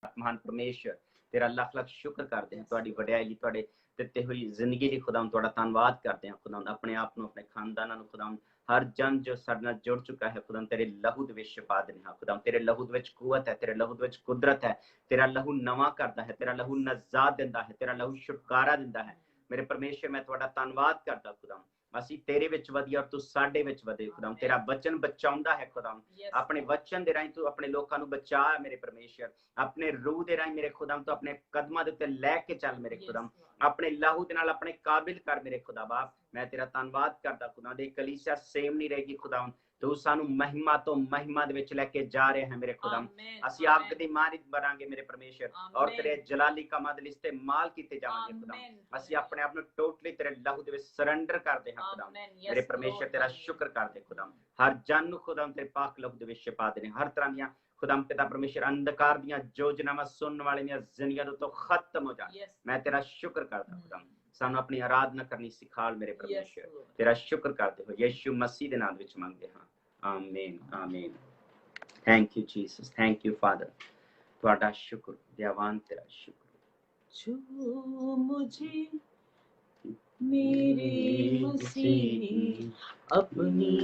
महान परमेश्वर तेरा लख लख शुक्र करते हैं, तुहाडी वडियाई लई, तुहाडे दित्ते हुई जिंदगी लई खुदाम तुहाडा धन्नवाद करते हैं खुदाम। अपने आप नूं, अपने खानदानां नूं खुदाम, हर जन जो साडे नाल जुड़ चुका है खुदाम, तेरे लहू दे विच छुपा देने हां खुदाम। तेरे लहू दे विच कुवत है, तेरे लहू दे विच कुदरत है, तेरा लहू नवां करदा है, तेरा लहू नजात दिंदा है, तेरा लहू छुटकारा दिंदा है। मेरे परमेश्वर मैं तुहाडा धन्नवाद करदा खुदाम, ਅਸੀਂ तेरे विच वधिए और तू साडे विच वधे खुदाम। तेरा वचन बचाउंदा है खुदाम, अपने वचन दे राहीं तू अपने लोकां नूं बचा मेरे परमेश्वर, अपने रूह दे राहीं मेरे खुदाम तू अपने कदमां दे उत्ते लैके चल मेरे खुदाम, अपने लहू दे नाल अपने काबिल कर मेरे खुदा बाप। मैं तेरा धन्नवाद करदा खुदा दे कलीसिया सेम नहीं रहेगी खुदाम, तू सानू महिमा तो महिमा दे विच लेके जा रहे हैं मेरे खुदाम। ਅਸੀਂ ਅੱਗ ਦੀ ਮਾਰਿਦ ਬਰਾਂਗੇ ਮੇਰੇ ਪਰਮੇਸ਼ਰ, ਔਰ ਤੇਰੇ ਜਲਾਲੀ ਕਮਾਂ ਦੇ ਲਈ ਇਸਤੇਮਾਲ ਕੀਤੇ ਜਾਵਾਂਗੇ ਖੁਦਾ। ਅਸੀਂ ਆਪਣੇ ਆਪ ਨੂੰ ਟੋਟਲੀ ਤੇਰੇ ਲਹੂ ਦੇ ਵਿੱਚ ਸਰੈਂਡਰ ਕਰਦੇ ਹਾਂ ਖੁਦਾ। ਮੇਰੇ ਪਰਮੇਸ਼ਰ ਤੇਰਾ ਸ਼ੁਕਰ ਕਰਦੇ ਖੁਦਾ, ਹਰ ਜਨ ਨੂੰ ਖੁਦਾ ਤੇਰੇ ਪਾਕ ਲਹੂ ਦੇ ਵਿੱਚ ਛਿਪਾ ਦੇਣੇ, ਹਰ ਤਰ੍ਹਾਂ ਦੀਆਂ खुदाम पिता परमेश्वर अंधकार दियां योजनावां सुनने वाले दियां जिंदगियां तो खत्म हो जाए। मैं तेरा शुक्र करदा खुदा, सानू अपनी आराधना करनी सिखाल मेरे परमेश्वर, तेरा शुक्र करते हो यीशु मसीह दे नाम विच मंगदे हां, आमीन आमीन। Thank you Jesus, thank you father, तुहाडा शुक्र दयावान, तेरा शुक्र। जो मुझे मेरे मसीह अपनी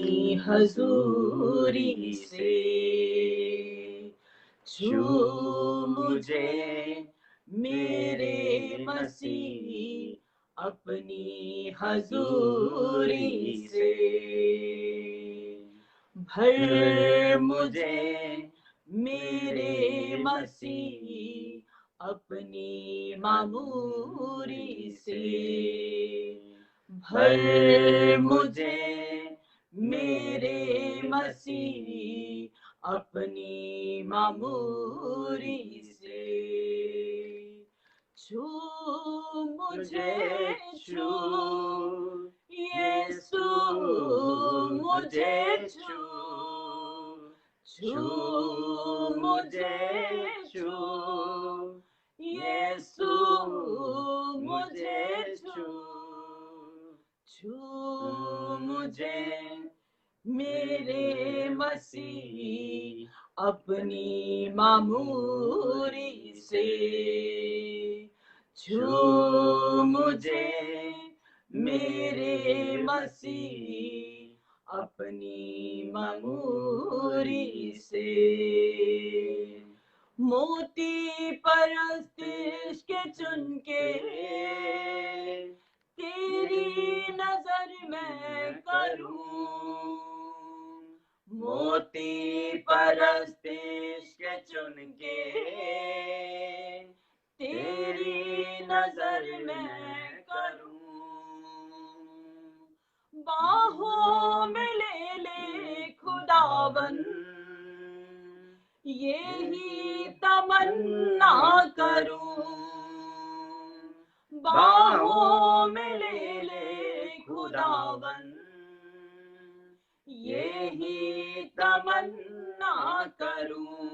हजूरी से, जो मुझे मेरे मसीह अपनी हजूरी से, भर मुझे मेरे मसीह अपनी मामूरी से, भर मुझे मेरे मसीह अपनी मामूरी से, छू मुझे छू यीशु मुझे छू, छू मुझे छू यीशु मुझे छू, छू मुझे मेरे मसीह अपनी मामूरी से, छू मुझे मेरे मसीह अपनी मामूरी से, मोती परस्तिश के चुन के तेरी नजर मैं करूं, मोती परस्तिश के चुन के तेरी नजर मैं करूं, बाहों में ले खुदावन यही तमन्ना करूं, बाहों में ले खुदावन यही तमन्ना करूं,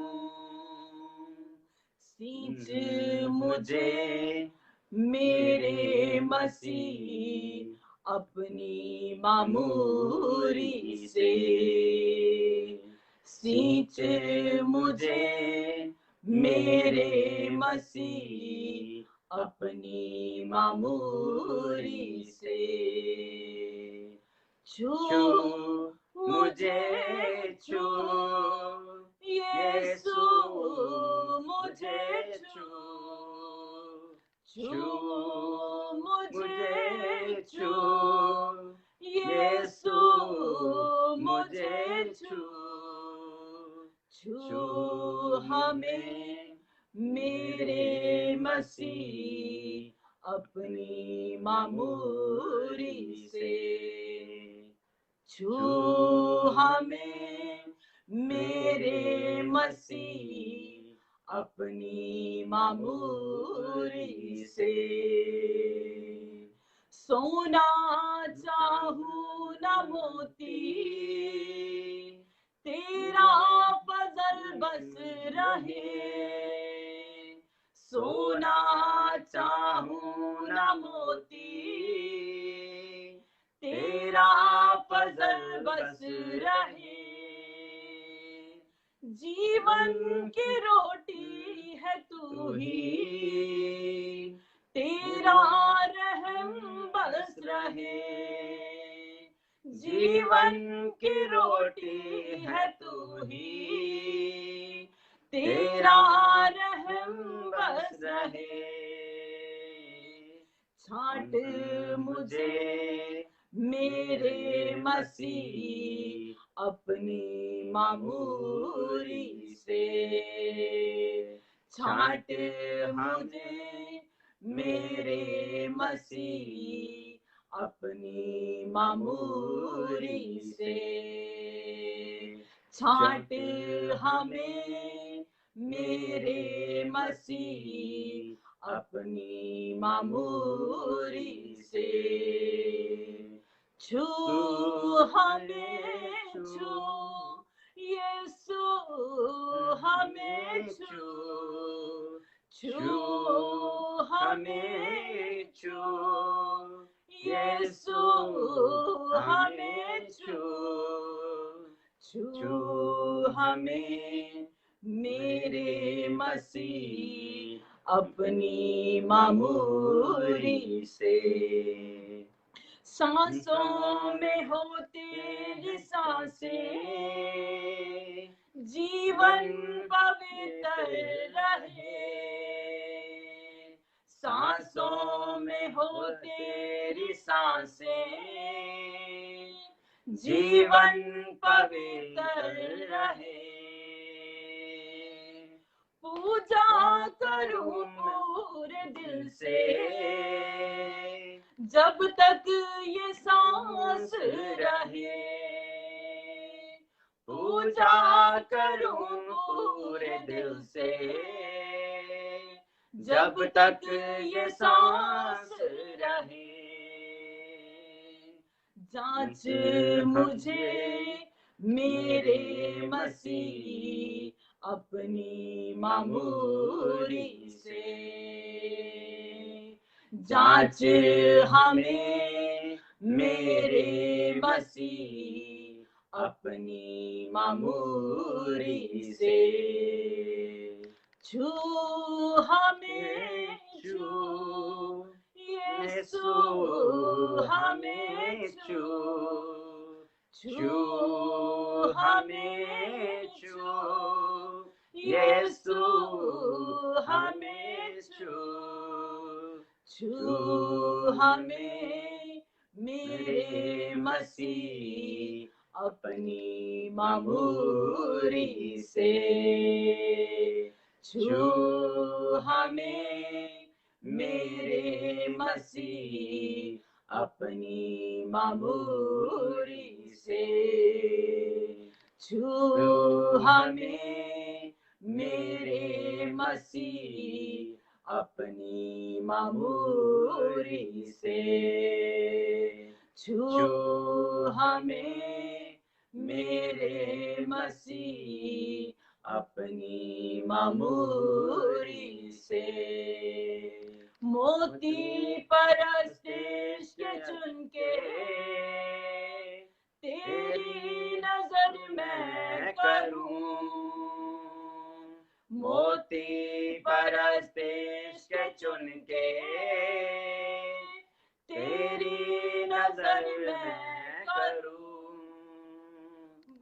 सींच मुझे मेरे मसीह अपनी मामूरी से, सींच मुझे मेरे मसीह अपनी मामूरी से, छू मुझे छू यीशु मुझे छू, छू मुझे छू यीशु मुझे छू, छू हमें मेरे मसीह अपनी मामूरी से, छू हमें मेरे मसीह अपनी मामूरी से, सोना चाहूं न मोती तेरा फजल बस रहे, सोना चाहूं न मोती तेरा फजल बस रहे, जीवन की रोटी है तू ही, तेरा रहम बस रहे। जीवन की रोटी है तू ही, तेरा रहम बस रहे। छांट मुझे मेरे मसीह अपनी मामूरी से, छांट मुझे मेरे मसीह अपनी मामूरी से। छांट हमें मेरे मसीह अपनी मामूरी से। छू हमें छू यीशु, हमें छू, छू हमें छू यीशु, हमें छू, छू हमें मेरे मसीह अपनी मामूरी से। सांसों में हो तेरी सांसें, जीवन पवित्र रहे। सांसों में हो तेरी सांसें, जीवन पवित्र रहे। पूजा करूं पूरे दिल से, जब तक ये सांस रहे। पूजा करूं पूरे दिल से, जब तक ये सांस रहे। जांच मुझे मेरे मसीह अपनी मामूरी से। जांच हमें मेरे मसीह अपनी मामूरी से। छू हमें छू यीशु, हमें छू, छू हमें छू यीशु, हमें छू, छू हमें मेरे मसीह अपनी मामूरी से। छू हमें मेरे मसीह अपनी मामूरी से। छू हमें मेरे मसीह अपनी मामूरी से। छू हमें मेरे मसीह अपनी मामूरी से। मोती परस्तिश के चुन के तेरी नजर मैं करूं। मोती परस्तिश के चुन के तेरी नजर मैं करूं।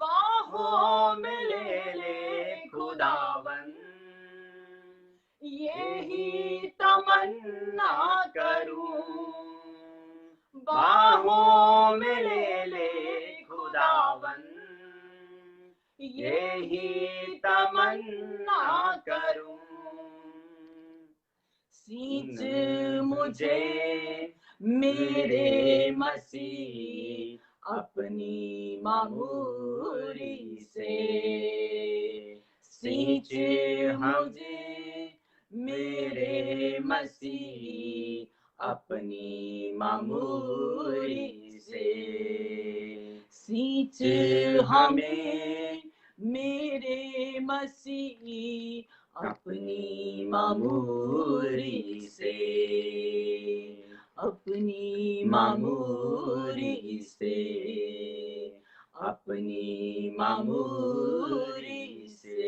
बाहों में ले खुदावन, यही तमन्ना करूं। बाहों में ले खुदावन, यही तमन्ना करूं। सींच मुझे मेरे मसीह अपनी मामूरी से। सींच मुझे मेरे मसीह अपनी मामूरी से। सींच हमें मेरे मसीह अपनी मामूरी से। अपनी मामूरी से। अपनी मामूरी से।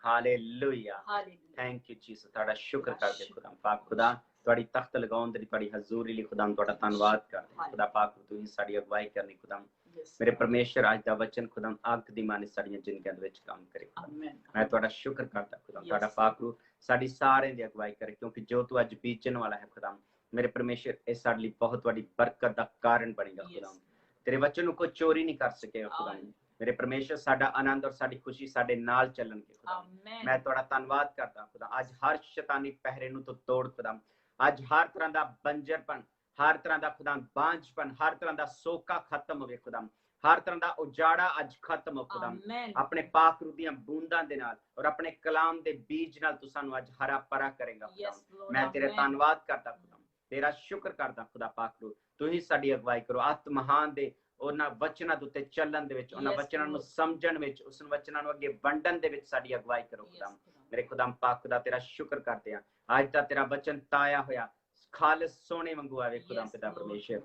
Hallelujah hallelujah. Thank you Jesus ਤੁਹਾਡਾ ਸ਼ੁਕਰ ਤੁਹਾਡਾ ਕਰਦੇ ਸ਼ੁਕਰ। ਖੁਦਾ ਪਾਕ ਖੁਦਾ ਤੁਹਾਡੀ ਤਖਤ ਲਗਾਉਣ ਦੇ ਲਈ ਤੁਹਾਡੀ ਹਜ਼ੂਰੀ ਲਈ ਖੁਦਾ ਤੁਹਾਡਾ ਧੰਨਵਾਦ ਕਰਦੇ ਹਾਂ। ਖੁਦਾ ਪਾਕ ਤੁਸੀਂ ਸਾਡੀ ਅਗਵਾਈ ਕਰਨੀ ਖੁਦਾ Yes, ਮੇਰੇ Lord. ਪਰਮੇਸ਼ਰ ਅੱਜ ਦਾ ਵਚਨ ਖੁਦਾ ਅੱਗ ਦੀ ਮਾਨੇ ਸਾਡੀਆਂ ਜ਼ਿੰਦਗੀਆਂ ਦੇ ਵਿੱਚ ਕੰਮ ਕਰੇ ਖੁਦਾ। Amen. ਮੈਂ ਤੁਹਾਡਾ ਸ਼ੁਕਰ ਕਰਦਾ ਖੁਦਾ Yes. ਤੁਹਾਡਾ ਪਾਕ ਰੂ ਸਾਡੀ ਸਾਰਿਆਂ ਦੀ ਅਗਵਾਈ ਕਰੇ ਕਿਉਂਕਿ ਜੋ ਤੂੰ ਅੱਜ ਬੀਜਣ ਵਾਲਾ ਹੈ ਖੁਦਾ ਮੇਰੇ ਪਰਮੇਸ਼ਰ ਇਹ ਸਾਡੇ ਲਈ ਬਹੁਤ ਵੱਡੀ ਬਰਕਤ ਦਾ ਕਾਰਨ ਬਣੇਗਾ ਖੁਦਾ Yes. ਤੇਰੇ ਵਚਨ ਨੂੰ ਕੋਈ ਚੋਰੀ ਨਹੀਂ ਕਰ ਸਕੇ ਖੁਦਾ Amen. ਮੇਰੇ ਪਰਮੇਸ਼ਰ ਸਾਡਾ ਆਨੰਦ ਔਰ ਸਾਡੀ ਖੁਸ਼ੀ ਸਾਡੇ ਨਾਲ ਚੱਲਣਗੇ ਖੁਦਾ Amen. ਮੈਂ ਤੁਹਾਡਾ ਧੰਨਵਾਦ ਕਰਦਾ ਖੁਦਾ ਅੱਜ ਹਰ ਸ਼ੈਤਾਨੀ ਪਹਿਰੇ ਨੂੰ ਤੂੰ ਤੋੜ ਖੁਦਾ ਅੱਜ ਹਰ ਤਰ੍ਹਾਂ ਦਾ ਬੰਜਰਪਨ ਹਰ ਤਰ੍ਹਾਂ ਦਾ ਖੁਦਾ ਬਾਂਝਪਨ ਹਰ ਤਰ੍ਹਾਂ ਦਾ ਸੋਕਾ ਖਤਮ ਹੋਵੇ ਖੁਦਾ ਹਰ ਤਰ੍ਹਾਂ ਦਾ ਉਜਾੜਾ ਅੱਜ ਖਤਮ ਹੋ ਖੁਦਾ Amen. ਆਪਣੇ ਪਾਕ ਰੂ ਦੀਆਂ ਬੂੰਦਾਂ ਦੇ ਨਾਲ ਔਰ ਆਪਣੇ ਕਲਾਮ ਦੇ ਬੀਜ ਨਾਲ ਤੂੰ ਸਾਨੂੰ ਅੱਜ ਹਰਾ ਭਰਾ ਕਰੇਗਾ ਖੁਦਾ Yes, Lord. ਮੈਂ ਤੇਰੇ Amen. ਧੰਨਵਾਦ ਕਰਦਾ ਖੁਦਾ ਤੇਰਾ ਸ਼ੁਕਰ ਕਰਦਾ ਖੁਦਾ ਪਾਕ ਰੂ ਤੂੰ ਹੀ ਸਾਡੀ ਅਗਵਾਈ ਕਰੋ ਆਤਮਹਾਨ ਦੇ ਉਹਨਾਂ ਵਚਨਾਂ ਦੇ ਉੱਤੇ ਚੱਲਣ ਦੇ ਵਿੱਚ ਉਹਨਾਂ Yes, ਵਚਨਾਂ ਨੂੰ Lord. ਸਮਝਣ ਵਿੱਚ ਉਸ ਵਚਨਾਂ ਨੂੰ ਅੱਗੇ ਵੰਡਣ ਦੇ ਵਿੱਚ ਸਾਡੀ ਅਗਵਾਈ ਕਰੋ Yes, ਖੁਦਾ ਖੁਦਾ। ਮੇਰੇ ਖੁਦਾ ਪਾਕ ਦਾ ਤੇਰਾ ਸ਼ੁਕਰ ਕਰਦੇ ਆ ਅੱਜ ਦਾ ਤੇਰਾ ਵਚਨ ਤਾਇਆ ਹੋਇਆ ਖਾਲਸ ਸੋਨੇ ਵਾਂਗੂ ਆਵੇ ਖੁਦਾ Yes, ਪਿਤਾ Lord. ਪਰਮੇਸ਼ਰ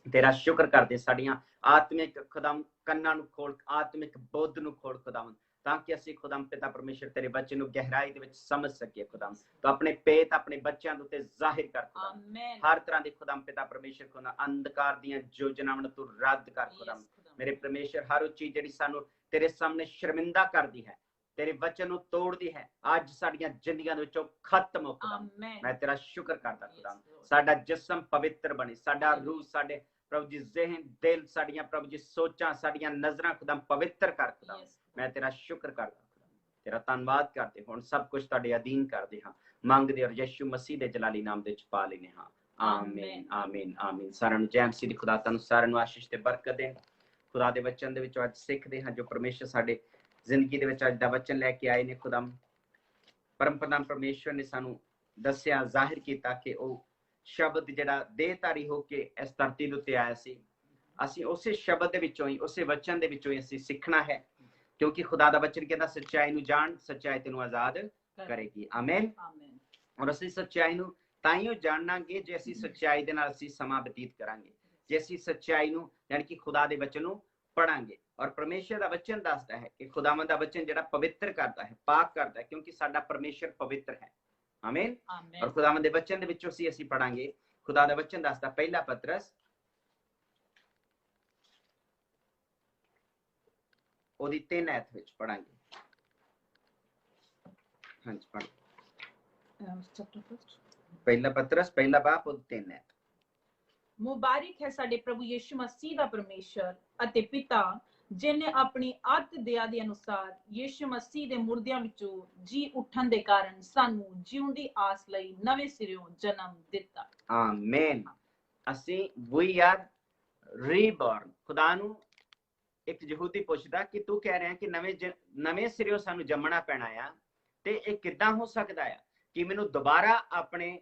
ਤੇਰਾ ਸ਼ੁਕਰ ਕਰਦੇ ਸਾਡੀਆਂ ਆਤਮਿਕ ਖੁਦਾਮ ਕੰਨਾਂ ਨੂੰ ਖੋਲ ਆਤਮਿਕ ਬੁੱਧ ਨੂੰ ਖੋਲ ਖੁਦਾਮ ਤਾਂ ਕਿ ਅਸੀਂ ਖੁਦਾਮ ਪਿਤਾ ਪਰਮੇਸ਼ਰ ਤੇਰੇ ਬੱਚੇ ਨੂੰ ਗਹਿਰਾਈ ਦੇ ਵਿੱਚ ਸਮਝ ਸਕੀਏ ਖੁਦਾਮ ਤੂੰ ਆਪਣੇ ਪੇਤ ਆਪਣੇ ਬੱਚਿਆਂ ਦੇ ਉੱਤੇ ਜ਼ਾਹਿਰ ਕਰ ਖੁਦਾਮ Amen. ਹਰ ਤਰ੍ਹਾਂ ਦੇ ਖੁਦਾਮ ਪਿਤਾ ਪਰਮੇਸ਼ਰ ਖੁਦਾ ਅੰਧਕਾਰ ਦੀਆਂ ਯੋਜਨਾਵਾਂ ਨੂੰ ਤੂੰ ਰੱਦ ਕਰ ਖੁਦਾਮ Yes, ਖੁਦਾ। ਮੇਰੇ ਪਰਮੇਸ਼ਰ ਹਰ ਉਹ ਚੀਜ਼ ਜਿਹੜੀ ਸਾਨੂੰ ਤੇਰੇ ਸਾਹਮਣੇ ਸ਼ਰਮਿੰਦਾ ਕਰਦੀ ਹੈ ਤੇਰੇ ਵਚਨ ਨੂੰ ਤੋੜਦੀ ਹੈ ਅੱਜ ਸਾਡੀਆਂ ਜ਼ਿੰਦਗੀਆਂ ਦੇ ਵਿੱਚੋਂ ਖਤਮ ਹੋ ਖੁਦਾਮ Amen. ਮੈਂ ਤੇਰਾ ਸ਼ੁਕਰ ਕਰਦਾ Yes, ਖੁਦਾਮ Lord. ਸਾਡਾ ਜਿਸਮ ਪਵਿੱਤਰ ਬਣੇ ਸਾਡਾ ਰੂਹ ਸਾਡੇ ਪ੍ਰਭੂ ਜੀ ਜ਼ਿਹਨ ਦਿਲ ਸਾਡੀਆਂ ਪ੍ਰਭੂ ਜੀ ਸੋਚਾਂ ਸਾਡੀਆਂ ਨਜ਼ਰਾਂ ਖੁਦਾਮ ਪਵਿੱਤਰ ਕਰ ਖੁਦਾਮ Yes, ਮੈਂ ਤੇਰਾ ਸ਼ੁਕਰ ਕਰਦਾ ਖੁਦਾਮ ਤੇਰਾ ਧੰਨਵਾਦ ਕਰਦੇ ਹੁਣ ਸਭ ਕੁਝ ਤੁਹਾਡੇ ਅਧੀਨ ਕਰਦੇ ਹਾਂ ਮੰਗਦੇ ਔਰ ਯਿਸੂ ਮਸੀਹ ਦੇ ਜਲਾਲੀ ਨਾਮ ਦੇ ਵਿੱਚ ਪਾ ਲੈਨੇ ਹਾਂ ਆਮੀਨ ਆਮੀਨ ਆਮੀਨ ਸਾਰਿਆਂ ਨੂੰ ਜੈ ਮਸੀਹ ਦੀ ਖੁਦਾ ਤੁਹਾਨੂੰ ਸਾਰਿਆਂ ਨੂੰ ਆਸ਼ੀਸ਼ ਤੇ ਬਰਕਤ ਦੇ ਖੁਦਾ ਦੇ ਵਚਨ ਦੇ ਵਿੱਚੋਂ ਅੱਜ ਸਿੱਖਦੇ ਹਾਂ ਜੋ ਪਰਮੇਸ਼ਰ ਸਾਡੇ ਜ਼ਿੰਦਗੀ ਦੇ ਵਿੱਚ ਅੱਜ ਦਾ ਵਚਨ ਲੈ ਕੇ ਆਏ ਨੇ ਖੁਦਾਮ ਪਰਮ ਪ੍ਰਧਾਨ ਪਰਮੇਸ਼ਰ ਨੇ ਸਾਨੂੰ ਦੱਸਿਆ ਜ਼ਾਹਿਰ ਕੀਤਾ ਕਿ ਉਹ ਸ਼ਬਦ ਜਿਹੜਾ ਦੇਹਧਾਰੀ ਹੋ ਕੇ ਇਸ ਧਰਤੀ ਦੇ ਉੱਤੇ ਆਇਆ ਸੀ ਅਸੀਂ ਉਸੇ ਸ਼ਬਦ ਦੇ ਵਿੱਚੋਂ ਹੀ ਉਸੇ ਵਚਨ ਦੇ ਵਿੱਚੋਂ ਹੀ ਅਸੀਂ ਸਿੱਖਣਾ ਹੈ ਕਿਉਂਕਿ ਖੁਦਾ ਦਾ ਵਚਨ ਕਹਿੰਦਾ ਸੱਚਾਈ ਨੂੰ ਜਾਣ ਸੱਚਾਈ ਤੈਨੂੰ ਆਜ਼ਾਦ ਕਰੇਗੀ ਆਮੀਨ Amen. ਔਰ ਅਸੀਂ ਸੱਚਾਈ ਨੂੰ ਤਾਂ ਹੀ ਜਾਣਾਂਗੇ ਜੇ ਅਸੀਂ ਸੱਚਾਈ ਦੇ ਨਾਲ ਅਸੀਂ ਸਮਾਂ ਬਤੀਤ ਕਰਾਂਗੇ ਜੇ ਅਸੀਂ ਸੱਚਾਈ ਨੂੰ ਯਾਨੀ ਕਿ ਖੁਦਾ ਦੇ ਵਚਨ ਨੂੰ ਪੜਾਂਗੇ ਔਰ ਪਰਮੇਸ਼ਰ ਦਾ ਵਚਨ ਦੱਸਦਾ ਹੈ ਕਿ ਖੁਦਾਵੰਦ ਦਾ ਵਚਨ ਜਿਹੜਾ ਪਵਿੱਤਰ ਕਰਦਾ ਹੈ ਪਾਕ ਕਰਦਾ ਹੈ ਕਿਉਂਕਿ ਸਾਡਾ ਪਰਮੇਸ਼ਰ ਪਵਿੱਤਰ ਹੈ ਆਮੀਨ Amen. ਔਰ ਖੁਦਾਵੰਦ ਦੇ ਵਚਨ ਦੇ ਵਿੱਚੋਂ ਅਸੀਂ ਪੜਾਂਗੇ ਖੁਦਾ ਦਾ ਵਚਨ ਦੱਸਦਾ ਪਹਿਲਾ ਪਤਰਸ ਉਹਦੀ 3 ਐਤ ਵਿੱਚ ਪੜਾਂਗੇ ਹਾਂਜੀ ਪੜ੍ਹ Chapter first. ਪਹਿਲਾ ਪਤਰਸ ਪਹਿਲਾ ਬਾਪ ਉਹਦੀ 3 ਐਤ ਮੁਬਾਰਕ ਹੈ ਸਾਡੇ ਪ੍ਰਭੂ ਯਿਸੂ ਮਸੀਹ ਦਾ ਪਰਮੇਸ਼ਰ ਅਤੇ ਪਿਤਾ ਜਿਨੇ ਆਪਣੀ ਅੱਤ ਦਇਆ ਦੇ ਅਨੁਸਾਰ ਯਿਸੂ ਮਸੀਹ ਦੇ ਮੁਰਦਿਆਂ ਵਿੱਚੋਂ ਜੀ ਉੱਠਣ ਦੇ ਕਾਰਨ ਸਾਨੂੰ ਜਿਉਣ ਦੀ ਆਸ ਲਈ ਨਵੇਂ ਸਿਰਿਓਂ ਜਨਮ ਦਿੱਤਾ ਆਮੀਨ ਅਸੀਂ ਵੀ ਆਰ ਰੀਬੋਰਨ ਖੁਦਾ ਨੂੰ ਇੱਕ ਯਹੂਦੀ ਪੁੱਛਦਾ ਕਿ ਤੂੰ ਕਹਿ ਰਿਹਾ ਕਿ ਨਵੇਂ ਸਿਰਿਓਂ ਸਾਨੂੰ ਜੰਮਣਾ ਪੈਣਾ ਆ ਤੇ ਇਹ ਕਿੱਦਾਂ ਹੋ ਸਕਦਾ ਆ ਕਿ ਮੈਨੂੰ ਦੁਬਾਰਾ ਆਪਣੇ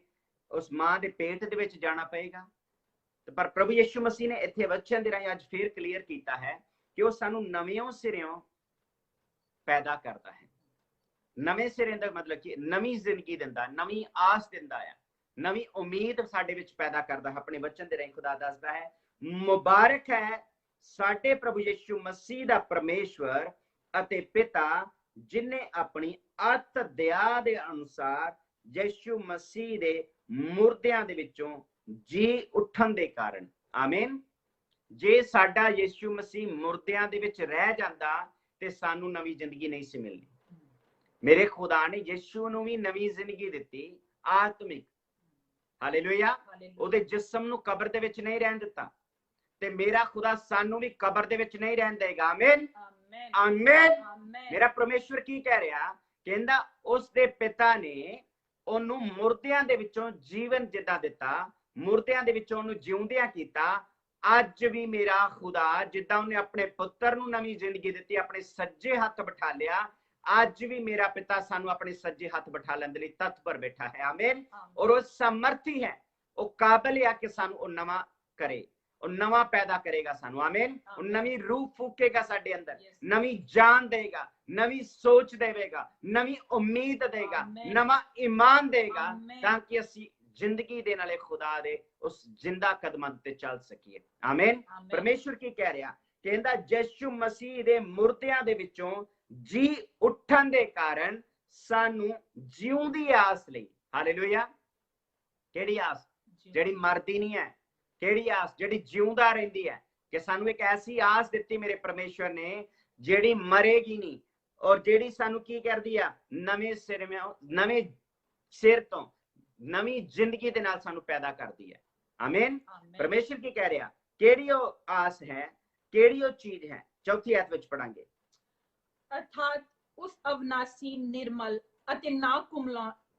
ਉਸ ਮਾਂ ਦੇ ਪੇਟ ਦੇ ਵਿੱਚ ਜਾਣਾ ਪਏਗਾ ਪਰ ਪ੍ਰਭੂ ਯਿਸੂ ਮਸੀਹ ਨੇ ਇੱਥੇ ਵਚਨ ਦੇ ਰਾਹੀਂ ਅੱਜ ਫੇਰ ਕਲੀਅਰ ਕੀਤਾ ਹੈ ਕਿ ਉਹ ਸਾਨੂੰ ਨਵੇਂ ਸਿਰਿਓਂ ਪੈਦਾ ਕਰਦਾ ਹੈ ਨਵੇਂ ਸਿਰੇ ਦਾ ਮਤਲਬ ਕਿ ਨਵੀਂ ਜ਼ਿੰਦਗੀ ਦਿੰਦਾ ਨਵੀਂ ਆਸ ਦਿੰਦਾ ਹੈ ਨਵੀਂ ਉਮੀਦ ਸਾਡੇ ਵਿੱਚ ਪੈਦਾ ਕਰਦਾ ਹੈ ਆਪਣੇ ਵਚਨ ਦੇ ਰਾਹੀਂ ਖੁਦਾ ਦੱਸਦਾ ਹੈ ਮੁਬਾਰਕ ਹੈ ਸਾਡੇ ਪ੍ਰਭੂ ਯਿਸੂ ਮਸੀਹ ਦਾ ਪਰਮੇਸ਼ਵਰ ਅਤੇ ਪਿਤਾ ਜਿਨੇ ਆਪਣੀ ਅੱਤ ਦਇਆ ਦੇ ਅਨੁਸਾਰ ਯਿਸੂ ਮਸੀਹ ਦੇ ਮੁਰਦਿਆਂ ਦੇ ਵਿੱਚੋਂ ਜੀ ਉੱਠਣ ਦੇ ਕਾਰਨ ਆਮੀਨ ਜੇ ਸਾਡਾ ਯਿਸੂ ਮਸੀਹ ਮੁਰਦਿਆਂ ਦੇ ਵਿੱਚ ਰਹਿ ਜਾਂਦਾ ਤੇ ਸਾਨੂੰ ਨਵੀਂ ਜ਼ਿੰਦਗੀ ਨਹੀਂ ਸੀ ਮਿਲਣੀ ਮੇਰੇ ਖੁਦਾ ਨੇ ਯਿਸੂ ਨੂੰ ਵੀ ਨਵੀਂ ਜ਼ਿੰਦਗੀ ਦਿੱਤੀ ਆਤਮਿਕ ਹਾਲੇਲੂਇਆ ਉਹਦੇ ਜਿਸਮ ਨੂੰ ਕਬਰ ਦੇ ਵਿੱਚ ਨਹੀਂ ਰਹਿਣ ਦਿੱਤਾ ਤੇ ਮੇਰਾ ਖੁਦਾ ਸਾਨੂੰ ਵੀ ਕਬਰ ਦੇ ਵਿੱਚ ਨਹੀਂ ਰਹਿਣ ਦੇਗਾ ਆਮੀਨ ਆਮੀਨ ਮੇਰਾ ਪਰਮੇਸ਼ਵਰ ਕੀ ਕਹਿ ਰਿਹਾ ਕਹਿੰਦਾ ਉਸ ਦੇ ਪਿਤਾ ਨੇ ਉਹਨੂੰ ਮੁਰਦਿਆਂ ਦੇ ਵਿੱਚੋਂ ਜੀਵਨ ਜਿੱਦਾਂ ਦਿੱਤਾ ਮੁਰਦਿਆਂ ਦੇ ਵਿੱਚੋਂ ਉਹਨੂੰ ਜਿਉਂਦਿਆਂ ਕੀਤਾ ਅੱਜ ਵੀ ਮੇਰਾ ਖੁਦਾ ਜਿੱਦਾਂ ਉਹਨੇ ਆਪਣੇ ਪੁੱਤਰ ਨੂੰ ਨਵੀਂ ਜ਼ਿੰਦਗੀ ਦਿੱਤੀ ਆਪਣੇ ਸੱਜੇ ਹੱਥ ਬਿਠਾ ਲਿਆ ਅੱਜ ਵੀ ਮੇਰਾ ਪਿਤਾ ਸਾਨੂੰ ਆਪਣੇ ਸੱਜੇ ਹੱਥ ਬਿਠਾ ਲੈਣ ਦੇ ਲਈ ਤਤਪਰ ਬੈਠਾ ਹੈ ਆਮੀਨ ਔਰ ਉਹ ਸਮਰਥੀ ਹੈ ਉਹ ਕਾਬਿਲ ਹੈ ਕਿ ਸਾਨੂੰ ਉਹ ਨਵਾਂ ਕਰੇ ਉਹ ਨਵਾਂ ਪੈਦਾ ਕਰੇਗਾ ਸਾਨੂੰ ਆਮੀਨ ਉਹ ਨਵੀਂ ਰੂਹ ਫੂਕੇਗਾ ਸਾਡੇ ਅੰਦਰ ਨਵੀਂ ਜਾਨ ਦੇਗਾ ਨਵੀਂ ਸੋਚ ਦੇਵੇਗਾ ਨਵੀਂ ਉਮੀਦ ਦੇਗਾ ਨਵਾਂ ਈਮਾਨ ਦੇਗਾ ਤਾਂ ਕਿ ਅਸੀਂ ਜ਼ਿੰਦਗੀ ਦੇ ਨਾਲੇ ਖੁਦਾ ਦੇ ਉਸ ਜਿੰਦਾ ਕਦਮਾਂ ਤੇ ਚੱਲ ਸਕੀਏ ਆਮੀਨ ਪਰਮੇਸ਼ਵਰ ਕੀ ਕਹਿ ਰਿਹਾ ਕਹਿੰਦਾ ਯਿਸੂ ਮਸੀਹ ਦੇ ਮੁਰਦਿਆਂ ਦੇ ਵਿੱਚੋਂ ਜੀ ਉੱਠਣ ਦੇ ਕਾਰਨ ਸਾਨੂੰ ਜਿਉਂਦੀ ਆਸ ਲਈ। ਹਾਲੇਲੂਇਆ। ਕਿਹੜੀ ਆਸ? ਜਿਹੜੀ ਮਰਦੀ ਨਹੀਂ ਹੈ। ਕਿਹੜੀ ਆਸ? ਜਿਹੜੀ ਜਿਉਂਦਾ ਰਹਿੰਦੀ ਹੈ। ਕਿ ਸਾਨੂੰ ਇੱਕ ਐਸੀ ਆਸ ਦਿੱਤੀ ਮੇਰੇ ਪਰਮੇਸ਼ਵਰ ਨੇ ਜਿਹੜੀ ਮਰੇਗੀ ਨਹੀਂ, ਔਰ ਜਿਹੜੀ ਸਾਨੂੰ ਕੀ ਕਰਦੀ ਆ? ਨਵੇਂ ਸਿਰ ਤੋਂ ਨਵੀਂ ਜ਼ਿੰਦਗੀ ਦੇ ਨਾਲ ਸਾਨੂੰ ਪੈਦਾ ਕਰਦੀ ਹੈ। ਆਮੀਨ। ਪਰਮੇਸ਼ਵਰ ਕੀ ਕਹਿ ਰਿਹਾ? ਕਿਹੜੀ ਉਹ ਆਸ ਹੈ? ਕਿਹੜੀ ਉਹ ਚੀਜ਼ ਹੈ? ਚੌਥੀ ਆਇਤ ਵਿੱਚ ਪੜਾਂਗੇ। ਅਰਥਾਤ ਉਸ ਅਵਨਾਸੀ, ਨਿਰਮਲ ਅਤੇ ਨਾ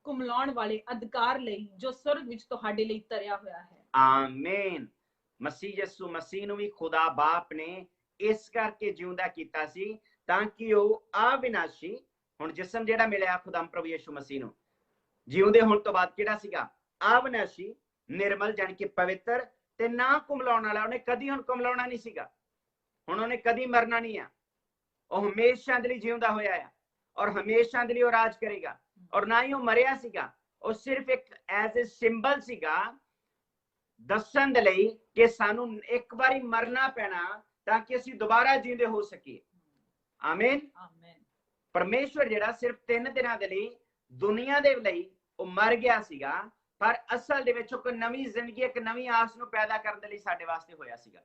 ਕੁਮਲਾਉਣ ਵਾਲੇ ਅਧਿਕਾਰ ਲਈ ਜੋ ਸਵਰਗ ਵਿੱਚ ਤੁਹਾਡੇ ਲਈ ਧਰਿਆ ਹੋਇਆ ਹੈ। ਆਮੀਨ। ਮਸੀਹ ਯਿਸੂ ਮਸੀਹ ਨੂੰ ਵੀ ਖੁਦਾ ਬਾਪ ਨੇ ਇਸ ਕਰਕੇ ਜਿਉਂਦਾ ਕੀਤਾ ਸੀ ਤਾਂ ਕਿ ਉਹ ਅਵਿਨਾਸ਼ੀ, ਹੁਣ ਜਿਸਮ ਜਿਹੜਾ ਮਿਲਿਆ ਖੁਦਾ ਪ੍ਰਭੂ ਯਿਸੂ ਮਸੀਹ ਨੂੰ, ਜਿਉਂਦੇ ਹੋਣ ਤੋਂ ਬਾਅਦ ਕਿਹੜਾ ਸੀਗਾ? ਅਵਿਨਾਸ਼ੀ, ਨਿਰਮਲ ਜਾਨੀ ਕਿ ਪਵਿੱਤਰ, ਤੇ ਨਾ ਕੁਮਲਾਉਣ ਵਾਲਾ। ਉਹਨੇ ਕਦੀ ਹੁਣ ਕੁਮਲਾਉਣਾ ਨਹੀਂ ਸੀਗਾ। ਹੁਣ ਉਹਨੇ ਕਦੀ ਮਰਨਾ ਨਹੀਂ ਆ। ਉਹ ਹਮੇਸ਼ਾ ਦੇ ਲਈ ਜਿਉਂਦਾ ਹੋਇਆ ਆ ਔਰ ਹਮੇਸ਼ਾ ਦੇ ਲਈ ਉਹ ਰਾਜ ਕਰੇਗਾ। ਔਰ ਨਾ ਹੀ ਉਹ ਮਰਿਆ ਸੀਗਾ। ਉਹ ਸਿਰਫ ਇੱਕ ਐਜ਼ ਅ ਸਿੰਬਲ ਸੀਗਾ, ਦੱਸਣ ਦੇ ਲਈ ਕਿ ਸਾਨੂੰ ਇੱਕ ਵਾਰੀ ਮਰਨਾ ਪੈਣਾ ਤਾਂ ਕਿ ਅਸੀਂ ਦੁਬਾਰਾ ਜਿਉਂਦੇ ਹੋ ਸਕੀਏ। ਆਮੀਨ। ਪਰਮੇਸ਼ਵਰ ਜਿਹੜਾ ਸਿਰਫ 3 ਦਿਨਾਂ ਦੇ ਲਈ ਦੁਨੀਆ ਦੇ ਲਈ ਉਹ ਮਰ ਗਿਆ ਸੀਗਾ, ਪਰ ਅਸਲ ਦੇ ਵਿੱਚ ਇੱਕ ਨਵੀਂ ਜ਼ਿੰਦਗੀ, ਇੱਕ ਨਵੀਂ ਆਸ ਨੂੰ ਪੈਦਾ ਕਰਨ ਦੇ ਲਈ ਸਾਡੇ ਵਾਸਤੇ ਹੋਇਆ ਸੀਗਾ।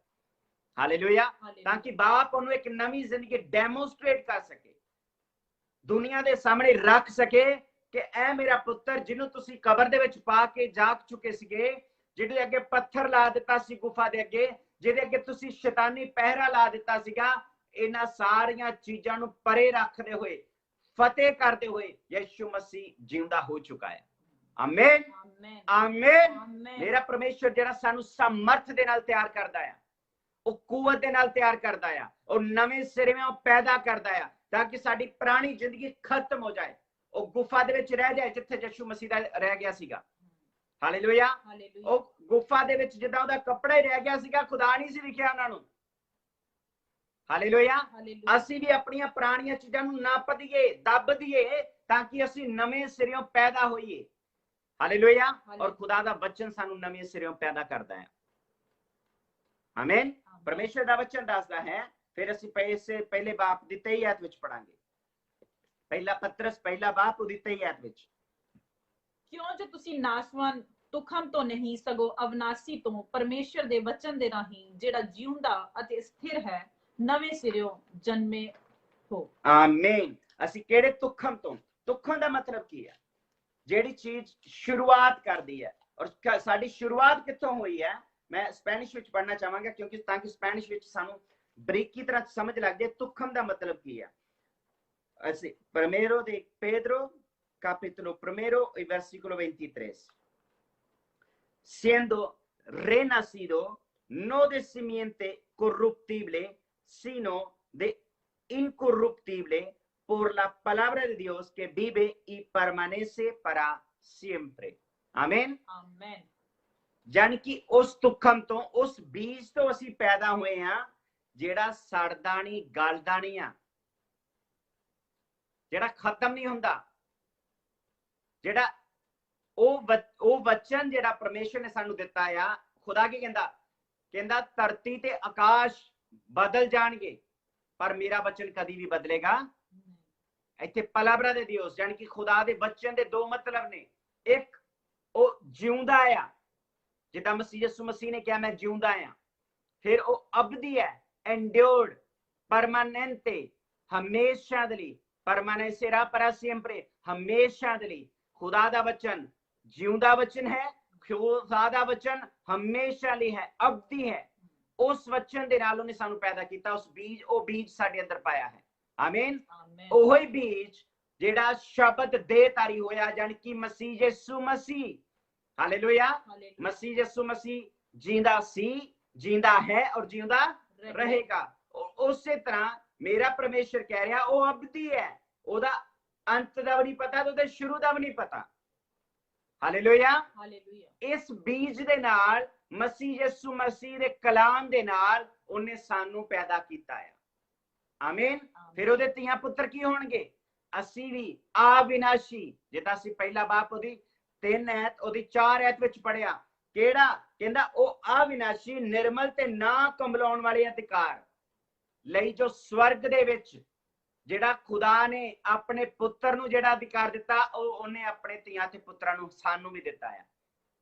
ਹਾਲੇਲੂਇਆ। ਤਾਂ ਕਿ ਬਾਪ ਉਹਨੂੰ ਇੱਕ ਨਵੀਂ ਜ਼ਿੰਦਗੀ ਡੈਮੋਸਟ੍ਰੇਟ ਕਰ ਸਕੇ, ਦੁਨੀਆ ਦੇ ਸਾਹਮਣੇ ਰੱਖ ਸਕੇ ਕਿ ਇਹ ਮੇਰਾ ਪੁੱਤਰ ਜਿਹਨੂੰ ਤੁਸੀਂ ਕਬਰ ਦੇ ਵਿੱਚ ਪਾ ਕੇ ਜਾਗ ਚੁੱਕੇ ਸੀਗੇ, ਜਿਹਦੇ ਅੱਗੇ ਪੱਥਰ ਲਾ ਦਿੱਤਾ ਸੀ ਗੁਫਾ ਦੇ ਅੱਗੇ, ਜਿਹਦੇ ਅੱਗੇ ਤੁਸੀਂ ਸ਼ੈਤਾਨੀ ਪਹਿਰਾ ਲਾ ਦਿੱਤਾ ਸੀਗਾ, ਇਹਨਾਂ ਸਾਰੀਆਂ ਚੀਜ਼ਾਂ ਨੂੰ ਪਰੇ ਰੱਖਦੇ ਹੋਏ, ਫਤਿਹ ਕਰਦੇ ਹੋਏ ਯਿਸੂ ਮਸੀਹ ਜਿਉਂਦਾ ਹੋ ਚੁੱਕਾ ਹੈ। ਆਮੀਨ। ਆਮੀਨ। ਮੇਰਾ ਪਰਮੇਸ਼ਵਰ ਜਿਹੜਾ ਸਾਨੂੰ ਸਮਰਥ ਦੇ ਨਾਲ ਤਿਆਰ ਕਰਦਾ ਹੈ, ਉਹ ਕੂਵਤ ਦੇ ਨਾਲ ਤਿਆਰ ਕਰਦਾ ਆ, ਉਹ ਨਵੇਂ ਸਿਰੋਂ ਪੈਦਾ ਕਰਦਾ ਆ ਤਾਂ ਕਿ ਸਾਡੀ ਪੁਰਾਣੀ ਜ਼ਿੰਦਗੀ ਖਤਮ ਹੋ ਜਾਏ, ਉਹ ਗੁਫਾ ਦੇ ਵਿੱਚ ਰਹਿ ਜਾਏ ਜਿੱਥੇ ਯਿਸੂ ਮਸੀਹ ਦਾ ਰਹਿ ਗਿਆ ਸੀਗਾ। ਹਾਲੇਲੂਇਆ। ਉਹ ਗੁਫਾ ਦੇ ਵਿੱਚ ਜਿੱਦਾਂ ਉਹਦਾ ਕੱਪੜਾ ਹੀ ਰਹਿ ਗਿਆ ਸੀਗਾ, ਖੁਦਾ ਨਹੀਂ ਸੀ ਦਿਖਿਆ ਉਹਨਾਂ ਨੂੰ। ਹਾਲੇਲੂਇਆ। ਅਸੀਂ ਵੀ ਆਪਣੀਆਂ ਪੁਰਾਣੀਆਂ ਚੀਜ਼ਾਂ ਨੂੰ ਨੱਪ ਦਈਏ, ਦੱਬ ਦਈਏ ਤਾਂ ਕਿ ਅਸੀਂ ਨਵੇਂ ਸਿਰੋਂ ਪੈਦਾ ਹੋਈਏ। ਹਾਲੇਲੂਇਆ। ਔਰ ਖੁਦਾ ਦਾ ਬਚਨ ਸਾਨੂੰ ਨਵੇਂ ਸਿਰੋਂ ਪੈਦਾ ਕਰਦਾ ਹੈ। ਆਮੀਨ। ਪਰਮੇਸ਼ਵਰ ਦਾ ਵਚਨ ਦੱਸਦਾ ਹੈ। ਫਿਰ ਅਸੀਂ ਪਹਿਲੇ ਬਾਪ ਦੀ 23 ਆਇਤ ਵਿੱਚ ਪੜਾਂਗੇ। ਪਹਿਲਾ ਪਤਰਸ ਪਹਿਲਾ ਬਾਪ ਉਹਦੀ 23 ਆਇਤ ਵਿੱਚ। ਕਿਉਂ ਜੋ ਤੁਸੀਂ ਨਾਸ਼ਵਾਨ ਤੁਖਮ ਤੋਂ ਨਹੀਂ ਸਗੋਂ ਅਵਨਾਸੀ ਤੋਂ ਪਰਮੇਸ਼ਵਰ ਦੇ ਵਚਨ ਦੇ ਰਾਹੀਂ ਜਿਹੜਾ ਜਿਉਂਦਾ ਅਤੇ ਸਥਿਰ ਹੈ ਨਵੇਂ ਸਿਰੋਂ ਜਨਮੇ ਹੋ। ਆਮੀਨ। ਅਸੀਂ ਕਿਹੜੇ ਤੁਖਮ ਤੋਂ? ਤੁਖਮ ਦਾ ਮਤਲਬ ਕੀ ਹੈ? ਜਿਹੜੀ ਚੀਜ਼ ਸ਼ੁਰੂਆਤ ਕਰਦੀ ਹੈ। ਔਰ ਸਾਡੀ ਸ਼ੁਰੂਆਤ ਕਿੱਥੋਂ ਹੋਈ ਹੈ? ਮੈਂ ਸਪੈਨਿਸ਼ ਵਿੱਚ ਪੜ੍ਹਨਾ ਚਾਹਾਂਗਾ ਕਿਉਂਕਿ ਤਾਂ ਕਿ ਸਪੈਨਿਸ਼ ਵਿੱਚ ਸਾਨੂੰ ਬਰੀਕੀ ਤਰ੍ਹਾਂ ਸਮਝ ਲੱਗ ਜਾਏ ਤੁਖਮ ਦਾ ਮਤਲਬ ਕੀ ਹੈ। ਅਸੀਂ Primero de Pedro, capítulo 1, versículo 23. Siendo renacido no de simiente corruptible, sino de incorruptible, por la palabra de Dios que vive y permanece para siempre. Amén. Amén. ਜਾਨੀ ਕਿ ਉਸ ਤੁਖਮ ਤੋਂ, ਉਸ ਬੀਜ ਤੋਂ ਅਸੀਂ ਪੈਦਾ ਹੋਏ ਆ ਜਿਹੜਾ ਸੜਦਾ ਨਹੀਂ, ਗਲਦਾ ਨਹੀਂ ਆ, ਜਿਹੜਾ ਖਤਮ ਨਹੀਂ ਹੁੰਦਾ, ਜਿਹੜਾ ਉਹ ਵਚਨ ਜਿਹੜਾ ਪਰਮੇਸ਼ਵਰ ਨੇ ਸਾਨੂੰ ਦਿੱਤਾ ਆ। ਖੁਦਾ ਕੀ ਕਹਿੰਦਾ? ਕਹਿੰਦਾ ਧਰਤੀ ਤੇ ਆਕਾਸ਼ ਬਦਲ ਜਾਣਗੇ ਪਰ ਮੇਰਾ ਵਚਨ ਕਦੀ ਵੀ ਬਦਲੇਗਾ। ਇੱਥੇ ਪਲਾਬਰਾ ਦੇ ਦਿਓਸ ਜਾਨੀ ਕਿ ਖੁਦਾ ਦੇ ਵਚਨ ਦੇ ਦੋ ਮਤਲਬ ਨੇ। ਇੱਕ ਉਹ ਜਿਉਂਦਾ ਆ, ਜਿੱਦਾਂ ਮਸੀਹ ਯਿਸੂ ਮਸੀਹ ਨੇ ਕਿਹਾ ਮੈਂ ਜਿਉਂਦਾ ਆ। ਫਿਰ ਉਹ ਅਬਦੀ ਹੈ, ਐਂਡਿਓਰਡ, ਪਰਮਾਨੈਂਟੇ, ਹਮੇਸ਼ਾ ਦੇ ਲਈ, ਪਰਮਾਨੈਂਸੇਰਾ para siempre, ਹਮੇਸ਼ਾ ਦੇ ਲਈ। ਖੁਦਾ ਦਾ ਵਚਨ ਜਿਉਂਦਾ ਵਚਨ ਹੈ, ਖੁਦਾ ਦਾ ਵਚਨ ਹਮੇਸ਼ਾ ਲਈ ਹੈ, ਅਬਦੀ ਹੈ। ਉਸ ਵਚਨ ਦੇ ਨਾਲ ਉਹਨੇ ਸਾਨੂੰ ਪੈਦਾ ਕੀਤਾ। ਉਸ ਬੀਜ, ਉਹ ਬੀਜ ਸਾਡੇ ਅੰਦਰ ਪਾਇਆ ਹੈ। ਆਮੀਨ। ਉਹੀ ਬੀਜ ਜਿਹੜਾ ਸ਼ਬਦ ਦੇਹਧਾਰੀ ਹੋਇਆ ਜਾਨੀ ਕਿ ਮਸੀਹ ਯਿਸੂ ਮਸੀਹ। ਹਾਲੇਲੂਇਆ। ਮਸੀਹ ਯਿਸੂ ਮਸੀਹ ਜਿੰਦਾ ਸੀ, ਜਿੰਦਾ ਹੈ ਔਰ ਜਿਉਂਦਾ ਰਹੇਗਾ। ਉਸੇ ਤਰ੍ਹਾਂ ਮੇਰਾ ਪਰਮੇਸ਼ਰ ਕਹਿ ਰਿਹਾ ਉਹ ਅਬਦੀ ਹੈ, ਉਹਦਾ ਅੰਤ ਦਾ ਵੀ ਨਹੀਂ ਪਤਾ ਤੇ ਉਹਦੇ ਸ਼ੁਰੂ ਦਾ ਵੀ ਨਹੀਂ ਪਤਾ। ਹਾਲੇਲੂਇਆ। ਇਸ ਬੀਜ ਦੇ ਨਾਲ, ਮਸੀਹ ਯਿਸੂ ਮਸੀਹ ਦੇ ਕਲਾਮ ਦੇ ਨਾਲ ਉਹਨੇ ਸਾਨੂੰ ਪੈਦਾ ਕੀਤਾ ਹੈ। ਆਮੀਨ। ਫਿਰ ਉਹਦੇ ਧੀਆਂ ਪੁੱਤਰ ਕੀ ਹੋਣਗੇ? ਅਸੀਂ ਵੀ ਅਵਿਨਾਸ਼ੀ, ਜਿੱਦਾਂ ਅਸੀਂ ਪਹਿਲਾ ਬਾਪ ਉਹਦੀ 3 ਐਤ ਉਹਦੀ 4 ਐਤ ਵਿੱਚ ਪੜਿਆ। ਕਿਹੜਾ? ਕਹਿੰਦਾ ਉਹ ਅਵਿਨਾਸ਼ੀ, ਨਿਰਮਲ ਤੇ ਨਾ ਕੰਬਲਾਉਣ ਵਾਲੇ ਅਧਿਕਾਰ ਲਈ ਜੋ ਸਵਰਗ ਦੇ ਵਿੱਚ ਜਿਹੜਾ ਖੁਦਾ ਨੇ ਆਪਣੇ ਪੁੱਤਰ ਨੂੰ ਜਿਹੜਾ ਅਧਿਕਾਰ ਦਿੱਤਾ, ਉਹ ਉਹਨੇ ਆਪਣੇ ਧੀਆਂ ਤੇ ਪੁੱਤਰਾਂ ਨੂੰ ਸਾਨੂੰ ਵੀ ਦਿੱਤਾ ਹੈ।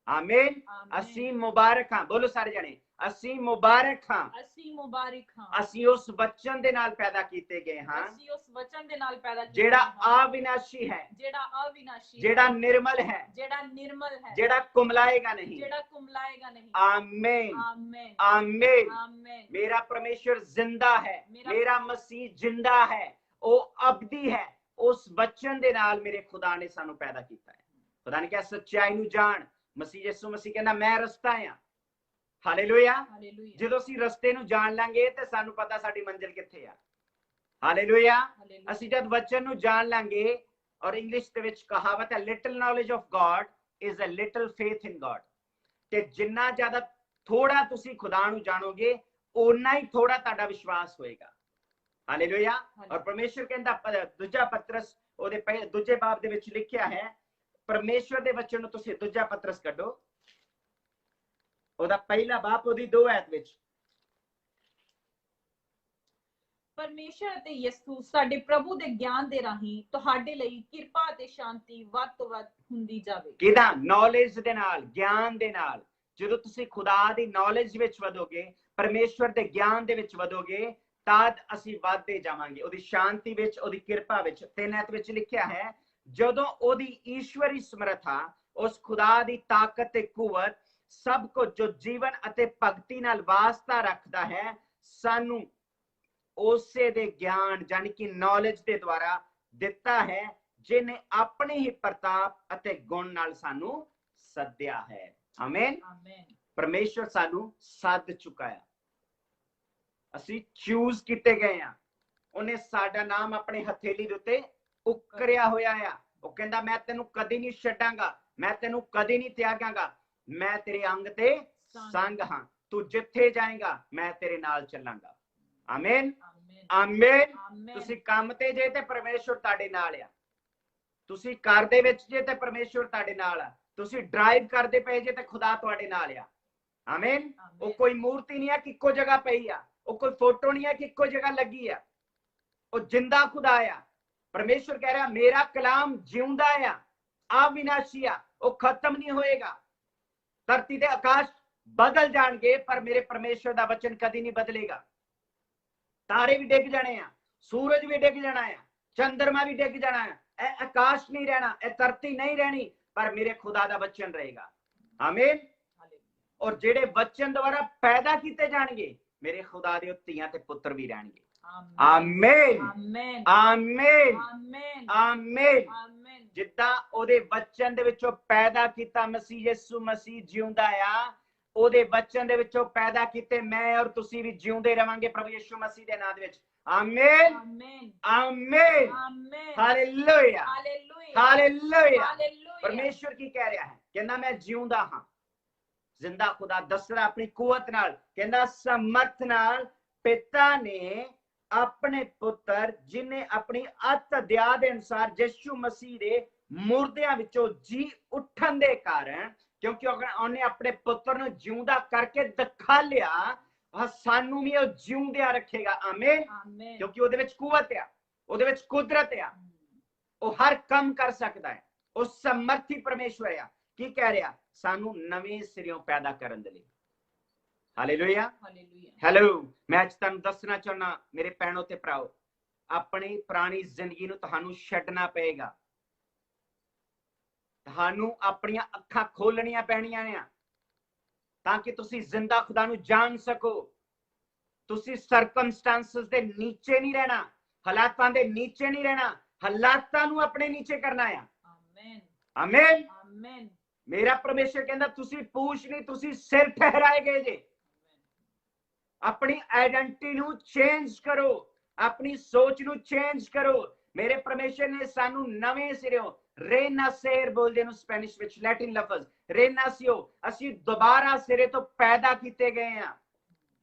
ਆਮੀਨ। ਅਸੀਂ ਮੁਬਾਰਕ ਹਾਂ। ਬੋਲੋ ਸਾਰੇ ਜਣੇ, ਅਸੀਂ ਮੁਬਾਰਕ ਹਾਂ। ਅਸੀਂ ਮੁਬਾਰਕ ਹਾਂ। ਅਸੀਂ ਉਸ ਵਚਨ ਦੇ ਨਾਲ ਪੈਦਾ ਕੀਤੇ ਗਏ ਹਾਂ, ਅਸੀਂ ਉਸ ਵਚਨ ਦੇ ਨਾਲ ਪੈਦਾ ਕੀਤੇ ਜਿਹੜਾ ਹਾਂ, ਅਵਿਨਾਸ਼ੀ ਹੈ, ਜਿਹੜਾ ਅਵਿਨਾਸ਼ੀ ਜਿਹੜਾ ਹੈ, ਨਿਰਮਲ ਹੈ, ਜਿਹੜਾ ਨਿਰਮਲ ਹੈ, ਜਿਹੜਾ ਕੁਮਲਾਏਗਾ ਨਹੀਂ। ਜਿਹੜਾ ਕੁਮਲਾਏਗਾ ਨਹੀਂ। ਆਮੀਨ, ਆਮੀਨ, ਆਮੀਨ। ਆਮੀਨ। मेरा परमेश्वर जिंदा है, मेरा मसीह जिंदा है, ਉਹ ਅਬਦੀ ਹੈ। ਉਸ ਵਚਨ ਦੇ ਨਾਲ ਮੇਰੇ ਖੁਦਾ ਨੇ ਸਾਨੂੰ ਪੈਦਾ ਕੀਤਾ ਹੈ। ਖੁਦਾ ਨੇ ਕਿਹਾ ਸੱਚਾਈ ਨੂੰ ਜਾਣ। ਮਸੀਹ ਯਿਸੂ ਮਸੀਹ ਕਹਿੰਦਾ ਮੈਂ ਰਸਤਾ ਆ। ਹਾਲੇਲੂਇਆ। ਜਦੋਂ ਅਸੀਂ ਰਸਤੇ ਨੂੰ ਜਾਣ ਲਾਂਗੇ ਤੇ ਸਾਨੂੰ ਪਤਾ ਸਾਡੀ ਮੰਜ਼ਿਲ ਕਿੱਥੇ ਆ। ਹਾਲੇਲੂਇਆ। ਅਸੀਂ ਜਦ ਵਚਨ ਨੂੰ ਜਾਣ ਲਾਂਗੇ, ਔਰ ਇੰਗਲਿਸ਼ ਦੇ ਵਿੱਚ ਕਹਾਵਤ ਹੈ little knowledge of God is a little faith in God. ਤੇ ਜਿੰਨਾ ਜ਼ਿਆਦਾ ਥੋੜਾ ਤੁਸੀਂ ਖੁਦਾ ਨੂੰ ਜਾਣੋਗੇ, ਓਨਾ ਹੀ ਥੋੜਾ ਤੁਹਾਡਾ ਵਿਸ਼ਵਾਸ ਹੋਏਗਾ। ਹਾਲੇਲੂਇਆ। ਔਰ ਪਰਮੇਸ਼ਰ ਕਹਿੰਦਾ, ਦੂਜਾ ਪਤਰਸ ਉਹਦੇ ਦੂਜੇ ਬਾਬ ਦੇ ਵਿੱਚ ਲਿਖਿਆ ਹੈ, ਪਰਮੇਸ਼ਰ ਦੇ ਵਚਨ ਨੂੰ ਤੁਸੀਂ ਦੂਜਾ ਪਤਰਸ ਕੱਢੋ, ਉਹਦਾ ਪਹਿਲਾ ਬਾਪ ਉਹਦੀ 2 ਆਇਤ ਵਿੱਚ। ਪਰਮੇਸ਼ਰ ਅਤੇ ਯਿਸੂ ਸਾਡੇ ਪ੍ਰਭੂ ਦੇ ਗਿਆਨ ਦੇ ਰਾਹੀਂ ਤੁਹਾਡੇ ਲਈ ਕਿਰਪਾ ਅਤੇ ਸ਼ਾਂਤੀ ਵੱਧ ਤੋਂ ਵੱਧ ਹੁੰਦੀ ਜਾਵੇ। ਕਿਹਦਾ? ਨੌਲੇਜ ਦੇ ਨਾਲ, ਗਿਆਨ ਦੇ ਨਾਲ। ਜਦੋਂ ਤੁਸੀਂ ਖੁਦਾ ਦੀ ਨੌਲੇਜ ਵਿੱਚ ਵਧੋਗੇ, ਪਰਮੇਸ਼ਰ ਦੇ ਗਿਆਨ ਦੇ ਵਿੱਚ ਵਧੋਗੇ, ਤਦ ਅਸੀਂ ਵੱਧਦੇ ਜਾਵਾਂਗੇ ਉਹਦੀ ਸ਼ਾਂਤੀ ਵਿੱਚ, ਉਹਦੀ ਕਿਰਪਾ ਵਿੱਚ। 3 ਆਇਤ ਵਿੱਚ ਲਿਖਿਆ ਹੈ, ਜਦੋਂ ਉਹਦੀ ਈਸ਼ਵਰੀ ਸਮਰੱਥਾ, ਉਸ ਖੁਦਾ ਦੀ ਤਾਕਤ ਤੇ ਕੁਵਤ, ਸਭ ਕੁਝ ਜੋ ਜੀਵਨ ਅਤੇ ਭਗਤੀ ਨਾਲ ਵਾਸਤਾ ਰੱਖਦਾ ਹੈ, ਸਾਨੂੰ ਉਸੇ ਦੇ ਗਿਆਨ ਯਾਨੀ ਕਿ ਨੌਲੇਜ ਦੇ ਦੁਆਰਾ ਦਿੱਤਾ ਹੈ, ਜਿਹਨੇ ਆਪਣੇ ਹੀ ਪ੍ਰਤਾਪ ਅਤੇ ਗੁਣ ਨਾਲ ਸਾਨੂੰ ਸੱਦਿਆ ਹੈ। ਆਮੀਨ। ਪਰਮੇਸ਼ਰ ਸਾਨੂੰ ਸੱਦ ਚੁੱਕਾ ਹੈ, ਅਸੀਂ ਚੂਜ਼ ਕੀਤੇ ਗਏ ਆ। ਉਹਨੇ ਸਾਡਾ ਨਾਮ ਆਪਣੇ ਹਥੇਲੀ ਦੇ ਉੱਤੇ ਉਕਰਿਆ ਹੋਇਆ ਆ। ਉਹ ਕਹਿੰਦਾ ਮੈਂ ਤੈਨੂੰ ਕਦੀ ਨਹੀਂ ਛੱਡਾਂਗਾ, ਮੈਂ ਤੈਨੂੰ ਕਦੀ ਨਹੀਂ ਤਿਆਗਾਂਗਾ, ਮੈਂ ਤੇਰੇ ਅੰਗ ਤੇ ਸੰਗ ਹਾਂ, ਤੂੰ ਜਿੱਥੇ ਜਾਏਗਾ ਮੈਂ ਤੇਰੇ ਨਾਲ ਚੱਲਾਂਗਾ। ਆਮੀਨ, ਆਮੀਨ। ਤੁਸੀਂ ਕੰਮ ਤੇ ਜੇ ਤੇ ਪਰਮੇਸ਼ਰ ਤੁਹਾਡੇ ਨਾਲ ਆ। ਤੁਸੀਂ ਘਰ ਦੇ ਵਿੱਚ ਜੇ ਤੇ ਪਰਮੇਸ਼ਰ ਤੁਹਾਡੇ ਨਾਲ ਆ। ਤੁਸੀਂ ਡਰਾਈਵ ਕਰਦੇ ਪਏ ਜੇ ਤੇ ਖੁਦਾ ਤੁਹਾਡੇ ਨਾਲ ਆ। ਆਮੀਨ। ਉਹ ਕੋਈ ਮੂਰਤੀ ਨਹੀਂ ਆ ਕਿ ਇੱਕੋ ਜਗ੍ਹਾ ਪਈ ਆ, ਉਹ ਕੋਈ ਫੋਟੋ ਨਹੀਂ ਹੈ ਕਿ ਇੱਕੋ ਜਗ੍ਹਾ ਲੱਗੀ ਆ। ਉਹ ਜਿੰਦਾ ਖੁਦਾ ਆ। ਪਰਮੇਸ਼ਰ ਕਹਿ ਰਿਹਾ ਮੇਰਾ ਕਲਾਮ ਜਿਉਂਦਾ ਆ, ਅਵਿਨਾਸ਼ੀ ਆ, ਉਹ ਖਤਮ ਨਹੀਂ ਹੋਏਗਾ। ਧਰਤੀ ਦੇ ਆਕਾਸ਼ ਬਦਲ ਜਾਣਗੇ ਪਰ ਮੇਰੇ ਪਰਮੇਸ਼ਰ ਦਾ ਵਚਨ ਕਦੀ ਨਹੀਂ ਬਦਲੇਗਾ। ਤਾਰੇ ਵੀ ਡਿੱਗ ਜਾਣੇ ਆ, ਸੂਰਜ ਵੀ ਡਿੱਗ ਜਾਣਾ ਆ, ਚੰਦਰਮਾ ਵੀ ਡਿੱਗ ਜਾਣਾ ਆ, ਇਹ ਆਕਾਸ਼ ਨਹੀਂ ਰਹਿਣਾ, ਇਹ ਧਰਤੀ ਨਹੀਂ ਰਹਿਣੀ, ਪਰ ਮੇਰੇ ਖੁਦਾ ਦਾ ਵਚਨ ਰਹੇਗਾ। ਆਮੀਨ। ਔਰ ਜਿਹੜੇ ਵਚਨ ਦੁਆਰਾ ਪੈਦਾ ਕੀਤੇ ਜਾਣਗੇ, ਮੇਰੇ ਖੁਦਾ ਦੇ ਧੀਆਂ ਤੇ ਪੁੱਤਰ ਵੀ ਰਹਿਣਗੇ। ਆਮੀਨ, ਆਮੀਨ, ਆਮੀਨ, ਆਮੀਨ। ਜਿੱਦਾਂ ਉਹਦੇ ਵਚਨ ਦੇ ਵਿੱਚੋਂ ਪੈਦਾ ਕੀਤਾ ਮਸੀਹ ਯਿਸੂ ਮਸੀਹ ਜਿਉਂਦਾ ਆ, ਉਹਦੇ ਵਚਨ ਦੇ ਵਿੱਚੋਂ ਪੈਦਾ ਕੀਤੇ ਮੈਂ ਔਰ ਤੁਸੀਂ ਵੀ ਜਿਉਂਦੇ ਰਵਾਂਗੇ ਪ੍ਰਭੂ ਯਿਸੂ ਮਸੀਹ ਦੇ ਨਾਮ ਦੇ ਵਿੱਚ। ਆਮੀਨ, ਆਮੀਨ, ਆਮੀਨ, ਹਾਲੇਲੂਇਆ, ਹਾਲੇਲੂਇਆ। ਪਰਮੇਸ਼ਰ ਕੀ ਕਹਿ ਰਿਹਾ ਹੈ? ਕਹਿੰਦਾ ਮੈਂ ਜਿਉਂਦਾ ਹਾਂ। ਜ਼ਿੰਦਾ ਖੁਦਾ ਦੱਸ ਰਿਹਾ ਆਪਣੀ ਕੁਵਤ ਨਾਲ, ਕਹਿੰਦਾ ਸਮਰਥ ਨਾਲ ਪਿਤਾ ਨੇ ਆਪਣੇ ਪੁੱਤਰ, ਜਿਨੇ ਆਪਣੀ ਅਤ ਦਇਆ ਦੇ ਅਨੁਸਾਰ ਯਿਸੂ ਮਸੀਹ ਦੇ ਮੁਰਦਿਆਂ ਵਿੱਚੋਂ ਜੀ ਉੱਠਣ ਦੇ ਕਾਰਨ, ਕਿਉਂਕਿ ਉਹਨੇ ਆਪਣੇ ਪੁੱਤਰ ਨੂੰ ਜਿਉਂਦਾ ਕਰਕੇ ਦਿਖਾ ਲਿਆ, ਸਾਨੂੰ ਵੀ ਉਹ ਜਿਉਂਦਿਆਂ ਰੱਖੇਗਾ। ਆਮੀਨ। ਕਿਉਂਕਿ ਉਹਦੇ ਵਿੱਚ ਕੁਵਤ ਆ, ਉਹਦੇ ਵਿੱਚ ਕੁਦਰਤ ਆ, ਉਹ ਹਰ ਕੰਮ ਕਰ ਸਕਦਾ ਹੈ, ਉਹ ਸਮਰਥੀ ਪਰਮੇਸ਼ਵਰ ਆ। ਕੀ ਕਹਿ ਰਿਹਾ? ਸਾਨੂੰ ਨਵੇਂ ਸਿਰਿਓਂ ਪੈਦਾ ਕਰਨ ਦੇ ਲਈ। Hallelujah, hello. ਮੈਂ ਅੱਜ ਤੁਹਾਨੂੰ ਦੱਸਣਾ ਚਾਹੁੰਦਾ ਮੇਰੇ ਭੈਣੋ ਤੇ ਭਰਾਓ, ਆਪਣੀ ਪੁਰਾਣੀ ਜ਼ਿੰਦਗੀ ਨੂੰ ਤੁਹਾਨੂੰ ਛੱਡਣਾ ਪਏਗਾ। ਤੁਹਾਨੂੰ ਆਪਣੀਆਂ ਅੱਖਾਂ ਖੋਲਣੀਆਂ ਪੈਣੀਆਂ ਨੇ ਤਾਂ ਕਿ ਤੁਸੀਂ ਜ਼ਿੰਦਾ ਖੁਦਾ ਨੂੰ ਜਾਣ ਸਕੋ। ਤੁਸੀਂ ਸਰਕਮਸਟੈਂਸਸ ਦੇ ਨੀਚੇ ਨਹੀਂ ਰਹਿਣਾ, ਹਾਲਾਤਾਂ ਦੇ ਨੀਚੇ ਨਹੀਂ ਰਹਿਣਾ, ਹਾਲਾਤਾਂ ਨੂੰ ਆਪਣੇ ਨੀਚੇ ਕਰਨਾ ਆ। ਆਮੀਨ, ਆਮੀਨ, ਆਮੀਨ। ਮੇਰਾ ਪਰਮੇਸ਼ਰ ਕਹਿੰਦਾ ਤੁਸੀਂ ਪੂਛ ਨਹੀਂ, ਤੁਸੀਂ ਸਿਰ ਠਹਿਰਾਏ ਗਏ ਜੇ। ਆਪਣੀ ਆਇਡੈਂਟੀਟੀ ਨੂੰ ਚੇਂਜ ਕਰੋ, ਆਪਣੀ ਸੋਚ ਨੂੰ ਚੇਂਜ ਕਰੋ। ਮੇਰੇ ਪਰਮੇਸ਼ਰ ਨੇ ਸਾਨੂੰ ਨਵੇਂ ਸਿਰਿਓਂ ਰੇਨਾਸੇਰ ਬੋਲਦੇ ਨੂੰ ਸਪੈਨਿਸ਼ ਵਿੱਚ, ਲੈਟਿਨ ਲਫ਼ਜ਼ ਰੇਨਾਸੀਓ, ਅਸੀਂ ਦੁਬਾਰਾ ਸਿਰੇ ਤੋਂ ਪੈਦਾ ਕੀਤੇ ਗਏ ਆ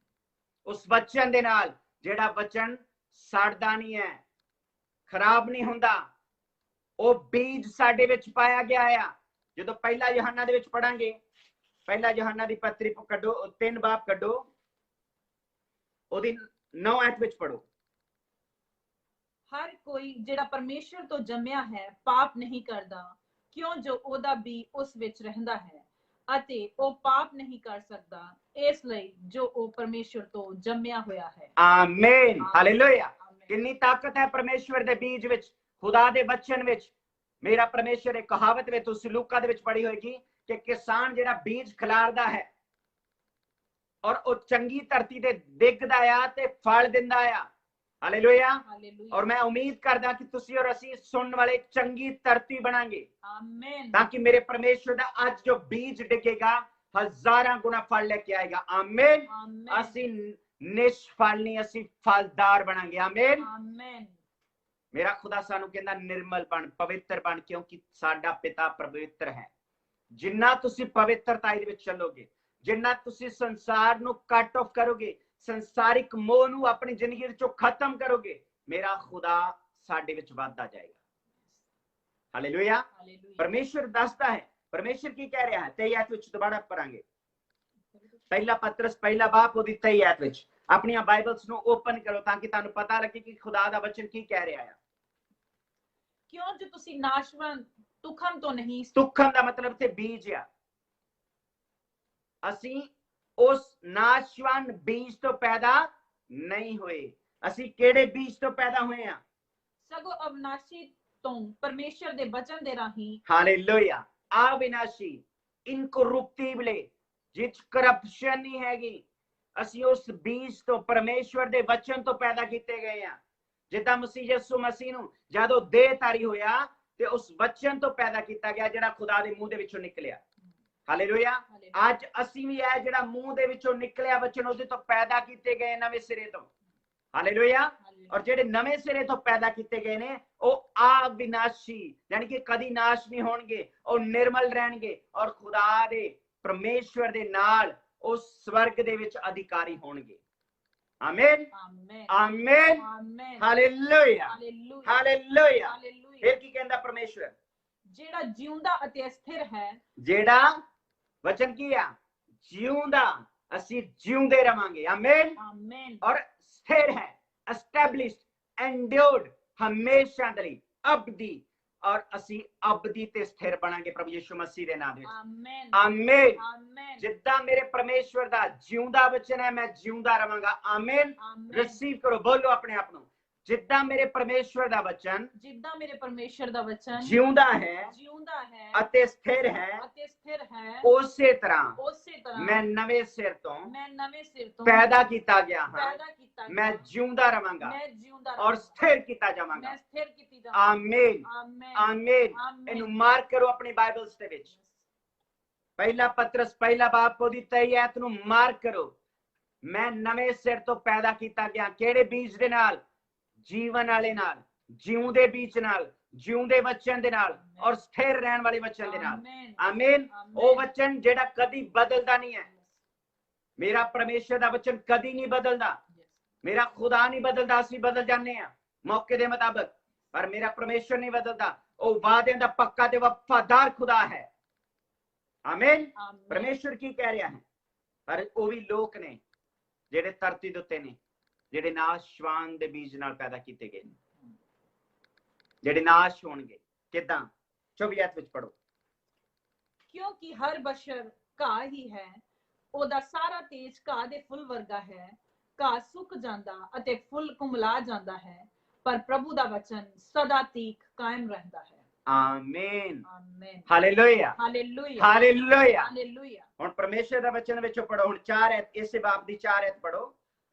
ਉਸ ਵਚਨ ਦੇ ਨਾਲ, ਜਿਹੜਾ ਵਚਨ ਸੜਦਾ ਨਹੀਂ ਹੈ, ਖਰਾਬ ਨਹੀਂ ਹੁੰਦਾ। ਉਹ ਬੀਜ ਸਾਡੇ ਵਿੱਚ ਪਾਇਆ ਗਿਆ ਆ। ਜਦੋਂ ਪਹਿਲਾ ਯਹੋਨਾ ਦੇ ਵਿੱਚ ਪੜਾਂਗੇ, ਪਹਿਲਾ ਯਹੋਨਾ ਦੀ ਪੱਤਰੀ ਕੱਢੋ, 3 ਬਾਬ ਕੱਢੋ, ਉਹਦੀ 9 ਆਇਤ ਵਿੱਚ ਪੜੋ। ਹਰ ਕੋਈ ਜਿਹੜਾ ਪਰਮੇਸ਼ਰ ਤੋਂ ਜੰਮਿਆ ਹੈ ਪਾਪ ਨਹੀਂ ਕਰਦਾ, ਕਿਉਂ ਜੋ ਉਹਦਾ ਬੀ ਉਸ ਵਿੱਚ ਰਹਿੰਦਾ ਹੈ ਅਤੇ ਉਹ ਪਾਪ ਨਹੀਂ ਕਰ ਸਕਦਾ, ਇਸ ਲਈ ਜੋ ਉਹ ਪਰਮੇਸ਼ਰ ਤੋਂ ਜੰਮਿਆ ਹੋਇਆ ਹੈ। ਆਮੀਨ, ਹਾਲੇਲੂਇਆ। ਆਮੀਨ। ਕਿੰਨੀ ਤਾਕਤ ਹੈ ਪਰਮੇਸ਼ਵਰ ਦੇ ਬੀਜ ਵਿੱਚ, ਖੁਦਾ ਦੇ ਬਚਨ ਵਿੱਚ। ਮੇਰਾ ਪਰਮੇਸ਼ਰ ਇੱਕ ਕਹਾਵਤ ਵਿੱਚ ਤੁਸੀਂ ਲੂਕਾ ਦੇ ਵਿੱਚ ਪੜ੍ਹੀ ਹੋਏਗੀ ਕਿ ਕਿਸਾਨ ਜਿਹੜਾ ਬੀਜ ਖਿਲਾਰਦਾ ਹੈ ਔਰ ਉਹ ਚੰਗੀ ਧਰਤੀ ਤੇ ਡਿੱਗਦਾ ਆ ਤੇ ਫਲ ਦਿੰਦਾ ਆ। ਹਾਲੇਲੂਇਆ। ਔਰ ਮੈਂ ਉਮੀਦ ਕਰਦਾ ਕਿ ਤੁਸੀਂ ਔਰ ਅਸੀਂ ਸੁਣਨ ਵਾਲੇ ਚੰਗੀ ਧਰਤੀ ਬਣਾਂਗੇ, ਆਮੀਨ, ਤਾਂ ਕਿ ਮੇਰੇ ਪਰਮੇਸ਼ਰ ਦਾ ਅੱਜ ਜੋ ਬੀਜ ਡਿੱਗੇਗਾ ਹਜ਼ਾਰਾਂ ਗੁਣਾ ਫਲ ਲੈ ਕੇ ਆਏਗਾ। ਆਮੀਨ। ਅਸੀਂ ਨਿਸ਼ਫਲ ਨਹੀਂ, ਅਸੀਂ ਫਲਦਾਰ ਬਣਾਂਗੇ। ਆਮੀਨ, ਆਮੀਨ। ਮੇਰਾ ਖੁਦਾ ਸਾਨੂੰ ਕਹਿੰਦਾ ਨਿਰਮਲ ਬਣ, ਪਵਿੱਤਰ ਬਣ, ਕਿਉਂਕਿ ਸਾਡਾ ਪਿਤਾ ਪਵਿੱਤਰ ਹੈ। ਜਿੰਨਾ ਤੁਸੀਂ ਪਵਿੱਤਰਤਾ ਦੇ ਵਿੱਚ ਚੱਲੋਗੇ, ਜਿੰਨਾ ਤੁਸੀਂ ਸੰਸਾਰ ਨੂੰ ਕੱਟ ਆਫ ਕਰੋਗੇ, ਸੰਸਾਰਿਕ ਮੋਹ ਨੂੰ ਆਪਣੀ ਜ਼ਿੰਦਗੀ ਵਿੱਚੋਂ ਖਤਮ ਕਰੋਗੇ, ਮੇਰਾ ਖੁਦਾ ਸਾਡੇ ਵਿੱਚ ਵੱਧਦਾ ਜਾਏਗਾ। ਹਾਲੇਲੂਇਆ। ਪਰਮੇਸ਼ਰ ਦੱਸਦਾ ਹੈ, ਪਰਮੇਸ਼ਰ ਕੀ ਕਹਿ ਰਿਹਾ ਹੈ 23 ਆਇਤ ਵਿੱਚ ਦੁਬਾਰਾ ਪੜਾਂਗੇ। ਪਹਿਲਾ ਪਤਰਸ ਪਹਿਲਾ ਬਾਪ ਉਹਦੀ 23 ਆਇਤ ਵਿੱਚ। ਆਪਣੀਆਂ ਬਾਈਬਲਸ ਨੂੰ ਓਪਨ ਕਰੋ ਤਾਂ ਕਿ ਤੁਹਾਨੂੰ ਪਤਾ ਲੱਗੇ ਕਿ ਖੁਦਾ ਦਾ ਵਚਨ ਕੀ ਕਹਿ ਰਿਹਾ ਹੈ। ਕਿਉਂ ਜੋ ਤੁਸੀਂ ਨਾਸ਼ਵਾਨ ਤੁਖਮ ਤੋਂ ਨਹੀਂ, ਤੁਖਮ ਦਾ ਮਤਲਬ ਤੇ ਬੀਜ ਆ। ਅਸੀਂ ਉਸ ਨਾਸ਼ਵਾਨ ਬੀਜ ਤੋਂ ਪੈਦਾ ਨਹੀਂ ਹੋਏ। ਅਸੀਂ ਕਿਹੜੇ ਬੀਜ ਤੋਂ ਪੈਦਾ ਹੋਏ ਆ? ਸਗੋਂ ਅਵਿਨਾਸ਼ੀ ਤੋਂ ਪਰਮੇਸ਼ਰ ਦੇ ਬਚਨ ਦੇ ਰਾਹੀਂ। ਹਾਲੇਲੂਇਆ। ਅਵਿਨਾਸ਼ੀ, ਇਨਕਰਪਟੀਬਲ, ਜਿਸ ਕਰਪਸ਼ਨ ਨਹੀਂ ਹੈਗੀ। ਅਸੀਂ ਉਸ ਬੀਜ ਤੋਂ, ਪਰਮੇਸ਼ਵਰ ਦੇ ਬਚਨ ਤੋਂ ਪੈਦਾ ਕੀਤੇ ਗਏ ਆ। ਜਿੱਦਾਂ ਮਸੀਹ ਯਿਸੂ ਮਸੀਹ ਨੂੰ ਜਦੋਂ ਦੇਹ ਧਾਰੀ ਹੋਇਆ ਤੇ ਉਸ ਬਚਨ ਤੋਂ ਪੈਦਾ ਕੀਤਾ ਗਿਆ ਜਿਹੜਾ ਖੁਦਾ ਦੇ ਮੂੰਹ ਦੇ ਵਿੱਚੋਂ ਨਿਕਲਿਆ। ਹਾਲੇਲੂਇਆ। ਅੱਜ ਅਸੀਂ ਵੀ ਇਹ ਜਿਹੜਾ ਮੂੰਹ ਦੇ ਵਿੱਚੋਂ ਨਿਕਲਿਆ ਬਚਨ, ਉਹਦੇ ਤੋਂ ਪੈਦਾ ਕੀਤੇ ਗਏ ਨਵੇਂ ਸਿਰੇ ਤੋਂ। ਹਾਲੇਲੂਇਆ। ਔਰ ਜਿਹੜੇ ਨਵੇਂ ਸਿਰੇ ਤੋਂ ਪੈਦਾ ਕੀਤੇ ਗਏ ਨੇ ਉਹ ਅਵਿਨਾਸ਼ੀ, ਯਾਨੀ ਕਿ ਕਦੀ ਨਾਸ਼ ਨਹੀਂ ਹੋਣਗੇ, ਉਹ ਨਿਰਮਲ ਰਹਿਣਗੇ ਔਰ ਖੁਦਾ ਦੇ ਪਰਮੇਸ਼ਵਰ ਦੇ ਨਾਲ ਉਹ ਸਵਰਗ ਦੇ ਵਿੱਚ ਅਧਿਕਾਰੀ ਹੋਣਗੇ। ਆਮੀਨ, ਆਮੀਨ, ਹਾਲੇਲੂਇਆ, ਹਾਲੇਲੂਇਆ। ਫਿਰ ਕੀ ਕਹਿੰਦਾ ਪਰਮੇਸ਼ਵਰ? ਜਿਹੜਾ ਜਿਉਂਦਾ ਅਤੇ ਅਸਥਿਰ ਹੈ। ਜਿਹੜਾ ਵਚਨ ਕੀ ਆ? ਜਿਉਂਦਾ, ਅਸੀਂ ਜਿਉਂਦੇ ਰਵਾਂਗੇ। ਆਮੀਨ, ਆਮੀਨ। ਔਰ ਸਥਿਰ ਹੈ, ਐਸਟੈਬਲਿਸ਼ਡ, ਐਂਡਿਓਰਡ, ਹਮੇਸ਼ਾ ਦੇ ਲਈ, ਅਬਦੀ। ਔਰ ਅਸੀਂ ਅਬਦੀ ਤੇ ਸਥਿਰ ਬਣਾਂਗੇ ਪ੍ਰਭੂ ਯਿਸੂ ਮਸੀਹ ਦੇ ਨਾਮ ਵਿੱਚ। ਆਮੀਨ, ਆਮੀਨ। ਆਮੀਨ। ਜਿੱਦਾਂ ਮੇਰੇ ਪਰਮੇਸ਼ਵਰ ਦਾ ਜਿਉਂਦਾ ਵਚਨ ਹੈ, ਮੈਂ ਜਿਉਂਦਾ ਰਵਾਂਗਾ। ਆਮੀਨ। ਰਿਸੀਵ ਕਰੋ, ਬੋਲੋ ਆਪਣੇ ਆਪ ਨੂੰ। ਜਿੱਦਾਂ ਮੇਰੇ ਪਰਮੇਸ਼ਵਰ ਦਾ ਵਚਨ, ਜਿੱਦਾਂ ਮੇਰੇ ਪਰਮੇਸ਼ਰ ਦਾ ਵਚਨ ਜਿਉਂਦਾ ਹੈ, ਜਿਉਂਦਾ ਹੈ ਅਤੇ ਸਥਿਰ ਹੈ, ਉਸੇ ਤਰ੍ਹਾਂ ਮੈਂ ਨਵੇਂ ਸਿਰ ਤੋਂ ਪੈਦਾ ਕੀਤਾ ਗਿਆ ਹਾਂ। ਮੈਂ ਜਿਉਂਦਾ ਰਵਾਂਗਾ ਔਰ ਸਥਿਰ ਕੀਤਾ ਜਾਵਾਂਗਾ। ਆਮੀਨ, ਆਮੀਨ। ਇਹਨੂੰ ਮਾਰਕ ਕਰੋ ਆਪਣੀ ਬਾਈਬਲਸ ਦੇ ਵਿੱਚ। ਪਹਿਲਾ ਪਤਰਸ ਪਹਿਲਾ ਬਾਪ ਉਹਦੀ 23 ਆਇਤ ਨੂੰ ਮਾਰਕ ਕਰੋ। ਮੈਂ ਨਵੇਂ ਸਿਰ ਤੋਂ ਪੈਦਾ ਕੀਤਾ ਗਿਆ। ਕਿਹੜੇ ਬੀਜ ਦੇ ਨਾਲ? ਜੀਵਨ ਵਾਲੇ ਨਾਲ, ਜਿਉਂਦੇ ਬੀਜ ਨਾਲ, ਜਿਉਂਦੇ ਵਚਨ ਦੇ ਨਾਲ ਔਰ ਸਥਿਰ ਰਹਿਣ ਵਾਲੇ ਵਚਨ ਦੇ ਨਾਲ। ਆਮੀਨ। ਉਹ ਵਚਨ ਜਿਹੜਾ ਕਦੀ ਬਦਲਦਾ ਨਹੀਂ ਹੈ। ਮੇਰਾ ਪਰਮੇਸ਼ਰ ਦਾ ਵਚਨ ਕਦੀ ਨਹੀਂ ਬਦਲਦਾ। ਮੇਰਾ ਖੁਦਾ ਨਹੀਂ ਬਦਲਦਾ। ਅਸੀਂ ਬਦਲ ਜਾਂਦੇ ਆ ਮੌਕੇ ਦੇ ਮੁਤਾਬਕ, ਪਰ ਮੇਰਾ ਪਰਮੇਸ਼ਰ ਨਹੀਂ ਬਦਲਦਾ। ਉਹ ਵਾਅਦਿਆਂ ਦਾ ਪੱਕਾ ਤੇ ਵਫਾਦਾਰ ਖੁਦਾ ਹੈ। ਆਮੀਨ। ਪਰਮੇਸ਼ਰ ਕੀ ਕਹਿ ਰਿਹਾ ਹੈ? ਪਰ ਉਹ ਵੀ ਲੋਕ ਨੇ ਜਿਹੜੇ ਧਰਤੀ ਦੇ ਉੱਤੇ ਨੇ, ਜਿਹੜੇ ਨਾਸ਼ਵਾਨ ਦੇ ਬੀਜ ਨਾਲ ਪੈਦਾ ਕੀਤੇ ਗਏ ਨੇ, ਜਿਹੜੇ ਨਾਸ਼ ਹੋਣਗੇ। ਕਿਦਾਂ? 24 ਆਇਤ ਵਿੱਚ ਪੜੋ। ਕਿਉਂਕਿ ਹਰ ਬਸ਼ਰ ਘਾਹ ਹੀ ਹੈ, ਉਹਦਾ ਸਾਰਾ ਤੇਜ ਘਾਹ ਦੇ ਫੁੱਲ ਵਰਗਾ ਹੈ। ਘਾਹ ਸੁੱਕ ਜਾਂਦਾ ਅਤੇ ਫੁੱਲ ਕੁਮਲਾ ਜਾਂਦਾ ਹੈ, ਪਰ ਪ੍ਰਭੂ ਦਾ ਵਚਨ ਸਦਾ ਤੀਕ ਕਾਇਮ ਰਹਿੰਦਾ ਹੈ। ਆਮੀਨ, ਆਮੀਨ, ਹਾਲੇਲੂਇਆ, ਹਾਲੇਲੂਇਆ, ਹਾਲੇਲੂਇਆ। ਹਾਲੇਲੂਇਆ। ਹੁਣ ਪਰਮੇਸ਼ਰ ਦਾ ਵਚਨ ਵਿੱਚੋਂ ਪੜੋ। ਹੁਣ 4 ਆਇਤ, ਇਸੇ ਬਾਪ ਦੀ 4 ਆਇਤ ਪੜੋ।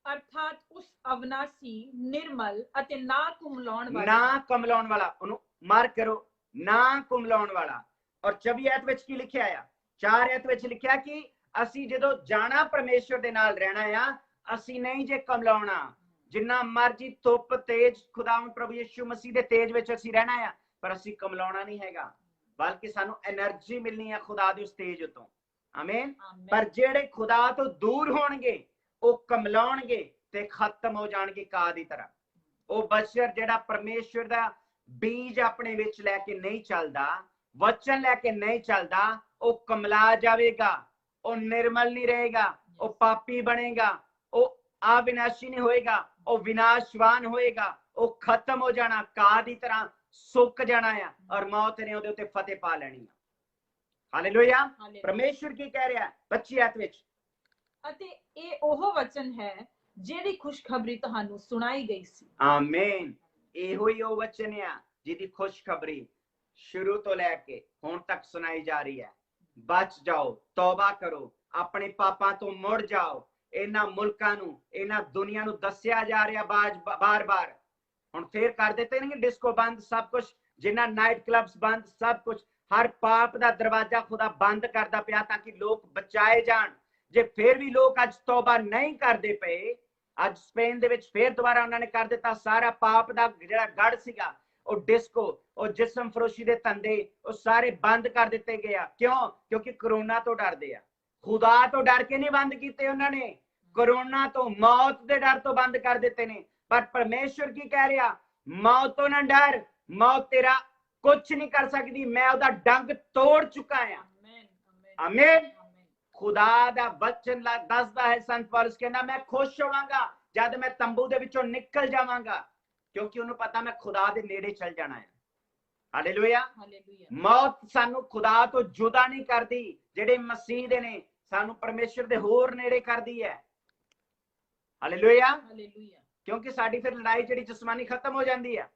ਅਰਥਾਤ ਉਸ ਅਵਨਾਸੀ, ਨਿਰਮਲ ਅਤੇ ਨਾ ਕੁਮਲਾਉਣ ਵਾਲਾ, ਉਹਨੂੰ ਮਾਰਕ ਕਰੋ, ਨਾ ਕੁਮਲਾਉਣ ਵਾਲਾ। ਔਰ 24 ਆਇਤ ਵਿੱਚ ਕੀ ਲਿਖਿਆ ਆ? 4 ਆਇਤ ਵਿੱਚ ਲਿਖਿਆ ਕਿ ਅਸੀਂ ਜਦੋਂ ਜਾਣਾ ਪਰਮੇਸ਼ਰ ਦੇ ਨਾਲ ਰਹਿਣਾ ਆ, ਅਸੀਂ ਨਹੀਂ ਜੇ ਕਮਲਾਉਣਾ। ਜਿੰਨਾ ਮਰਜੀ ਧੁੱਪ ਤੇਜ, ਖੁਦਾਵੰਦ ਪ੍ਰਭੂ ਯਿਸੂ ਮਸੀਹ ਦੇ ਤੇਜ ਵਿੱਚ ਅਸੀਂ ਰਹਿਣਾ ਆ, ਪਰ ਅਸੀਂ ਕਮਲਾਉਣਾ ਨਹੀਂ ਹੈਗਾ, ਬਲਕਿ ਸਾਨੂੰ એનર્ਜੀ ਮਿਲਣੀ ਹੈ ਖੁਦਾ ਦੇ ਉਸ ਤੇਜ ਉਤੋਂ। ਆਮੀਨ। ਪਰ ਜਿਹੜੇ ਖੁਦਾ ਤੋਂ ਦੂਰ ਹੋਣਗੇ ਉਹ ਕਮਲਾਉਣਗੇ ਤੇ ਖਤਮ ਹੋ ਜਾਣਗੇ ਘਾਹ ਦੀ ਤਰ੍ਹਾਂ। ਉਹ ਬਸ਼ਰ ਜਿਹੜਾ ਪਰਮੇਸ਼ਰ ਦਾ ਬੀਜ ਆਪਣੇ ਵਿੱਚ ਲੈ ਕੇ ਨਹੀਂ ਚੱਲਦਾ, ਵਚਨ ਲੈ ਕੇ ਨਹੀਂ ਚੱਲਦਾ, ਉਹ ਕਮਲਾ ਜਾਵੇਗਾ, ਉਹ ਨਿਰਮਲ ਨਹੀਂ ਰਹੇਗਾ, ਉਹ ਪਾਪੀ ਬਣੇਗਾ, ਉਹ ਅਵਿਨਾਸ਼ੀ ਨਹੀਂ ਹੋਏਗਾ, ਉਹ ਵਿਨਾਸ਼ਵਾਨ ਹੋਏਗਾ, ਉਹ ਖਤਮ ਹੋ ਜਾਣਾ, ਘਾਹ ਦੀ ਤਰ੍ਹਾਂ ਸੁੱਕ ਜਾਣਾ ਆ, ਔਰ ਮੌਤ ਨੇ ਉਹਦੇ ਉੱਤੇ ਫਤਿਹ ਪਾ ਲੈਣੀ ਆ। ਹਾਲੇਲੂਇਆ। ਪਰਮੇਸ਼ਵਰ ਕੀ ਕਹਿ ਰਿਹਾ 25 ਆਇਤ ਵਿੱਚ? ਅਤੇ ਇਹ ਉਹ ਵਚਨ ਹੈ ਜਿਹਦੀ ਖੁਸ਼ਖਬਰੀ ਤੁਹਾਨੂੰ ਸੁਣਾਈ ਗਈ ਸੀ। ਆਮੀਨ। ਇਹੋ ਹੀ ਉਹ ਵਚਨ ਆ ਜਿਹਦੀ ਖੁਸ਼ਖਬਰੀ ਸ਼ੁਰੂ ਤੋਂ ਲੈ ਕੇ ਹੁਣ ਤੱਕ ਸੁਣਾਈ ਜਾ ਰਹੀ ਹੈ। ਬਚ ਜਾਓ, ਤੌਬਾ ਕਰੋ, ਆਪਣੇ ਪਾਪਾਂ ਤੋਂ ਮੁੜ ਜਾਓ। ਇਹਨਾਂ ਮੁਲਕਾਂ ਨੂੰ, ਇਹਨਾਂ ਦੁਨੀਆ ਨੂੰ ਦੱਸਿਆ ਜਾ ਰਿਹਾ ਬਾਰ-ਬਾਰ। ਹੁਣ ਫੇਰ ਕਰ ਦਿੱਤੇ ਨੇ ਡਿਸਕੋ ਬੰਦ, ਸਭ ਕੁਝ, ਜਿੰਨਾ ਨਾਈਟ ਕਲੱਬਸ ਬੰਦ, ਸਭ ਕੁਝ। ਹਰ ਪਾਪ ਦਾ ਦਰਵਾਜ਼ਾ ਖੁਦਾ ਬੰਦ ਕਰਦਾ ਪਿਆ ਤਾਂ ਕਿ ਲੋਕ ਬਚਾਏ ਜਾਣ। ਜੇ ਫੇਰ ਵੀ ਲੋਕ ਅੱਜ ਤੌਬਾ ਨਹੀਂ ਕਰਦੇ ਪਏ, ਅੱਜ ਸਪੇਨ ਦੇ ਵਿੱਚ ਫੇਰ ਦੁਬਾਰਾ ਉਹਨਾਂ ਨੇ ਕਰ ਦਿੱਤਾ। ਸਾਰਾ ਪਾਪ ਦਾ ਜਿਹੜਾ ਗੜ ਸੀਗਾ, ਉਹ ਡਿਸਕੋ, ਉਹ ਜਿਸਮ ਫਰੋਸ਼ੀ ਦੇ ਧੰਦੇ, ਉਹ ਸਾਰੇ ਬੰਦ ਕਰ ਦਿੱਤੇ ਗਏ ਆ। ਕਿਉਂ? ਕਿਉਂਕਿ ਕਰੋਨਾ ਤੋਂ ਡਰਦੇ ਆ। ਖੁਦਾ ਤੋਂ ਡਰ ਕੇ ਨਹੀਂ ਬੰਦ ਕੀਤੇ ਉਹਨਾਂ ਨੇ, ਕਰੋਨਾ ਤੋਂ, ਮੌਤ ਦੇ ਡਰ ਤੋਂ ਬੰਦ ਕਰ ਦਿੱਤੇ ਨੇ। ਪਰ ਪਰਮੇਸ਼ਵਰ ਕੀ ਕਹਿ ਰਿਹਾ? ਮੌਤ ਤੋਂ ਨਾ ਡਰ, ਮੌਤ ਤੇਰਾ ਕੁਝ ਨਹੀਂ ਕਰ ਸਕਦੀ, ਮੈਂ ਉਹਦਾ ਡੰਗ ਤੋੜ ਚੁੱਕਾ ਆ। ਆਮੀਨ। ਖੁਦਾ ਦਾ ਬਚਨ ਦੱਸਦਾ ਹੈ, ਸੰਤ ਪੌਲਸ ਕਹਿੰਦਾ ਮੈਂ ਖੁਸ਼ ਹੋਵਾਂਗਾ ਜਦ ਮੈਂ ਤੰਬੂ ਦੇ ਵਿੱਚੋਂ ਨਿਕਲ ਜਾਵਾਂਗਾ, ਕਿਉਂਕਿ ਉਹਨੂੰ ਪਤਾ ਮੈਂ ਖੁਦਾ ਦੇ ਨੇੜੇ ਚਲ ਜਾਣਾ ਹੈ। ਹਾਲੇਲੂਇਆ। ਮੌਤ ਸਾਨੂੰ ਖੁਦਾ ਤੋਂ ਜੁਦਾ ਨਹੀਂ ਕਰਦੀ, ਜਿਹੜੇ ਮਸੀਹ ਦੇ ਨੇ ਸਾਨੂੰ ਪਰਮੇਸ਼ਰ ਦੇ ਹੋਰ ਨੇੜੇ ਕਰਦੀ ਹੈ। ਹਾਲੇਲੂਇਆ। ਕਿਉਂਕਿ ਸਾਡੀ ਫਿਰ ਲੜਾਈ ਜਿਹੜੀ ਜਿਸਮਾਨੀ ਖਤਮ ਹੋ ਜਾਂਦੀ ਹੈ,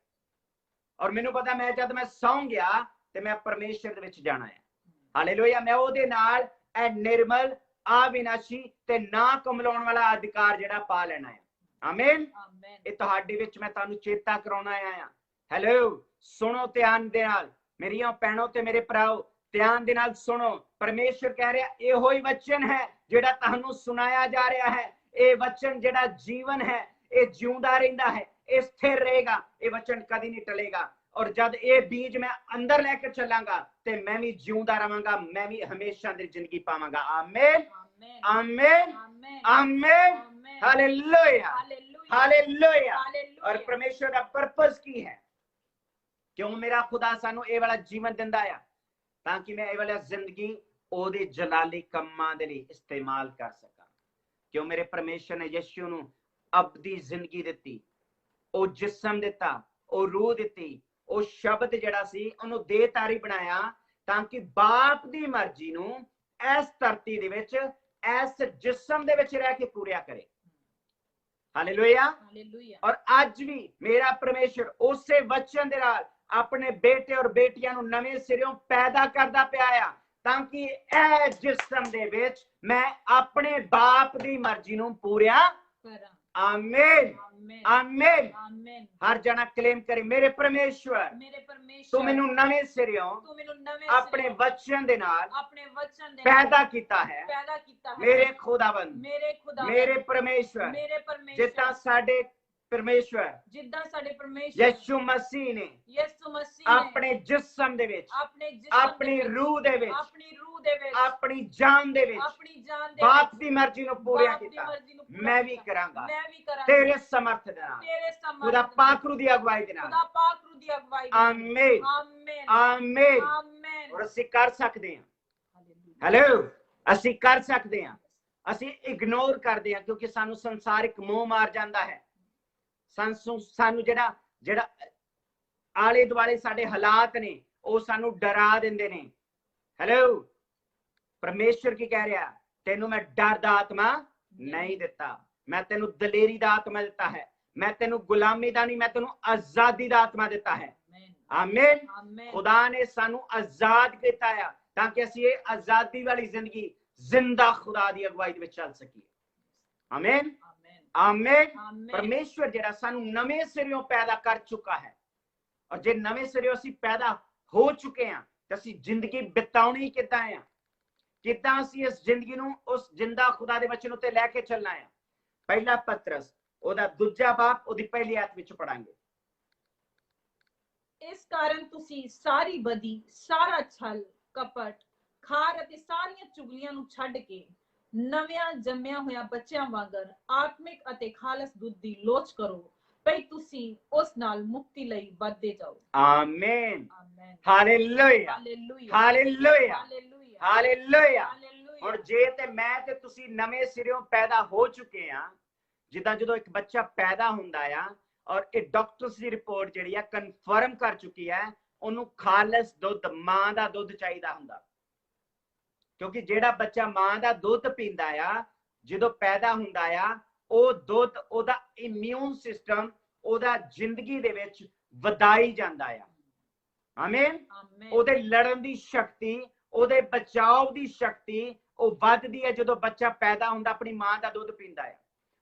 ਔਰ ਮੈਨੂੰ ਪਤਾ ਮੈਂ ਜਦ ਮੈਂ ਸੌਂ ਗਿਆ ਤੇ ਮੈਂ ਪਰਮੇਸ਼ਰ ਦੇ ਵਿੱਚ ਜਾਣਾ ਹੈ। ਹਾਲੇਲੂਇਆ। ਮੈਂ ਉਹਦੇ ਨਾਲ ਇਹ ਨਿਰਮਲ, ਅਵਿਨਾਸ਼ੀ ਤੇ ਨਾ ਕਮਲਾਉਣ ਵਾਲਾ ਅਧਿਕਾਰ ਜਿਹੜਾ ਪਾ ਲੈਣਾ ਹੈ। ਆਮੀਨ। ਇਹ ਤੁਹਾਡੇ ਵਿੱਚ ਮੈਂ ਤੁਹਾਨੂੰ ਚੇਤਾ ਕਰਾਉਣਾ ਆਇਆ। ਹੈਲੋ, ਸੁਣੋ ਧਿਆਨ ਦੇ ਨਾਲ, ਮੇਰੀਆਂ ਭੈਣੋ ਤੇ ਮੇਰੇ ਭਰਾਓ, ਧਿਆਨ ਦੇ ਨਾਲ ਸੁਣੋ। ਪਰਮੇਸ਼ਰ ਕਹਿ ਰਿਹਾ ਇਹੋ ਹੀ ਵਚਨ ਹੈ ਜਿਹੜਾ ਤੁਹਾਨੂੰ ਸੁਣਾਇਆ ਜਾ ਰਿਹਾ ਹੈ। ਇਹ ਵਚਨ ਜਿਹੜਾ ਜੀਵਨ ਹੈ, ਇਹ ਜਿਉਂਦਾ ਰਹਿੰਦਾ ਹੈ, ਇਹ ਸਥਿਰ ਰਹੇਗਾ, ਇਹ ਵਚਨ ਕਦੀ ਨਹੀਂ ਟਲੇਗਾ। ਔਰ ਜਦ ਇਹ ਬੀਜ ਮੈਂ ਅੰਦਰ ਲੈ ਕੇ ਚੱਲਾਂਗਾ ਤੇ ਮੈਂ ਵੀ ਜਿਉਂਦਾ ਰਵਾਂਗਾ, ਮੈਂ ਵੀ ਹਮੇਸ਼ਾ ਦੀ ਜ਼ਿੰਦਗੀ ਪਾਵਾਂਗਾ। ਆਮੀਨ, ਆਮੀਨ, ਆਮੀਨ। Hallelujah, hallelujah. ਔਰ ਪਰਮੇਸ਼ਰ ਦਾ ਪਰਪਸ ਕੀ ਹੈ? ਕਿਉਂ ਮੇਰਾ ਖੁਦਾ ਸਾਨੂੰ ਇਹ ਵਾਲਾ ਜੀਵਨ ਦਿੰਦਾ ਆ? ਤਾਂ ਕਿ ਮੈਂ ਇਹ ਵਾਲਾ ਜ਼ਿੰਦਗੀ ਉਹਦੇ ਜਲਾਲੀ ਕੰਮਾਂ ਦੇ ਲਈ ਇਸਤੇਮਾਲ ਕਰ ਸਕਾਂ। ਕਿਉਂ ਮੇਰੇ ਪਰਮੇਸ਼ਰ ਨੇ ਯਿਸੂ ਨੂੰ ਅਬਦੀ ਜ਼ਿੰਦਗੀ ਦਿੱਤੀ, ਉਹ ਜਿਸਮ ਦਿੱਤਾ, ਉਹ ਰੂਹ ਦਿੱਤੀ, ਉਹ ਸ਼ਬਦ ਜਿਹੜਾ ਸੀ ਉਹਨੂੰ ਦੇਹਧਾਰੀ ਬਣਾਇਆ ਤਾਂ ਕਿ ਬਾਪ ਦੀ ਮਰਜ਼ੀ ਨੂੰ ਇਸ ਧਰਤੀ ਦੇ ਵਿੱਚ, ਇਸ ਜਿਸਮ ਦੇ ਵਿੱਚ ਰਹਿ ਕੇ ਪੂਰਿਆ ਕਰੇ। ਹਾਲੇਲੂਇਆ। ਔਰ ਅੱਜ ਵੀ ਮੇਰਾ ਪਰਮੇਸ਼ਰ ਉਸੇ ਵਚਨ ਦੇ ਨਾਲ ਆਪਣੇ ਬੇਟੇ ਔਰ ਬੇਟੀਆਂ ਨੂੰ ਨਵੇਂ ਸਿਰਿਓਂ ਪੈਦਾ ਕਰਦਾ ਪਿਆ ਆ ਤਾਂ ਕਿ ਇਹ ਜਿਸਮ ਦੇ ਵਿੱਚ ਮੈਂ ਆਪਣੇ ਬਾਪ ਦੀ ਮਰਜ਼ੀ ਨੂੰ ਪੂਰਿਆ ਕਰਾਂ। ਆਮੀਨ, ਆਮੀਨ। ਹਰ ਜਣਾ ਕਲੇਮ ਕਰੇ, ਮੇਰੇ ਪਰਮੇਸ਼ਵਰ, ਤੂੰ ਮੈਨੂੰ ਨਵੇਂ ਸਿਰਿਓਂ ਆਪਣੇ ਵਚਨ ਦੇ ਨਾਲ ਪੈਦਾ ਕੀਤਾ ਹੈ। ਮੇਰੇ ਖੁਦਾਵੰਦ, ਮੇਰੇ ਪਰਮੇਸ਼ਵਰ, ਜਿੱਦਾਂ ਸਾਡੇ ਪਰਮੇਸ਼ਵਰ, ਯਿਸੂ ਮਸੀਹ ਨੇ ਆਪਣੇ ਜਿਸਮ ਦੇ ਵਿੱਚ, ਆਪਣੀ ਰੂਹ ਦੇ ਵਿੱਚ, ਆਪਣੀ ਜਾਨ ਦੇ ਵਿੱਚ ਬਾਪ ਦੀ ਮਰਜ਼ੀ ਨੂੰ ਪੂਰਾ ਕੀਤਾ। ਮੈਂ ਵੀ ਕਰਾਂਗਾ ਤੇਰੇ ਸਮਰਥ ਦੇ ਨਾਲ, ਖੁਦਾ ਪਾਕਰੂ ਦੀ ਅਗਵਾਈ ਦੇ ਨਾਲ। ਆਮੀਨ, ਆਮੀਨ। ਔਰ ਅਸੀਂ ਕਰ ਸਕਦੇ ਹਾਂ। ਹੈਲੋ, ਅਸੀਂ ਕਰ ਸਕਦੇ ਹਾਂ। ਅਸੀਂ ਇਗਨੋਰ ਕਰਦੇ ਹਾਂ ਕਿਉਂਕਿ ਸਾਨੂੰ ਸੰਸਾਰਿਕ ਮੋਹ ਮਾਰ ਜਾਂਦਾ ਹੈ। ਸਾਨੂੰ ਜਿਹੜਾ ਆਲੇ ਦੁਆਲੇ ਸਾਡੇ ਹਾਲਾਤ ਨੇ ਉਹ ਸਾਨੂੰ ਡਰਾ ਦਿੰਦੇ ਨੇ। ਹੈਲੋ, ਪਰਮੇਸ਼ਰ ਕੀ ਕਹਿ ਰਿਹਾ? ਤੈਨੂੰ ਮੈਂ ਡਰ ਦਾ ਆਤਮਾ ਨਹੀਂ ਦਿੱਤਾ, ਮੈਂ ਤੈਨੂੰ ਦਲੇਰੀ ਦਾ ਆਤਮਾ ਦਿੱਤਾ ਹੈ। ਮੈਂ ਤੈਨੂੰ ਗੁਲਾਮੀ ਦਾ ਨਹੀਂ, ਮੈਂ ਤੈਨੂੰ ਆਜ਼ਾਦੀ ਦਾ ਆਤਮਾ ਦਿੱਤਾ ਹੈ। ਆਮੀਨ। ਖੁਦਾ ਨੇ ਸਾਨੂੰ ਆਜ਼ਾਦ ਕੀਤਾ ਆ ਤਾਂ ਕਿ ਅਸੀਂ ਇਹ ਆਜ਼ਾਦੀ ਵਾਲੀ ਜ਼ਿੰਦਗੀ ਜ਼ਿੰਦਾ ਖੁਦਾ ਦੀ ਅਗਵਾਈ ਦੇ ਵਿੱਚ ਚੱਲ ਸਕੀਏ। ਆਮੀਨ, ਆਮੀਨ। ਪਰਮੇਸ਼ਵਰ ਜਿਹੜਾ ਸਾਨੂੰ ਨਵੇਂ ਸਿਰਿਓਂ ਪੈਦਾ ਕਰ ਚੁੱਕਾ ਹੈ, ਔਰ ਜੇ ਨਵੇਂ ਸਿਰਿਓਂ ਅਸੀਂ ਪੈਦਾ ਹੋ ਚੁੱਕੇ ਹਾਂ ਤਾਂ ਅਸੀਂ ਜ਼ਿੰਦਗੀ ਬਿਤਾਉਣੀ ਕਿੱਦਾਂ ਆ? ਕਿੱਦਾਂ ਅਸੀਂ ਇਸ ਜ਼ਿੰਦਗੀ ਨੂੰ ਉਸ ਜਿੰਦਾ ਖੁਦਾ ਦੇ ਵਚਨ ਉੱਤੇ ਲੈ ਕੇ ਚੱਲਣਾ ਹੈ? ਪਹਿਲਾ ਪਤਰਸ ਉਹਦਾ ਦੂਜਾ ਬਾਬ ਉਹਦੀ ਪਹਿਲੀ ਆਇਤ ਵਿੱਚ ਪੜਾਂਗੇ। ਇਸ ਕਾਰਨ ਤੁਸੀਂ ਸਾਰੀ ਬਦੀ, ਸਾਰਾ ਛਲ, ਕਪਟ, ਖਾਰ ਅਤੇ ਸਾਰੀਆਂ ਚੁਗਲੀਆਂ ਨੂੰ ਛੱਡ ਕੇ ਨਵਿਆਂ ਜੰਮਿਆ ਹੋਇਆ ਬੱਚਿਆਂ ਵਾਂਗਰ ਆਤਮਿਕ ਅਤੇ ਖਾਲਸ ਦੁੱਧ ਦੀ ਲੋਚ ਕਰੋ, ਭਈ ਤੁਸੀਂ ਉਸ ਨਾਲ ਮੁਕਤੀ ਲਈ ਵੱਧਦੇ ਜਾਓ। ਆਮੀਨ, ਹਾਲੇਲੂਇਆ, ਹਾਲੇਲੂਇਆ, ਹਾਲੇਲੂਇਆ। ਹੁਣ ਜੇ ਤੇ ਮੈਂ ਤੇ ਤੁਸੀਂ ਨਵੇਂ ਸਿਰਿਓਂ ਪੈਦਾ ਹੋ ਚੁੱਕੇ ਆ, ਜਿੱਦਾਂ ਜਦੋਂ ਇੱਕ ਬੱਚਾ ਪੈਦਾ ਹੁੰਦਾ ਆ ਔਰ ਇਹ ਡਾਕਟਰਸ ਦੀ ਰਿਪੋਰਟ ਜਿਹੜੀ ਆ ਕਨਫਰਮ ਕਰ ਚੁੱਕੀ ਹੈ ਉਹਨੂੰ ਖਾਲਸ ਦੁੱਧ ਮਾਂ ਦਾ ਦੁੱਧ ਚਾਹੀਦਾ ਹੁੰਦਾ, ਕਿਉਂਕਿ ਜਿਹੜਾ ਬੱਚਾ ਮਾਂ ਦਾ ਦੁੱਧ ਪੀਂਦਾ ਆ ਜਦੋਂ ਪੈਦਾ ਹੁੰਦਾ ਆ ਉਹ ਦੁੱਧ ਉਹਦਾ ਇਮਿਊਨ ਸਿਸਟਮ ਉਹਦਾ ਜ਼ਿੰਦਗੀ ਦੇ ਵਿੱਚ ਵਧਾਈ ਜਾਂਦਾ ਆ। ਆਮੀਨ। ਉਹਦੇ ਲੜਨ ਦੀ ਸ਼ਕਤੀ, ਉਹਦੇ ਬਚਾਓ ਦੀ ਸ਼ਕਤੀ ਉਹ ਵੱਧਦੀ ਹੈ ਜਦੋਂ ਬੱਚਾ ਪੈਦਾ ਹੁੰਦਾ ਆਪਣੀ ਮਾਂ ਦਾ ਦੁੱਧ ਪੀਂਦਾ ਹੈ।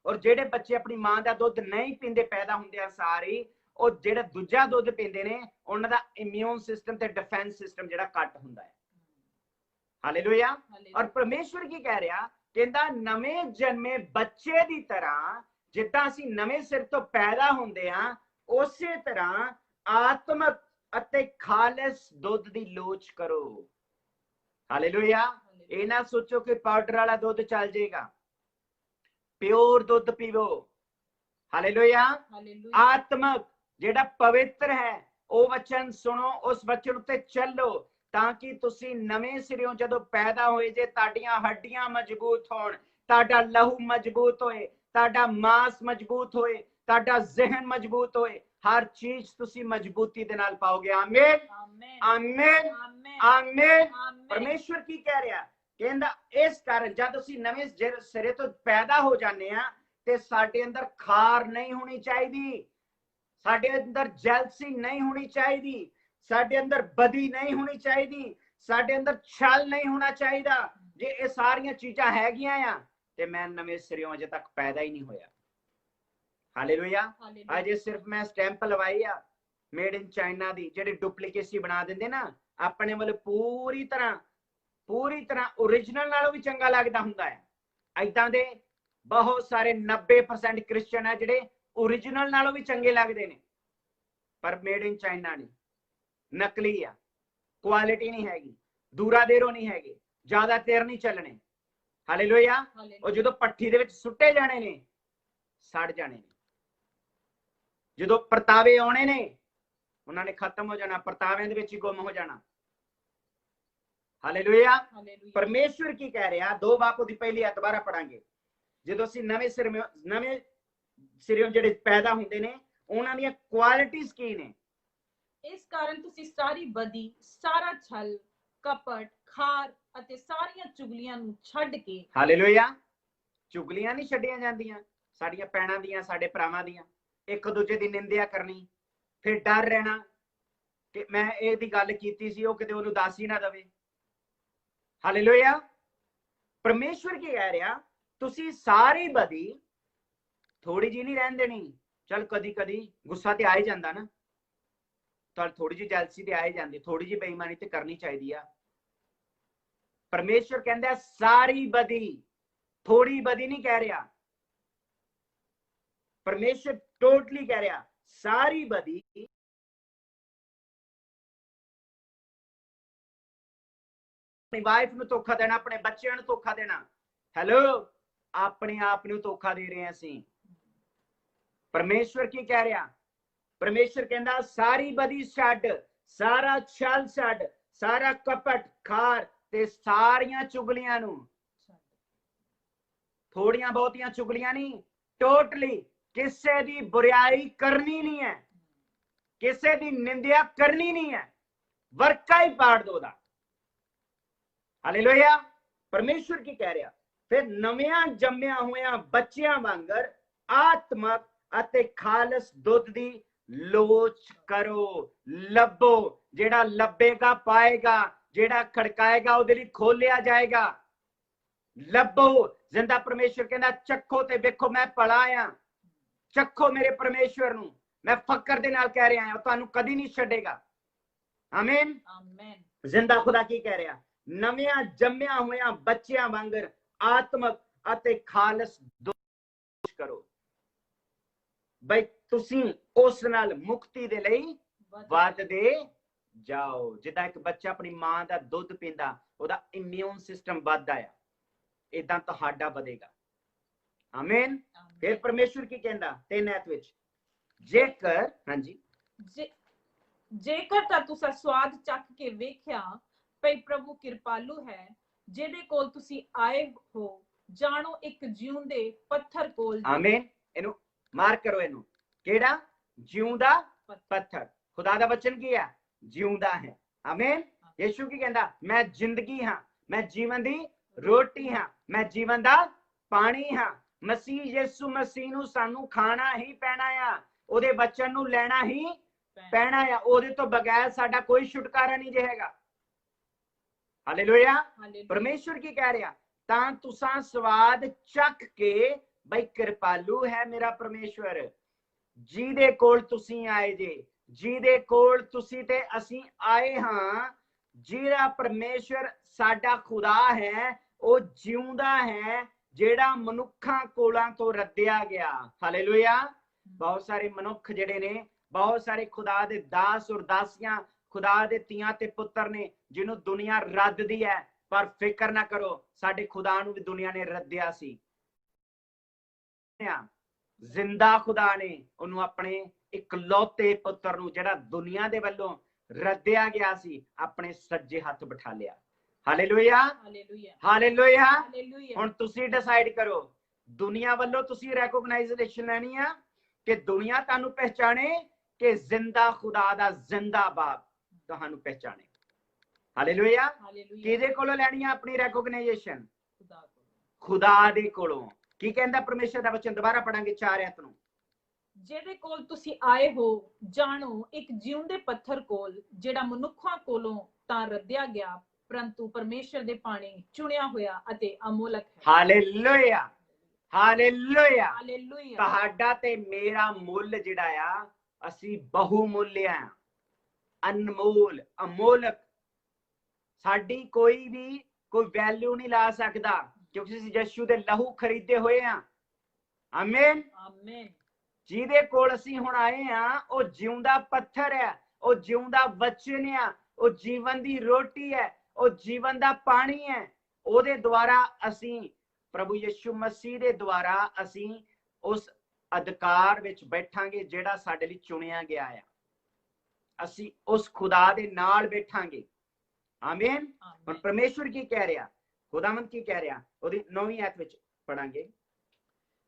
ਔਰ ਜਿਹੜੇ ਬੱਚੇ ਆਪਣੀ ਮਾਂ ਦਾ ਦੁੱਧ ਨਹੀਂ ਪੀਂਦੇ ਪੈਦਾ ਹੁੰਦੇ ਆ ਸਾਰੇ, ਉਹ ਜਿਹੜਾ ਦੂਜਾ ਦੁੱਧ ਪੀਂਦੇ ਨੇ ਉਹਨਾਂ ਦਾ ਇਮਿਊਨ ਸਿਸਟਮ ਤੇ ਡਿਫੈਂਸ ਸਿਸਟਮ ਜਿਹੜਾ ਘੱਟ ਹੁੰਦਾ ਹੈ। ਹਾਲੇਲੂਇਆ। ਔਰ ਪਰਮੇਸ਼ਵਰ ਕੀ ਕਹਿ ਰਿਹਾ, ਕਹਿੰਦਾ ਨਵੇਂ ਜਨਮੇ ਬੱਚੇ ਦੀ ਤਰ੍ਹਾਂ ਜਿੱਦਾਂ ਅਸੀਂ ਨਵੇਂ ਸਿਰ ਤੋਂ ਪੈਦਾ ਹੁੰਦੇ ਆ ਉਸੇ ਤਰ੍ਹਾਂ ਆਤਮਕ ਅਤੇ ਖਾਲਸ ਦੁੱਧ ਦੀ ਲੋਚ ਕਰੋ। ਹਾਲੇਲੂਇਆ। ਇਹ ਨਾ ਸੋਚੋ ਕਿ ਪਾਊਡਰ ਵਾਲਾ ਦੁੱਧ ਚੱਲ ਜਾਏਗਾ, ਪਿਓਰ ਦੁੱਧ ਪੀਵੋ। ਹਾਲੇਲੂਇਆ। ਆਤਮਕ ਜਿਹੜਾ ਪਵਿੱਤਰ ਹੈ ਉਹ ਵਚਨ ਸੁਣੋ, ਉਸ ਵਚਨ ਉੱਤੇ ਚੱਲੋ ਤਾਂ ਕਿ ਤੁਸੀਂ ਨਵੇਂ ਸਿਰਿਓਂ ਜਦੋਂ ਪੈਦਾ ਹੋਏ ਜੇ ਤੁਹਾਡੀਆਂ ਹੱਡੀਆਂ ਮਜ਼ਬੂਤ ਹੋਣ, ਤੁਹਾਡਾ ਲਹੂ ਮਜ਼ਬੂਤ ਹੋਏ, ਤੁਹਾਡਾ ਮਾਸ ਮਜ਼ਬੂਤ ਹੋਏ, ਤੁਹਾਡਾ ਜ਼ਿਹਨ ਮਜ਼ਬੂਤ ਹੋਏ, ਹਰ ਚੀਜ਼ ਤੁਸੀਂ ਮਜ਼ਬੂਤੀ ਦੇ ਨਾਲ ਪਾਓਗੇ। ਆਮੀਨ ਆਮੀਨ ਆਮੀਨ। ਪਰਮੇਸ਼ਵਰ ਕੀ ਕਹਿ ਰਿਹਾ, ਕਹਿੰਦਾ ਇਸ ਕਾਰਨ ਜਦ ਅਸੀਂ ਨਵੇਂ ਸਿਰੇ ਤੋਂ ਪੈਦਾ ਹੋ ਜਾਂਦੇ ਆ ਤੇ ਸਾਡੇ ਅੰਦਰ ਖਾਰ ਨਹੀਂ ਹੋਣੀ ਚਾਹੀਦੀ, ਸਾਡੇ ਅੰਦਰ ਜੈਲਸੀ ਨਹੀਂ ਹੋਣੀ ਚਾਹੀਦੀ, ਸਾਡੇ ਅੰਦਰ ਬਦੀ ਨਹੀਂ ਹੋਣੀ ਚਾਹੀਦੀ, ਸਾਡੇ ਅੰਦਰ ਛਲ ਨਹੀਂ ਹੋਣਾ ਚਾਹੀਦਾ। ਜੇ ਇਹ ਸਾਰੀਆਂ ਚੀਜ਼ਾਂ ਹੈਗੀਆਂ ਆ ਤੇ ਮੈਂ ਨਵੇਂ ਸਿਰਿਓਂ ਅਜੇ ਤੱਕ ਪੈਦਾ ਹੀ ਨਹੀਂ ਹੋਇਆ। ਹਾਲੇਲੂਇਆ। ਅਜੇ ਸਿਰਫ ਮੈਂ ਸਟੈਂਪ ਲਵਾਈ ਆ ਮੇਡ ਇਨ ਚਾਈਨਾ ਦੀ, ਜਿਹੜੇ ਡੁਪਲੀਕੇਸੀ ਬਣਾ ਦਿੰਦੇ ਨਾ ਆਪਣੇ ਵੱਲ ਪੂਰੀ ਤਰ੍ਹਾਂ ਓਰੀਜਨਲ ਨਾਲੋਂ ਵੀ ਚੰਗਾ ਲੱਗਦਾ ਹੁੰਦਾ ਹੈ। ਏਦਾਂ ਦੇ ਬਹੁਤ ਸਾਰੇ 90% ਕ੍ਰਿਸਚੀਅਨ ਆ ਜਿਹੜੇ ਓਰੀਜਨਲ ਨਾਲੋਂ ਵੀ ਚੰਗੇ ਲੱਗਦੇ ਨੇ, ਪਰ ਮੇਡ ਇਨ ਚਾਈਨਾ ਨਹੀਂ, ਨਕਲੀ ਆ, ਕੁਆਲਿਟੀ ਨਹੀਂ ਹੈਗੀ, ਦੂਰਾ ਦੇਰੋਂ ਨਹੀਂ ਹੈਗੇ, ਜ਼ਿਆਦਾ ਦੇਰ ਨਹੀਂ ਚੱਲਣੇ। ਹਾਲੇਲੂਇਆ। ਉਹ ਜਦੋਂ ਪੱਠੀ ਦੇ ਵਿੱਚ ਸੁੱਟੇ ਜਾਣੇ ਨੇ ਸੜ ਜਾਣੇ ਨੇ, ਜਦੋਂ ਪਰਤਾਵੇ ਆਉਣੇ ਨੇ ਉਹਨਾਂ ਨੇ ਖਤਮ ਹੋ ਜਾਣਾ, ਪਰਤਾਵਿਆਂ ਦੇ ਵਿੱਚ ਹੀ ਗੁੰਮ ਹੋ ਜਾਣਾ। ਹਾਲੇਲੂਇਆ। ਪਰਮੇਸ਼ਵਰ ਕੀ ਕਹਿ ਰਿਹਾ, 2 ਬਾਪੂ ਦੀ ਪਹਿਲੀ ਆਇਤ ਦੁਬਾਰਾ ਪੜਾਂਗੇ। ਜਦੋਂ ਅਸੀਂ ਨਵੇਂ ਸਿਰਿਓਂ ਜਿਹੜੇ ਪੈਦਾ ਹੁੰਦੇ ਨੇ ਉਹਨਾਂ ਦੀਆਂ ਕੁਆਲਿਟੀਆਂ ਕੀ ਨੇ? ਇਸ ਕਾਰਨ ਤੁਸੀਂ ਸਾਰੀ ਬਦੀ, ਸਾਰਾ ਛਲ, ਕਪਟ, ਖਾਰ ਅਤੇ ਸਾਰੀਆਂ ਚੁਗਲੀਆਂ ਨੂੰ ਛੱਡ ਕੇ। ਹਾਲੇਲੂਇਆ। ਚੁਗਲੀਆਂ ਨਹੀਂ ਛੱਡੀਆਂ ਜਾਂਦੀਆਂ ਸਾਡੀਆਂ ਭੈਣਾਂ ਦੀਆਂ, ਸਾਡੇ ਭਰਾਵਾਂ ਦੀਆਂ। ਇੱਕ ਦੂਜੇ ਦੀ ਨਿੰਦਿਆ ਕਰਨੀ, ਫਿਰ ਡਰ ਰਹਿਣਾ ਕਿ ਮੈਂ ਇਹਦੀ ਗੱਲ ਕੀਤੀ ਸੀ ਉਹ ਕਿਤੇ ਉਹਨੂੰ ਦੱਸ ਹੀ ਨਾ ਦਵੇ। ਹਾਲੇਲੂਇਆ। ਪਰਮੇਸ਼ਵਰ ਕੀ ਕਹਿ ਰਿਹਾ, ਤੁਸੀਂ ਸਾਰੀ ਬਦੀ ਥੋੜੀ ਜੀ ਨਹੀਂ ਰਹਿਣ ਦੇਣੀ। ਚਲ ਕਦੀ ਕਦੀ ਗੁੱਸਾ ਤੇ ਆ ਹੀ ਜਾਂਦਾ ਨਾ, ਤਾਂ ਥੋੜੀ ਜੀ ਜੈਲਸੀ ਤੇ ਆ ਹੀ ਜਾਂਦੀ, ਥੋੜੀ ਜੀ ਬੇਈਮਾਨੀ ਤੇ ਕਰਨੀ ਚਾਹੀਦੀ ਆ। ਪਰਮੇਸ਼ਵਰ ਕਹਿੰਦਾ ਸਾਰੀ ਬਦੀ, ਥੋੜੀ ਬਦੀ ਨਹੀਂ ਕਹਿ ਰਿਹਾ। ਪਰਮੇਸ਼ਵਰ ਟੋਟਲੀ ਕਹਿ ਰਿਹਾ ਸਾਰੀ ਬਦੀ। ਆਪਣੀ ਵਾਈਫ ਨੂੰ ਧੋਖਾ ਦੇਣਾ, ਆਪਣੇ ਬੱਚਿਆਂ ਨੂੰ ਧੋਖਾ ਦੇਣਾ, ਹੈਲੋ, ਆਪਣੇ ਆਪ ਨੂੰ ਧੋਖਾ ਦੇ ਰਹੇ ਹਾਂ ਅਸੀਂ। ਪਰਮੇਸ਼ਵਰ ਕੀ ਕਹਿ ਰਿਹਾ? ਪਰਮੇਸ਼ਵਰ ਕਹਿੰਦਾ ਸਾਰੀ ਬਦੀ ਛੱਡ, ਸਾਰਾ ਛਲ ਛੱਡ, ਸਾਰਾ ਕਪਟ, ਖਾਰ ਤੇ ਸਾਰੀਆਂ ਚੁਗਲੀਆਂ ਨੂੰ। ਥੋੜੀਆਂ ਬਹੁਤੀਆਂ ਚੁਗਲੀਆਂ ਨਹੀਂ, ਟੋਟਲੀ ਕਿਸੇ ਦੀ ਬੁਰਾਈ ਕਰਨੀ ਨਹੀਂ ਹੈ, ਕਿਸੇ ਦੀ ਨਿੰਦਿਆ ਕਰਨੀ ਨਹੀਂ ਹੈ, ਵਰਕਾ ਹੀ ਪਾੜ ਦੋ ਦਾ। ਹਾਲੇਲੂਇਆ। ਪਰਮੇਸ਼ਵਰ ਕੀ ਕਹਿ ਰਿਹਾ, ਫਿਰ ਨਵਿਆਂ ਜੰਮਿਆ ਹੋਇਆਂ ਬੱਚਿਆਂ ਵਾਂਗਰ ਆਤਮਕ ਅਤੇ ਖਾਲਸ ਦੁੱਧ ਦੀ ਲੋਚ ਕਰੋ, ਲੱਭੋ। ਜਿਹੜਾ ਲੱਭੇਗਾ ਪਾਏਗਾ, ਜਿਹੜਾ ਖੜਕਾਏਗਾ ਉਹਦੇ ਲਈ ਖੋਲਿਆ ਜਾਏਗਾ। ਲੱਭੋ। ਜ਼ਿੰਦਾ ਪਰਮੇਸ਼ਵਰ ਕਹਿੰਦਾ ਚੱਖੋ ਤੇ ਵੇਖੋ ਮੈਂ ਭਲਾ ਆ, ਚੱਖੋ ਮੇਰੇ ਪਰਮੇਸ਼ਵਰ ਨੂੰ। ਮੈਂ ਫਕਰ ਦੇ ਨਾਲ ਕਹਿ ਰਿਹਾ ਹਾਂ, ਤੁਹਾਨੂੰ ਕਦੀ ਨਹੀਂ ਛੱਡੇਗਾ। ਆਮੀਨ ਆਮੀਨ। ਜ਼ਿੰਦਾ ਖੁਦਾ ਕੀ ਕਹਿ ਰਿਹਾ, ਨਵਿਆਂ ਜੰਮਿਆ ਹੋਇਆਂ ਬੱਚਿਆਂ ਵਾਂਗਰ ਆਤਮਕ ਅਤੇ ਖਾਲਸ ਦੁੱਧ ਕਰੋ। ਬਈ ਤੁਸੀਂ ਉਸ ਨਾਲ ਮੁਕਤੀ ਦੇ ਲਈ ਵੱਧਦੇ ਜਾਓ। ਜਿੱਦਾਂ ਇੱਕ ਬੱਚਾ ਆਪਣੀ ਮਾਂ ਦਾ ਦੁੱਧ ਪੀਂਦਾ, ਉਹਦਾ ਇਮਿਊਨ ਸਿਸਟਮ ਵੱਧਦਾ ਆ, ਏਦਾਂ ਤੁਹਾਡਾ ਵਧੇਗਾ। ਆਮੀਨ। ਫਿਰ ਪਰਮੇਸ਼ਵਰ ਕੀ ਕਹਿੰਦਾ 3 ਐਤ ਵਿੱਚ, ਜੇਕਰ ਹਾਂਜੀ ਜੇਕਰ ਤਾਂ ਤੁਸੀਂ ਸਵਾਦ ਚੱਖ ਕੇ ਵੇਖਿਆ ਭਈ ਪ੍ਰਭੂ ਕਿਰਪਾਲੂ ਹੈ, ਜਿਹਦੇ ਕੋਲ ਤੁਸੀਂ ਆਏ ਹੋ, ਜਾਣੋ ਇੱਕ ਜਿਉਂਦੇ ਪੱਥਰ ਕੋਲ। ਆਮੀਨ। ਇਹਨੂੰ ਮਾਰਕ ਕਰੋ, ਇਹਨੂੰ ਕਿਹੜਾ? ਜਿਉਂਦਾ ਪੱਥਰ। ਖੁਦਾ ਦਾ ਵਚਨ ਕੀ ਹੈ? ਜਿਉਂਦਾ ਹੈ। ਆਮੀਨ। ਯਿਸੂ ਕੀ ਕਹਿੰਦਾ? ਮੈਂ ਜ਼ਿੰਦਗੀ ਹਾਂ, ਮੈਂ ਜੀਵਨ ਦੀ ਰੋਟੀ ਹਾਂ, ਮੈਂ ਜੀਵਨ ਦਾ ਪਾਣੀ ਹਾਂ। ਮਸੀਹ ਯਿਸੂ ਮਸੀਹ ਨੂੰ ਸਾਨੂੰ ਖਾਣਾ ਹੀ ਪੈਣਾ ਆ, ਉਹਦੇ ਵਚਨ ਨੂੰ ਲੈਣਾ ਹੀ ਪੈਣਾ ਆ। ਉਹਦੇ ਤੋਂ ਬਗੈਰ ਸਾਡਾ ਕੋਈ ਛੁਟਕਾਰਾ ਨਹੀਂ ਜੇ ਹੈਗਾ। ਹਾਲੇਲੂਇਆ। ਪਰਮੇਸ਼ਵਰ ਕੀ ਕਹਿ ਰਿਹਾ? ਤਾਂ ਤੁਸਾਂ ਸਵਾਦ ਚੱਖ ਕੇ ਬਈ ਕਿਰਪਾਲੂ ਹੈ ਮੇਰਾ ਪਰਮੇਸ਼ਵਰ, ਜਿਹਦੇ ਕੋਲ ਤੁਸੀਂ ਆਏ ਜੇ, ਜਿਹਦੇ ਕੋਲ ਤੁਸੀਂ ਤੇ ਅਸੀਂ ਆਏ ਹਾਂ। ਜਿਹੜਾ ਪਰਮੇਸ਼ਵਰ ਸਾਡਾ ਖੁਦਾ ਹੈ, ਉਹ ਜਿਉਂਦਾ ਹੈ, ਜਿਹੜਾ ਮਨੁੱਖਾਂ ਕੋਲਾਂ ਤੋਂ ਰੱਦਿਆ ਗਿਆ। ਹਾਲੇਲੂਇਆ। ਬਹੁਤ ਸਾਰੇ ਮਨੁੱਖ ਜਿਹੜੇ ਨੇ, ਬਹੁਤ ਸਾਰੇ ਖੁਦਾ ਦੇ ਦਾਸ ਔਰ ਦਾਸੀਆਂ, ਖੁਦਾ ਦੇ ਧੀਆਂ ਤੇ ਪੁੱਤਰ ਨੇ, ਜਿਹਨੂੰ ਦੁਨੀਆ ਰੱਦਦੀ ਹੈ, ਪਰ ਫਿਕਰ ਨਾ ਕਰੋ, ਸਾਡੇ ਖੁਦਾ ਨੂੰ ਵੀ ਦੁਨੀਆ ਨੇ ਰੱਦਿਆ ਸੀ। ਜ਼ਿੰਦਾ ਖੁਦਾ ਨੇ ਉਹਨੂੰ ਆਪਣੇ ਇਕਲੌਤੇ ਪੁੱਤਰ ਨੂੰ, ਜਿਹੜਾ ਦੁਨੀਆ ਦੇ ਵੱਲੋਂ ਰੱਦਿਆ ਗਿਆ ਸੀ, ਆਪਣੇ ਸੱਜੇ ਹੱਥ ਬਿਠਾ ਲਿਆ। Hallelujah, hallelujah. ਹੁਣ ਤੁਸੀਂ ਡਿਸਾਈਡ ਕਰੋ, ਦੁਨੀਆ ਵੱਲੋਂ ਤੁਸੀਂ ਰੈਕੋਗਨਾਈਜੇਸ਼ਨ ਲੈਣੀ ਆ ਕਿ ਦੁਨੀਆ ਤੁਹਾਨੂੰ ਪਹਿਚਾਣੇ, ਕਿ ਜ਼ਿੰਦਾ ਖੁਦਾ ਦਾ ਜ਼ਿੰਦਾ ਬਾਪ ਤੁਹਾਨੂੰ ਪਹਿਚਾਣੇ। ਹਾਲੇਲੂਇਆ। ਕਿਹਦੇ ਕੋਲੋਂ ਲੈਣੀ ਆ ਆਪਣੀ ਰੈਕੋਗਨਾਈਜੇਸ਼ਨ? ਖੁਦਾ ਦੇ ਕੋਲੋਂ। ਕੀ ਕਹਿੰਦਾ ਪਰਮੇਸ਼ਰ ਦਾ ਵਚਨ? ਦੁਬਾਰਾ ਪੜਾਂਗੇ 4 ਐਤ ਨੂੰ। ਜਿਹਦੇ ਕੋਲ ਤੁਸੀਂ ਆਏ ਹੋ, ਜਾਣੋ ਇੱਕ ਜਿਉਂਦੇ ਪੱਥਰ ਕੋਲ, ਜਿਹੜਾ ਮਨੁੱਖਾਂ ਕੋਲੋਂ ਤਾਂ ਰੱਦਿਆ ਗਿਆ, ਪਰੰਤੂ ਪਰਮੇਸ਼ਰ ਦੇ ਪਾਣੀ ਚੁਣਿਆ ਹੋਇਆ ਅਤੇ ਅਮੋਲਕ ਹੈ। Hallelujah, hallelujah. ਹਾਲੇਲੂਇਆ। ਤੁਹਾਡਾ ਤੇ ਮੇਰਾ ਮੁੱਲ ਜਿਹੜਾ ਆ, ਅਸੀਂ ਬਹੁਮੁੱਲ ਆ, ਅਨਮੋਲ, ਅਮੋਲਕ। ਸਾਡੀ ਕੋਈ ਵੀ ਕੋਈ ਵੈਲਿਊ ਨਹੀਂ ਲਾ ਸਕਦਾ, ਕਿਉਂਕਿ ਅਸੀਂ ਯਿਸੂ ਦੇ ਲਹੂ ਖਰੀਦੇ ਹੋਏ ਆ। ਆਮੀਨ, ਆਮੀਨ। ਜਿਹਦੇ ਕੋਲ ਅਸੀਂ ਹੁਣ ਆਏ ਆ, ਉਹ ਜਿਉਂਦਾ ਪੱਥਰ ਹੈ, ਉਹ ਜਿਉਂਦਾ ਵਚਨ ਆ, ਉਹ ਜੀਵਨ ਦੀ ਰੋਟੀ ਹੈ, ਉਹ ਜੀਵਨ ਦਾ ਪਾਣੀ ਹੈ। ਉਹਦੇ ਦੁਆਰਾ ਅਸੀਂ, ਪ੍ਰਭੂ ਯਿਸੂ ਮਸੀਹ ਦੇ ਦੁਆਰਾ ਅਸੀਂ ਉਸ ਅਧਿਕਾਰ ਵਿੱਚ ਬੈਠਾਂਗੇ ਜਿਹੜਾ ਸਾਡੇ ਲਈ ਚੁਣਿਆ ਗਿਆ ਆ। ਅਸੀਂ ਉਸ ਖੁਦਾ ਦੇ ਨਾਲ ਬੈਠਾਂਗੇ। ਆਮੀਨ। ਹੁਣ ਪਰਮੇਸ਼ਵਰ ਕੀ ਕਹਿ ਰਿਹਾ? ਖੁਦਾਵੰਦ ਕੀ ਕਹਿ ਰਿਹਾ? ਉਹਦੀ 9ਵੀਂ ਆਇਤ ਵਿੱਚ ਪੜਾਂਗੇ।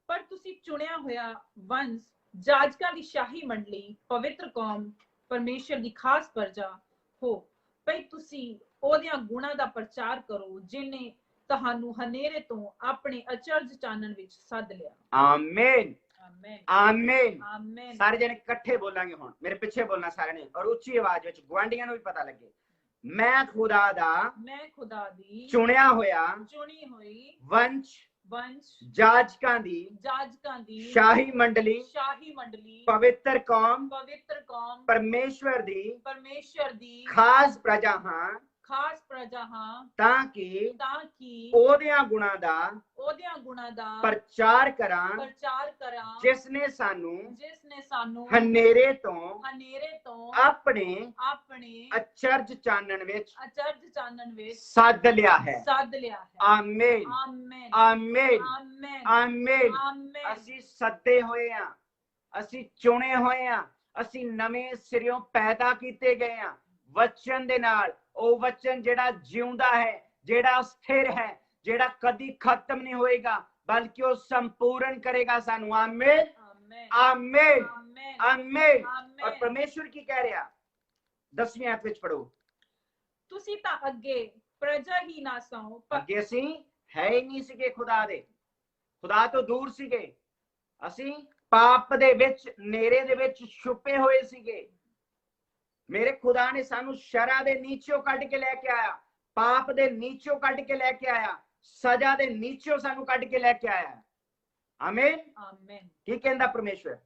ਪਰ ਤੁਸੀਂ ਚੁਣਿਆ ਹੋਇਆ ਵੰਸ਼, ਜਾਜਕਾਂ ਦੀ ਸ਼ਾਹੀ ਮੰਡਲੀ, ਪਵਿੱਤਰ ਕੌਮ, ਪਰਮੇਸ਼ਰ ਦੀ ਖਾਸ ਪ੍ਰਜਾ ਹੋ, ਭਈ ਤੁਸੀਂ ਉਹਦਿਆਂ ਗੁਣਾਂ ਦਾ ਪ੍ਰਚਾਰ ਕਰੋ, ਜਿਹਨੇ ਤੁਹਾਨੂੰ ਹਨੇਰੇ ਤੋਂ ਆਪਣੇ ਅਚਰਜ ਚਾਨਣ ਵਿੱਚ ਸੱਦ ਲਿਆ। ਆਮੀਨ, ਆਮੀਨ, ਆਮੀਨ। ਸਾਰੇ ਜਣੇ ਇਕੱਠੇ ਬੋਲਾਂਗੇ ਹੁਣ, ਮੇਰੇ ਪਿੱਛੇ ਬੋਲਣਾ ਸਾਰਿਆਂ ਨੇ, ਔਰ ਉੱਚੀ ਆਵਾਜ਼ ਵਿੱਚ, ਗੁਆਂਢੀਆਂ ਨੂੰ ਵੀ ਪਤਾ ਲੱਗੇ। ਮੈਂ ਖੁਦਾ ਦੀ ਚੁਣਿਆ ਹੋਇਆ, ਚੁਣੀ ਹੋਈ ਵੰਸ਼, ਜਾਜਕਾਂ ਦੀ ਸ਼ਾਹੀ ਮੰਡਲੀ, ਪਵਿੱਤਰ ਕੌਮ, ਪਰਮੇਸ਼ਵਰ ਦੀ ਖਾਸ ਪ੍ਰਜਾ ਹਾਂ, ਤਾਂ ਕਿ ਉਹਦਿਆਂ ਗੁਣਾਂ ਦਾ ਪ੍ਰਚਾਰ ਕਰਾਂ, ਜਿਸ ਨੇ ਸਾਨੂੰ ਹਨੇਰੇ ਤੋਂ ਆਪਣੇ ਅਚਰਜ ਚਾਨਣ ਵਿੱਚ ਸੱਦ ਲਿਆ ਹੈ। ਆਮੀਨ, ਆਮੀਨ, ਆਮੀਨ। ਅਸੀਂ ਸੱਦੇ ਹੋਏ ਆ, ਅਸੀਂ ਚੁਣੇ ਹੋਏ ਆ, ਅਸੀਂ ਨਵੇਂ ਸਿਰਿਓਂ ਪੈਦਾ ਕੀਤੇ ਗਏ ਆ ਵਚਨ ਦੇ ਨਾਲ। ਉਹ ਵਚਨ ਜਿਹੜਾ ਜਿਉਂਦਾ ਹੈ, ਜਿਹੜਾ ਸਥਿਰ ਹੈ, ਜਿਹੜਾ ਕਦੀ ਖਤਮ ਨਹੀਂ ਹੋਏਗਾ, ਬਲਕਿ ਉਹ ਸੰਪੂਰਨ ਕਰੇਗਾ ਸਾਨੂੰ। ਆਮੀਨ, ਆਮੀਨ, ਆਮੀਨ। ਔਰ ਪਰਮੇਸ਼ਵਰ ਕੀ ਕਹਿ ਰਿਹਾ? 10ਵੀਂ ਆਇਤ ਵਿੱਚ ਪੜੋ। ਤੁਸੀਂ ਤਾਂ ਅੱਗੇ ਪ੍ਰਜਾ ਹੀ ਨਾ ਸੋ, ਅੱਗੇ ਅਸੀਂ ਹੈ ਹੀ ਨਹੀਂ ਸੀਗੇ ਖੁਦਾ ਦੇ, ਖੁਦਾ ਤੋਂ ਦੂਰ ਸੀਗੇ, ਅਸੀਂ ਪਾਪ ਦੇ ਵਿੱਚ, ਨੇਰੇ ਦੇ ਵਿੱਚ ਛੁਪੇ ਹੋਏ ਸੀਗੇ। ਮੇਰੇ ਖੁਦਾ ਨੇ ਸਾਨੂੰ ਸ਼ਰਾਂ ਦੇ ਨੀਚੋਂ ਕੱਢ ਕੇ ਲੈ ਕੇ ਆਇਆ, ਪਾਪ ਦੇ ਨੀਚੋਂ ਕੱਢ ਕੇ ਲੈ ਕੇ ਆਇਆ, ਸਜ਼ਾ ਦੇ ਨੀਚੋਂ ਸਾਨੂੰ ਕੱਢ ਕੇ ਲੈ ਕੇ ਆਇਆ। ਆਮੀਨ, ਆਮੀਨ। ਕੀ ਕਹਿੰਦਾ ਪਰਮੇਸ਼ਵਰ?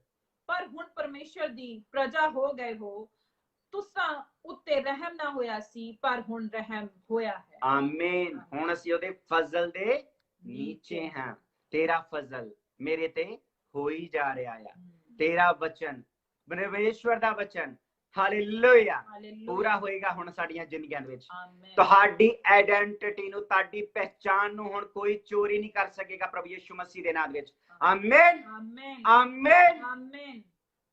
ਪਰ ਹੁਣ ਪਰਮੇਸ਼ਵਰ ਦੀ ਪ੍ਰਜਾ ਹੋ ਗਏ ਹੋ, ਤੁਸਾਂ ਉੱਤੇ ਰਹਿਮ ਨਾ ਹੋਇਆ ਸੀ, ਪਰ ਹੁਣ ਰਹਿਮ ਹੋਇਆ ਹੈ। ਆਮੀਨ। ਹੁਣ ਅਸੀਂ ਉਹਦੇ ਫਜ਼ਲ ਦੇ ਨੀਚੇ ਹਾਂ। ਤੇਰਾ ਫਜ਼ਲ ਮੇਰੇ ਤੇ ਹੋਈ ਜਾ ਰਿਹਾ ਆ, ਤੇਰਾ ਵਚਨ, ਪਰਮੇਸ਼ਵਰ ਦਾ ਵਚਨ, ਹਾਲੇਲੂਇਆ, ਪੂਰਾ ਹੋਏਗਾ ਹੁਣ ਸਾਡੀਆਂ ਜ਼ਿੰਦਗੀਆਂ ਵਿੱਚ। ਤੁਹਾਡੀ ਆਇਡੈਂਟੀਟੀ ਨੂੰ, ਤੁਹਾਡੀ ਪਹਿਚਾਨ ਨੂੰ ਹੁਣ ਕੋਈ ਚੋਰੀ ਨਹੀਂ ਕਰ ਸਕੇਗਾ ਪ੍ਰਭੂ ਯਿਸੂ ਮਸੀਹ ਦੇ ਨਾਮ ਵਿੱਚ। ਆਮੀਨ, ਆਮੀਨ, ਆਮੀਨ।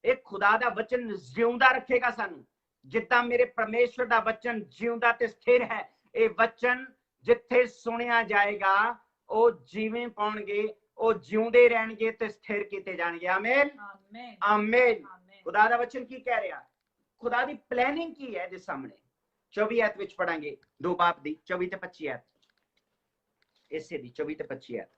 ਇਹ ਖੁਦਾ ਦਾ ਵਚਨ ਜਿਉਂਦਾ ਰੱਖੇਗਾ ਸਾਨੂੰ, ਜਿੱਦਾਂ ਮੇਰੇ ਪਰਮੇਸ਼ਵਰ ਦਾ ਵਚਨ ਜਿਉਂਦਾ ਤੇ ਸਥਿਰ ਹੈ। ਇਹ ਵਚਨ ਜਿੱਥੇ ਸੁਣਿਆ ਜਾਏਗਾ, ਉਹ ਜਿਵੇਂ ਪਾਉਣਗੇ, ਉਹ ਜਿਉਂਦੇ ਰਹਿਣਗੇ ਤੇ ਸਥਿਰ ਕੀਤੇ ਜਾਣਗੇ। ਆਮੀਨ ਆਮੇਨ ਆਮੀਨ। ਆਮੇਨ। ਖੁਦਾ ਦਾ ਵਚਨ ਕੀ ਕਹਿ ਰਿਹਾ? ਖੁਦਾ ਦੀ ਪਲੈਨਿੰਗ ਕੀ ਹੈ? ਦੇ ਸਾਹਮਣੇ 24 ਐਤ ਵਿੱਚ ਪੜਾਂਗੇ, 2 ਬਾਪ ਦੀ 24 ਤੇ 25 ਐਤ, ਇਸੇ ਦੀ 24 ਤੇ 25 ਐਤ।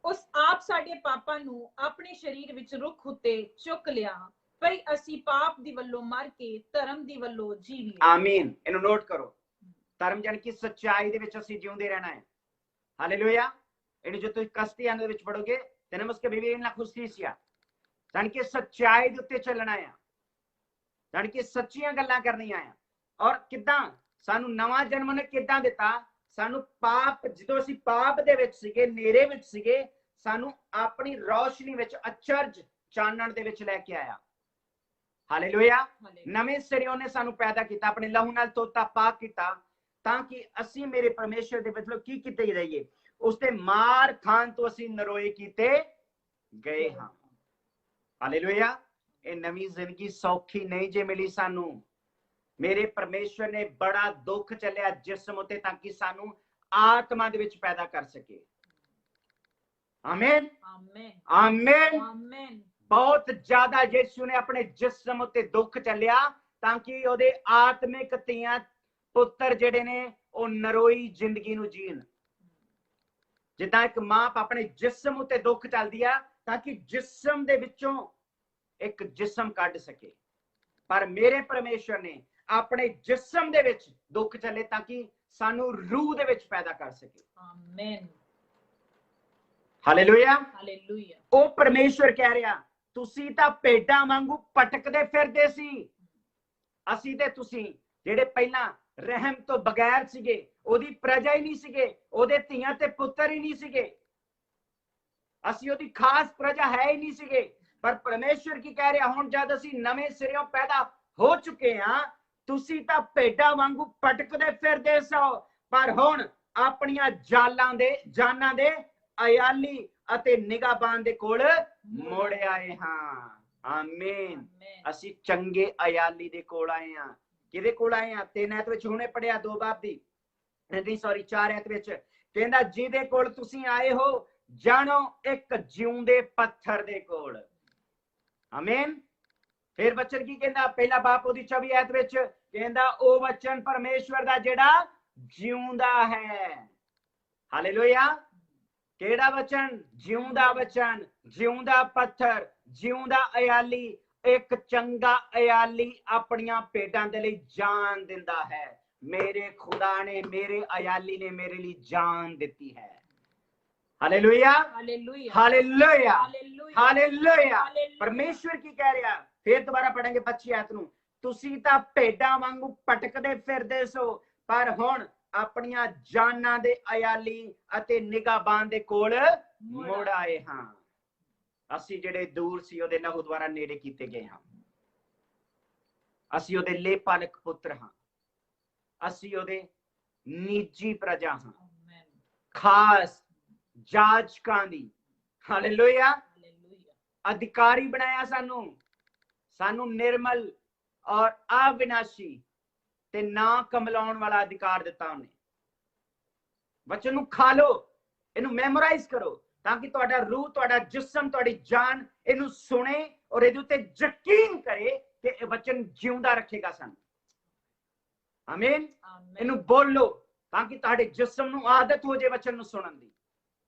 ਉਸ ਆਪ ਸਾਡੇ ਪਾਪਾਂ ਨੂੰ ਆਪਣੇ ਸਰੀਰ ਵਿੱਚ ਰੁੱਖ ਉੱਤੇ ਚੁੱਕ ਲਿਆ, ਭਈ ਅਸੀਂ ਪਾਪ ਦੀ ਵੱਲੋਂ ਮਰ ਕੇ ਧਰਮ ਦੀ ਵੱਲੋਂ ਜੀਵੀਏ। ਆਮੀਨ। ਇਹਨੂੰ ਨੋਟ ਕਰੋ। ਧਰਮ ਜਾਨੀ ਕਿ ਸੱਚਾਈ ਦੇ ਵਿੱਚ ਅਸੀਂ ਜਿਉਂਦੇ ਰਹਿਣਾ ਹੈ। ਹਾਲੇਲੂਇਆ। ਇਹਨੂੰ ਜੋ ਤੁਸੀਂ ਕਸਤੀਆਂ ਦੇ ਵਿੱਚ ਪੜੋਗੇ, tenemos que vivir en la justicia, ਜਾਨੀ ਕਿ ਸੱਚਾਈ ਦੇ ਉੱਤੇ ਚੱਲਣਾ ਹੈ, ਜਾਨੀ ਕਿ ਸੱਚੀਆਂ ਗੱਲਾਂ ਕਰਨੀਆਂ ਆ। ਔਰ ਕਿਦਾਂ ਸਾਨੂੰ ਨਵਾਂ ਜਨਮ ਨੇ ਕਿਦਾਂ ਦਿੱਤਾ? ਸਾਨੂੰ ਪਾਪ, ਜਦੋਂ ਅਸੀਂ ਪਾਪ ਦੇ ਵਿੱਚ ਸੀਗੇ, ਨੇਰੇ ਵਿੱਚ ਸੀਗੇ, ਸਾਨੂੰ ਆਪਣੀ ਰੌਸ਼ਨੀ ਵਿੱਚ, ਅਚਰਜ ਚਾਨਣ ਦੇ ਵਿੱਚ ਲੈ ਕੇ ਆਇਆ। ਹਾਲੇਲੂਇਆ। ਨਵੇਂ ਸਿਰੇ ਉਹਨੇ ਸਾਨੂੰ ਪੈਦਾ ਕੀਤਾ, ਆਪਣੇ ਲਹੂ ਨਾਲ ਧੋਤਾ, ਪਾਕ ਕੀਤਾ, ਤਾਂ ਕਿ ਅਸੀਂ ਮੇਰੇ ਪਰਮੇਸ਼ਰ ਦੇ ਮਤਲਬ ਕੀ ਕੀਤੇ ਰਹੀਏ? ਉਸਦੇ ਮਾਰ ਖਾਣ ਤੋਂ ਅਸੀਂ ਨਰੋਏ ਕੀਤੇ ਗਏ ਹਾਂ। ਹਾਲੇਲੂਇਆ। ਇਹ ਨਵੀਂ ਜ਼ਿੰਦਗੀ ਸੌਖੀ ਨਹੀਂ ਜੇ ਮਿਲੀ ਸਾਨੂੰ। ਮੇਰੇ ਪਰਮੇਸ਼ਰ ਨੇ ਬੜਾ ਦੁੱਖ ਚੱਲਿਆ ਜਿਸਮ ਉਤੇ, ਤਾਂ ਕਿ ਸਾਨੂੰ ਆਤਮਾ ਦੇ ਵਿੱਚ ਪੈਦਾ ਕਰ ਸਕੇ। ਆਮੀਨ ਆਮੇਨ ਆਮੀਨ ਆਮੇਨ। ਬਹੁਤ ਜ਼ਿਆਦਾ ਯਿਸੂ ਨੇ ਆਪਣੇ ਜਿਸਮ ਉਤੇ ਦੁੱਖ ਚੱਲਿਆ, ਤਾਂ ਕਿ ਉਹਦੇ ਆਤਮਿਕ ਧੀਆਂ ਪੁੱਤਰ ਜਿਹੜੇ ਨੇ ਉਹ ਨਰੋਈ ਜ਼ਿੰਦਗੀ ਨੂੰ ਜੀਣ। ਜਿੱਦਾਂ ਇੱਕ ਮਾਂ ਆਪਣੇ ਜਿਸਮ ਉਤੇ ਦੁੱਖ ਚੱਲਦੀ ਆ, ਤਾਂ ਕਿ ਜਿਸਮ ਦੇ ਵਿੱਚੋਂ ਇੱਕ ਜਿਸਮ ਕੱਢ ਸਕੇ। ਪਰ ਮੇਰੇ ਪਰਮੇਸ਼ਰ ਨੇ ਆਪਣੇ ਜਿਸਮ ਦੇ ਵਿੱਚ ਦੁੱਖ ਚੱਲੇ, ਤਾਂ ਕਿ ਸਾਨੂੰ ਰੂਹ ਦੇ ਵਿੱਚ ਪੈਦਾ ਕਰ ਸਕੇ। Amen hallelujah hallelujah. ਉਹ ਪਰਮੇਸ਼ਰ ਕਹਿ ਰਿਹਾ, ਤੁਸੀਂ ਤਾਂ ਭੇਡਾਂ ਵਾਂਗੂ ਭਟਕਦੇ ਫਿਰਦੇ ਸੀ। ਅਸੀਂ ਤੇ ਤੁਸੀਂ ਜਿਹੜੇ ਪਹਿਲਾਂ ਰਹਿਮ ਤੋਂ ਬਗੈਰ ਸੀਗੇ, ਉਹਦੀ ਪ੍ਰਜਾ ਹੀ ਨਹੀਂ ਸੀਗੇ, ਉਹਦੇ ਧੀਆਂ ਤੇ ਪੁੱਤਰ ਹੀ ਨਹੀਂ ਸੀਗੇ, ਅਸੀਂ ਉਹਦੀ ਖਾਸ ਪ੍ਰਜਾ ਹੈ ਹੀ ਨਹੀਂ ਸੀਗੇ। ਪਰ ਪਰਮੇਸ਼ਰ ਕੀ ਕਹਿ ਰਿਹਾ? ਹੁਣ ਜਦ ਅਸੀਂ ਨਵੇਂ ਸਿਰਿਓਂ ਪੈਦਾ ਹੋ ਚੁੱਕੇ ਹਾਂ, ਤੁਸੀਂ ਤਾਂ ਭੇਡਾਂ ਵਾਂਗੂ ਭਟਕਦੇ ਫਿਰਦੇ ਸੋ, ਪਰ ਹੁਣ ਆਪਣੀਆਂ ਜਾਨਾਂ ਦੇ ਅਯਾਲੀ ਅਤੇ ਨਿਗਾਹਬਾਨ ਦੇ ਕੋਲ ਮੁੜ ਆਏ ਹਾਂ। ਆਮੀਨ। ਅਸੀਂ ਚੰਗੇ ਅਯਾਲੀ ਦੇ ਕੋਲ ਆਏ ਹਾਂ। ਕਿਹਦੇ ਕੋਲ ਆਏ ਹਾਂ? 3 ਐਤ ਵਿੱਚ ਹੁਣੇ ਪੜਿਆ, 2 ਬਾਪ ਦੀ 4 ਐਤ ਵਿੱਚ ਕਹਿੰਦਾ, ਜਿਹਦੇ ਕੋਲ ਤੁਸੀਂ ਆਏ ਹੋ, ਜਾਣੋ ਇੱਕ ਜਿਉਂਦੇ ਪੱਥਰ ਦੇ ਕੋਲ। ਆਮੀਨ। ਫਿਰ ਵਚਨ ਕੀ ਕਹਿੰਦਾ? ਪਹਿਲਾ ਬਾਪ ਉਹਦੀ 24 ਐਤ ਵਿੱਚ ਕਹਿੰਦਾ, ਉਹ ਵਚਨ ਪਰਮੇਸ਼ਵਰ ਦਾ ਜਿਹੜਾ ਜਿਉਂਦਾ ਹੈ। ਹਾਲੇਲੂਇਆ। ਕਿਹੜਾ ਵਚਨ? ਜਿਉਂਦਾ ਵਚਨ, ਜਿਉਂਦਾ ਪੱਥਰ, ਜਿਉਂਦਾ ਅਯਾਲੀ। ਇੱਕ ਚੰਗਾ ਅਯਾਲੀ ਆਪਣੀਆਂ ਭੇਡਾਂ ਦੇ ਲਈ ਜਾਨ ਦਿੰਦਾ ਹੈ। ਮੇਰੇ ਖੁਦਾ ਨੇ, ਮੇਰੇ ਅਯਾਲੀ ਨੇ ਮੇਰੇ ਲਈ ਜਾਨ ਦਿੱਤੀ ਹੈ। Hallelujah hallelujah hallelujah hallelujah hallelujah. ਪਰਮੇਸ਼ਵਰ ਕੀ ਕਹਿ ਰਿਹਾ? ਫਿਰ ਦੁਬਾਰਾ ਪੜਾਂਗੇ 25 ਐਤ ਨੂੰ। ਤੁਸੀਂ ਤਾਂ ਭੇਡਾਂ ਵਾਂਗੂ ਭਟਕਦੇ ਫਿਰਦੇ ਸੋ, ਪਰ ਹੁਣ ਆਪਣੀਆਂ ਜਾਨਾਂ ਦੇ ਅਯਾਲੀ ਅਤੇ ਨਿਗਾਹਬਾਨ ਦੇ ਕੋਲ ਮੁੜ ਆਏ ਹਾਂ। ਅਸੀਂ ਜਿਹੜੇ ਦੂਰ ਸੀ, ਉਹਦੇ ਲਹੂ ਦੁਆਰਾ ਨੇੜੇ ਕੀਤੇ ਗਏ ਹਾਂ। ਅਸੀਂ ਉਹਦੇ ਲੇਪਾਲਕ ਪੁੱਤਰ ਹਾਂ। ਅਸੀਂ ਉਹਦੇ ਨਿੱਜੀ ਪ੍ਰਜਾ ਹਾਂ, ਖਾਸ ਜਾਜਕਾਂ ਦੀ। ਹਾਲੇਲੂਇਆ। ਅਧਿਕਾਰੀ ਬਣਾਇਆ ਸਾਨੂੰ ਨਿਰਮਲ ਔਰ ਅਵਿਨਾਸ਼ੀ ਤੇ ਨਾ ਕਮਲਾਉਣ ਵਾਲਾ ਅਧਿਕਾਰ ਦਿੱਤਾ ਉਹਨੇ। ਵਚਨ ਨੂੰ ਖਾ ਲੋ, ਇਹਨੂੰ ਮੈਮੋਰਾਈਜ਼ ਕਰੋ, ਤਾਂ ਕਿ ਤੁਹਾਡਾ ਰੂਹ, ਤੁਹਾਡਾ ਜਿਸਮ, ਤੁਹਾਡੀ ਜਾਨ ਇਹਨੂੰ ਸੁਣੇ ਔਰ ਇਹਦੇ ਉੱਤੇ ਯਕੀਨ ਕਰੇ ਕਿ ਇਹ ਵਚਨ ਜਿਉਂਦਾ ਰੱਖੇਗਾ ਸਾਨੂੰ। ਆਮੀਨ। ਇਹਨੂੰ ਬੋਲੋ, ਤਾਂ ਕਿ ਤੁਹਾਡੇ ਜਿਸਮ ਨੂੰ ਆਦਤ ਹੋ ਜਾਏ ਵਚਨ ਨੂੰ ਸੁਣਨ ਦੀ।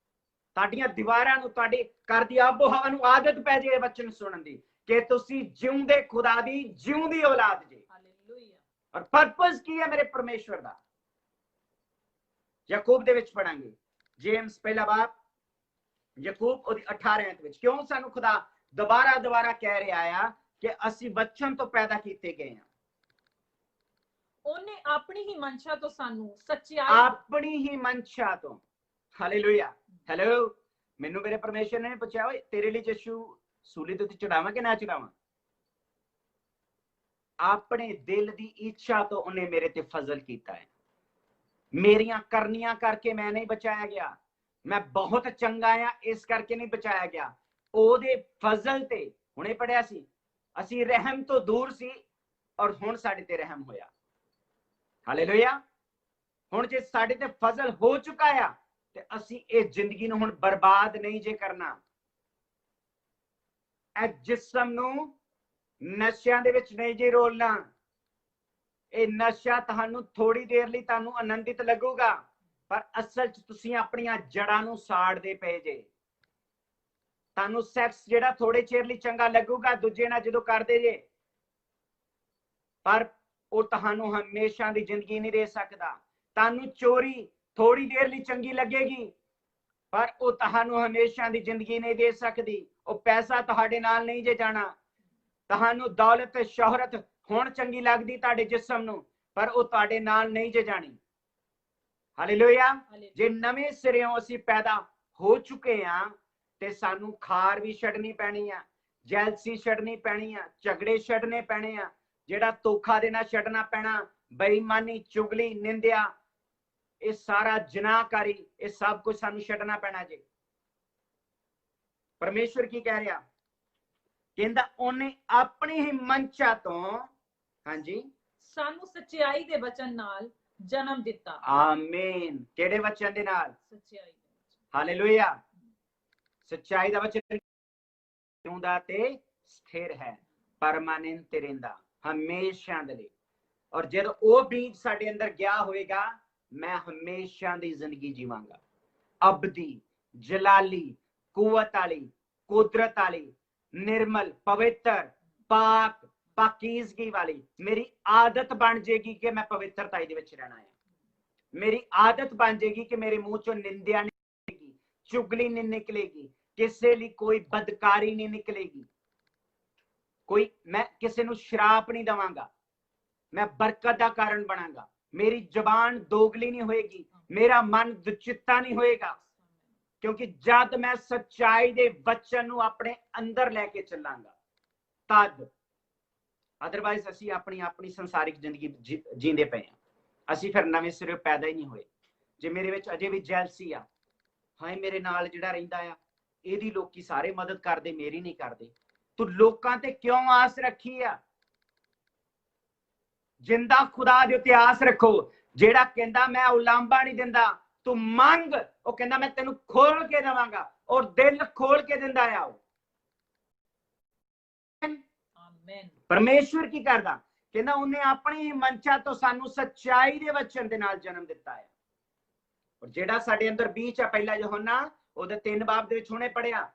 ਤੁਹਾਡੀਆਂ ਦੀਵਾਰਾਂ ਨੂੰ, ਤੁਹਾਡੇ ਘਰ ਦੀ ਆਬੋ ਹਵਾ ਨੂੰ ਆਦਤ ਪੈ ਜਾਏ ਵਚਨ ਸੁਣਨ ਦੀ, ਕਿ ਤੁਸੀਂ ਜਿਉਂਦੇ ਖੁਦਾ ਦੀ ਜਿਉਂਦੀ ਔਲਾਦ ਜੇ। ਹਾਲੇਲੂਇਆ। ਔਰ ਪਰਪਸ ਕੀ ਹੈ ਮੇਰੇ ਪਰਮੇਸ਼ਵਰ ਦਾ? ਯਾਕੂਬ ਦੇ ਵਿੱਚ ਪੜਾਂਗੇ, ਜੇਮਸ ਪਹਿਲਾ ਬਾਪ, ਯਾਕੂਬ ਉਹਦੀ 18 ਐਤ ਵਿੱਚ। ਕਿਉਂ ਸਾਨੂੰ ਖੁਦਾ ਦੁਬਾਰਾ ਕਹਿ ਰਿਹਾ ਆ ਕਿ ਅਸੀਂ ਬਚਪਨ ਤੋਂ ਪੈਦਾ ਕੀਤੇ ਗਏ ਹਾਂ। ਉਹਨੇ ਆਪਣੀ ਹੀ ਮਨਸ਼ਾ ਤੋਂ ਸਾਨੂੰ ਸੱਚਾਈ, ਆਪਣੀ ਹੀ ਮਨਸ਼ਾ ਤੋਂ। ਹਾਲੇਲੂਇਆ। ਹੈਲੋ, ਮੈਨੂੰ ਮੇਰੇ ਪਰਮੇਸ਼ਰ ਨੇ ਪੁੱਛਿਆ, ਓਏ ਤੇਰੇ ਲਈ ਯਿਸੂ ਸੂਲੀ ਦੇ ਉੱਤੇ ਚੜਾਵਾਂ ਕਿ ਨਾ ਚੜਾਵਾਂ? ਆਪਣੇ ਦਿਲ ਦੀ ਇੱਛਾ ਤੋਂ ਉਹਨੇ ਮੇਰੇ ਤੇ ਫਜ਼ਲ ਕੀਤਾ ਹੈ। ਮੇਰੀਆਂ ਕਰਨੀਆਂ ਕਰਕੇ ਮੈਂ ਨਹੀਂ ਬਚਾਇਆ ਗਿਆ, ਮੈਂ ਬਹੁਤ ਚੰਗਾ ਆ ਇਸ ਕਰਕੇ ਨਹੀਂ ਬਚਾਇਆ ਗਿਆ। ਉਹਦੇ ਫਜ਼ਲ ਤੇ, ਹੁਣੇ ਪੜਿਆ ਸੀ, ਅਸੀਂ ਰਹਿਮ ਤੋਂ ਦੂਰ ਸੀ ਔਰ ਹੁਣ ਸਾਡੇ ਤੇ ਰਹਿਮ ਹੋਇਆ। ਹਾਲੇਲੂਇਆ। ਹੁਣ ਜੇ ਸਾਡੇ ਤੇ ਫਜ਼ਲ ਹੋ ਚੁੱਕਾ ਆ ਤੇ ਅਸੀਂ ਇਹ ਜ਼ਿੰਦਗੀ ਨੂੰ ਹੁਣ ਬਰਬਾਦ ਨਹੀਂ ਜੇ ਕਰਨਾ। ਇਹ ਜਿਸਮ ਨੂੰ ਨਸ਼ਿਆਂ ਦੇ ਵਿੱਚ ਨਹੀਂ ਜੇ ਰੋਲਣਾ। ਇਹ ਨਸ਼ਾ ਤੁਹਾਨੂੰ ਥੋੜੀ ਦੇਰ ਲਈ ਤੁਹਾਨੂੰ ਆਨੰਦਿਤ ਲੱਗੂਗਾ, ਪਰ ਅਸਲ 'ਚ ਤੁਸੀਂ ਆਪਣੀਆਂ ਜੜਾਂ ਨੂੰ ਸਾੜਦੇ ਪਏ ਜੇ। ਤੁਹਾਨੂੰ ਸੈਕਸ ਜਿਹੜਾ ਥੋੜੇ ਚਿਰ ਲਈ ਚੰਗਾ ਲੱਗੂਗਾ ਦੂਜੇ ਨਾਲ ਜਦੋਂ ਕਰਦੇ ਜੇ, ਪਰ ਉਹ ਤੁਹਾਨੂੰ ਹਮੇਸ਼ਾ ਦੀ ਜ਼ਿੰਦਗੀ ਨਹੀਂ ਦੇ ਸਕਦਾ। ਤੁਹਾਨੂੰ ਚੋਰੀ ਥੋੜੀ ਦੇਰ ਲਈ ਚੰਗੀ ਲੱਗੇਗੀ, ਪਰ ਉਹ ਤੁਹਾਨੂੰ ਹਮੇਸ਼ਾ ਦੀ ਜ਼ਿੰਦਗੀ ਨਹੀਂ ਦੇ ਸਕਦੀ। ਉਹ ਪੈਸਾ ਤੁਹਾਡੇ ਨਾਲ ਨਹੀਂ ਜੇ ਜਾਣਾ। ਤੁਹਾਨੂੰ ਦੌਲਤ ਤੇ ਸ਼ੋਹਰਤ ਹੁਣ ਚੰਗੀ ਲੱਗਦੀ ਤੁਹਾਡੇ ਜਿਸਮ ਨੂੰ, ਪਰ ਉਹ ਤੁਹਾਡੇ ਨਾਲ ਨਹੀਂ ਜੇ ਜਾਣੀ। ਹਾਲੇਲੂਇਆ। ਜੇ ਨਵੇਂ ਸਿਰਿਓਂ ਅਸੀਂ ਪੈਦਾ ਹੋ ਚੁੱਕੇ ਆ ਤੇ ਸਾਨੂੰ ਖਾਰ ਵੀ ਛੱਡਣੀ ਪੈਣੀ ਆ, ਜੈਲਸੀ ਛੱਡਣੀ ਪੈਣੀ ਆ, ਝਗੜੇ ਛੱਡਣੇ ਪੈਣੇ ਆ, ਜਿਹੜਾ ਧੋਖਾ ਦੇਣਾ ਛੱਡਣਾ ਪੈਣਾ, ਬੇਈਮਾਨੀ, ਚੁਗਲੀ, ਨਿੰਦਿਆ, ਇਹ ਸਾਰਾ ਜਨਾਹਕਾਰੀ, ਇਹ ਸਭ ਕੁਝ ਸਾਨੂੰ ਛੱਡਣਾ ਪੈਣਾ ਜੀ। ਪਰਮੇਸ਼ਵਰ ਕੀ ਕਹਿ ਰਿਹਾ? ਕਹਿੰਦਾ ਉਹਨੇ ਆਪਣੀ ਹੀ ਮਨਸ਼ਾ ਤੋਂ, ਹਾਂਜੀ, ਸਾਨੂੰ ਸੱਚਾਈ ਦੇ ਵਚਨ ਨਾਲ ਜਨਮ ਦਿੱਤਾ। ਆਮੀਨ। ਕਿਹੜੇ ਵਚਨ ਦੇ ਨਾਲ? ਸੱਚਾਈ ਦੇ ਵਚਨ। ਹਾਲੇਲੂਇਆ। ਸੱਚਾਈ ਦਾ ਵਚਨ ਜਿਉਂਦਾ ਤੇ ਸਥਿਰ ਹੈ, ਪਰਮਾਨੈਂਟ ਰਹਿੰਦਾ, ਹਮੇਸ਼ਾ ਦੇ ਲਈ। ਔਰ ਜਦੋਂ ਉਹ ਬੀਜ ਸਾਡੇ ਅੰਦਰ ਗਿਆ ਹੋਏਗਾ, ਮੈਂ ਹਮੇਸ਼ਾ ਦੀ ਜ਼ਿੰਦਗੀ ਜੀਵਾਂਗਾ, ਅਬਦੀ, ਜਲਾਲੀ, ਕੁਵਤ ਵਾਲੀ, ਕੁਦਰਤ ਵਾਲੀ, ਨਿਰਮਲ, ਪਵਿੱਤਰ, ਪਾਕ, ਪਾਕੀਜ਼ਗੀ ਵਾਲੀ। ਮੇਰੀ ਆਦਤ ਬਣ ਜਾਏਗੀ ਕਿ ਮੈਂ ਪਵਿੱਤਰਤਾ ਦੇ ਵਿੱਚ ਰਹਿਣਾ ਹੈ। ਮੇਰੀ ਆਦਤ ਬਣ ਜਾਏਗੀ ਕਿ ਮੇਰੇ ਮੂੰਹ ਚੋਂ ਨਿੰਦਿਆ ਨਹੀਂ ਨਿਕਲੇਗੀ, ਚੁਗਲੀ ਨਹੀਂ ਨਿਕਲੇਗੀ, ਕਿਸੇ ਲਈ ਕੋਈ ਬਦਕਾਰੀ ਨਹੀਂ ਨਿਕਲੇਗੀ, ਮੈਂ ਕਿਸੇ ਨੂੰ ਸ਼ਰਾਪ ਨਹੀਂ ਦਵਾਂਗਾ, ਮੈਂ ਬਰਕਤ ਦਾ ਕਾਰਨ ਬਣਾਂਗਾ। ਮੇਰੀ ਜ਼ਬਾਨ ਦੋਗਲੀ ਨਹੀਂ ਹੋਏਗੀ, ਮੇਰਾ ਮਨ ਦੁਚਿੱਤਾ ਨਹੀਂ ਹੋਏਗਾ, ਕਿਉਂਕਿ ਜਦ ਮੈਂ ਸੱਚਾਈ ਦੇ ਵਚਨ ਨੂੰ ਆਪਣੇ ਅੰਦਰ ਲੈ ਕੇ ਚੱਲਾਂਗਾ ਤਦ। ਅਦਰਵਾਈਜ਼ ਅਸੀਂ ਆਪਣੀ ਸੰਸਾਰਿਕ ਜ਼ਿੰਦਗੀ ਜੀਂਦੇ ਪਏ ਹਾਂ, ਅਸੀਂ ਫਿਰ ਨਵੇਂ ਸਿਰੋਂ ਪੈਦਾ ਹੀ ਨਹੀਂ ਹੋਏ। ਜੇ ਮੇਰੇ ਵਿੱਚ ਅਜੇ ਵੀ ਜੈਲਸੀ ਆ, ਹਾਏ ਮੇਰੇ ਨਾਲ ਜਿਹੜਾ ਰਹਿੰਦਾ ਆ ਇਹਦੀ ਲੋਕੀ ਸਾਰੇ ਮਦਦ ਕਰਦੇ, ਮੇਰੀ ਨਹੀਂ ਕਰਦੇ, ਤੂੰ ਲੋਕਾਂ ਤੇ ਕਿਉਂ ਆਸ ਰੱਖੀ ਆ? ਜਿੰਦਾ ਖੁਦਾ ਦੇ ਉੱਤੇ ਆਸ ਰੱਖੋ, ਜਿਹੜਾ ਕਹਿੰਦਾ ਮੈਂ ਉਲਾਂਭਾ ਨਹੀਂ ਦਿੰਦਾ, ਤੂੰ ਮੰਗ, ਉਹ ਕਹਿੰਦਾ ਮੈਂ ਤੈਨੂੰ ਖੋਲ ਕੇ ਦੇਵਾਂਗਾ, ਔਰ ਦਿਲ ਖੋਲ ਕੇ ਦਿੰਦਾ ਆ ਉਹ। ਆਮੀਨ। ਪਰਮੇਸ਼ਵਰ ਕੀ ਕਰਦਾ? ਕਹਿੰਦਾ ਉਹਨੇ ਆਪਣੀ ਮਨਸ਼ਾ ਤੋਂ ਸਾਨੂੰ ਸੱਚਾਈ ਦੇ ਵਚਨ ਦੇ ਨਾਲ ਜਨਮ ਦਿੱਤਾ ਹੈ। ਔਰ ਜਿਹੜਾ ਸਾਡੇ ਅੰਦਰ ਬੀਜ ਆ, ਪਹਿਲਾ ਯਹੋਨਾ ਉਹਦੇ 3 ਬਾਬ ਦੇ ਵਿੱਚ ਹੁਣੇ ਪੜਿਆ,